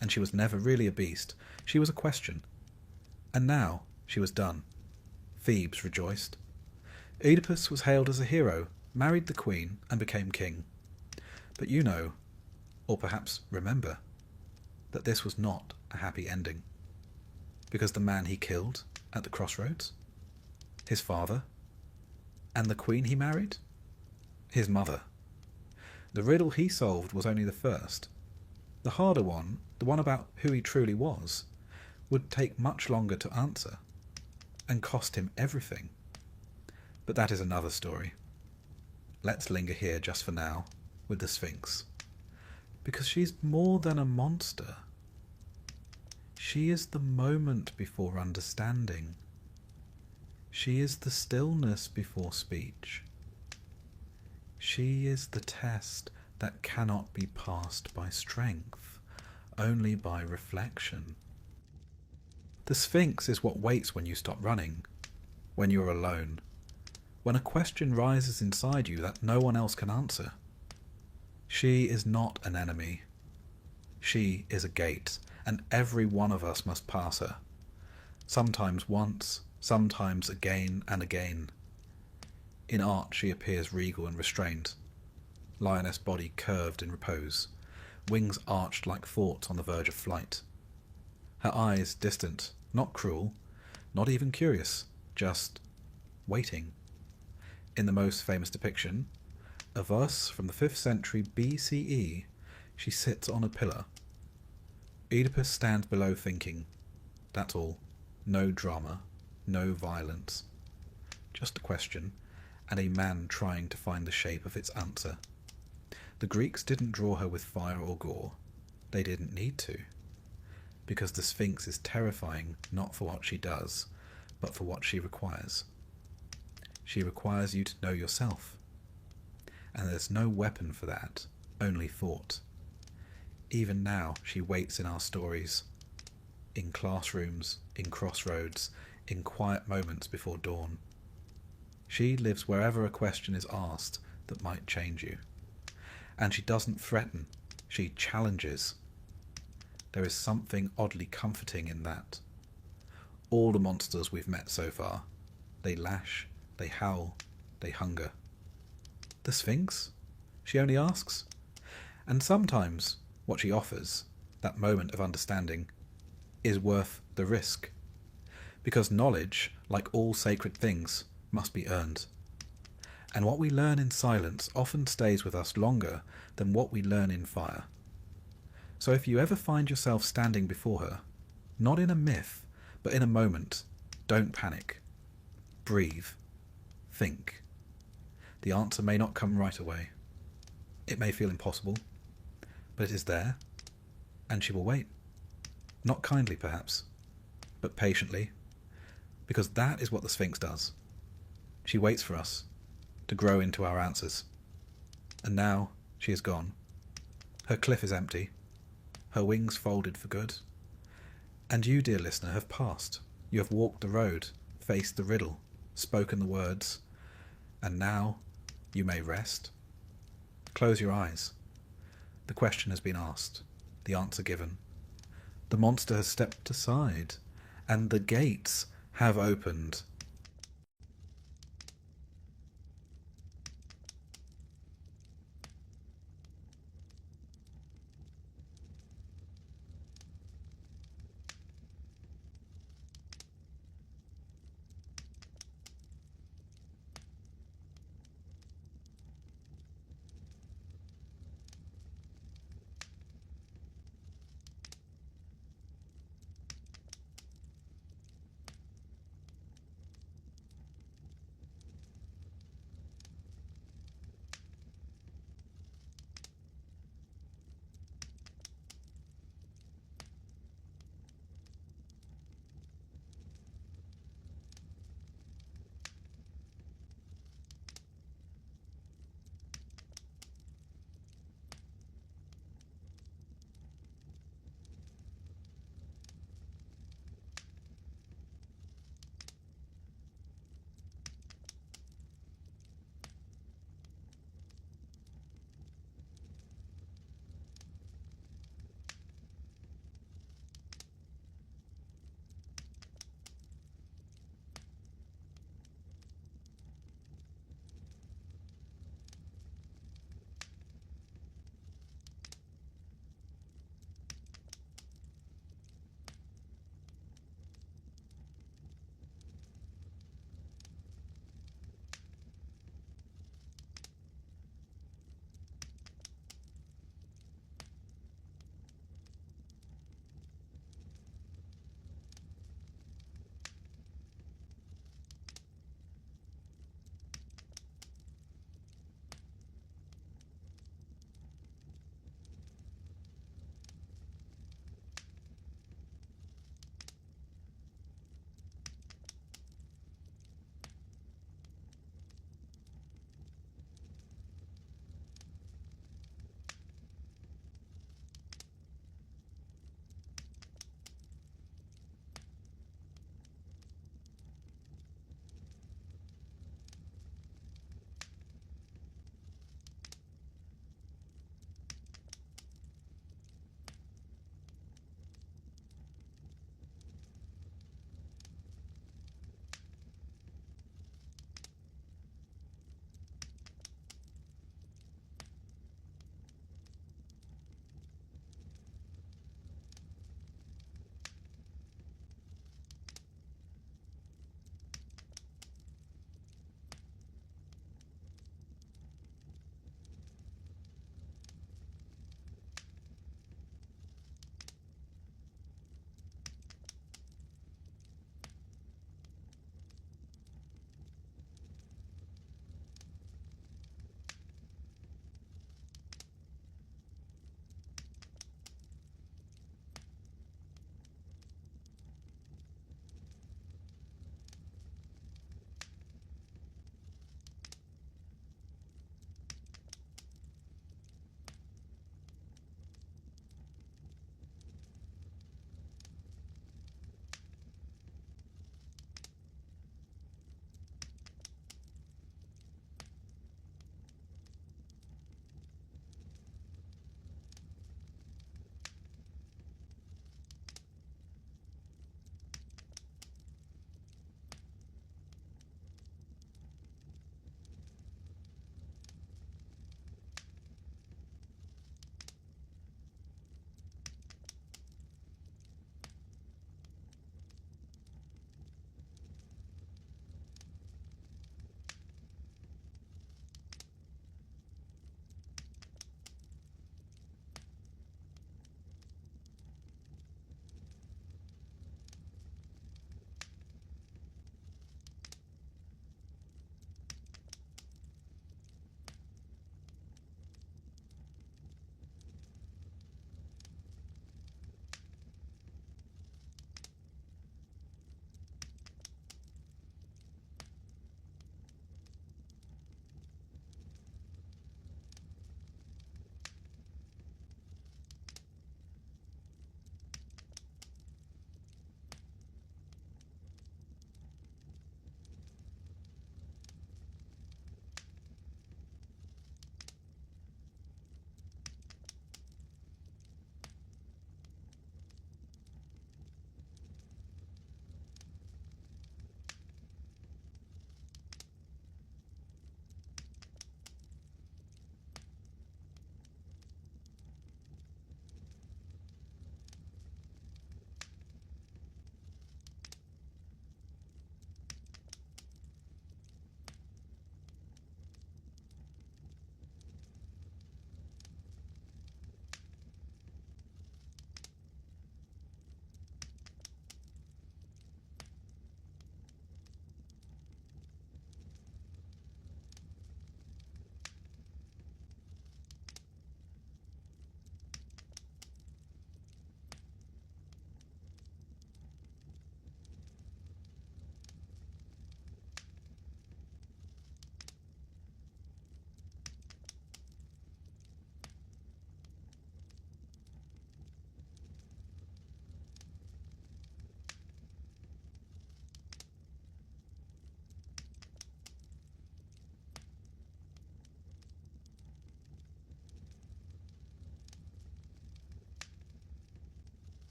And she was never really a beast. She was a question. And now she was done. Thebes rejoiced. Oedipus was hailed as a hero, married the queen, and became king. But you know, or perhaps remember, that this was not a happy ending. Because the man he killed at the crossroads, his father, and the queen he married, his mother. The riddle he solved was only the first. The harder one, the one about who he truly was, would take much longer to answer, and cost him everything. But that is another story. Let's linger here just for now, with the Sphinx. Because she's more than a monster. She is the moment before understanding. She is the stillness before speech. She is the test that cannot be passed by strength, only by reflection. The Sphinx is what waits when you stop running, when you're alone, when a question rises inside you that no one else can answer. She is not an enemy. She is a gate, and every one of us must pass her. Sometimes once, sometimes again and again. In art she appears regal and restrained, lioness body curved in repose, wings arched like thoughts on the verge of flight. Her eyes distant, not cruel, not even curious, just waiting. In the most famous depiction, a verse from the 5th century BCE, she sits on a pillar. Oedipus stands below thinking. That's all. No drama, no violence. Just a question, and a man trying to find the shape of its answer. The Greeks didn't draw her with fire or gore. They didn't need to. Because the Sphinx is terrifying not for what she does, but for what she requires. She requires you to know yourself. And there's no weapon for that, only thought. Even now she waits in our stories, in classrooms, in crossroads, in quiet moments before dawn. She lives wherever a question is asked that might change you. And she doesn't threaten, she challenges. There is something oddly comforting in that. All the monsters we've met so far, they lash, they howl, they hunger. The Sphinx? She only asks. And sometimes what she offers, that moment of understanding, is worth the risk. Because knowledge, like all sacred things, must be earned. And what we learn in silence often stays with us longer than what we learn in fire. So if you ever find yourself standing before her, not in a myth, but in a moment, don't panic. Breathe. Think. The answer may not come right away. It may feel impossible, but it is there, and she will wait. Not kindly, perhaps, but patiently, because that is what the Sphinx does. She waits for us to grow into our answers. And now she is gone. Her cliff is empty, her wings folded for good. And you, dear listener, have passed. You have walked the road, faced the riddle, spoken the words, and now you may rest. Close your eyes. The question has been asked, the answer given. The monster has stepped aside, and the gates have opened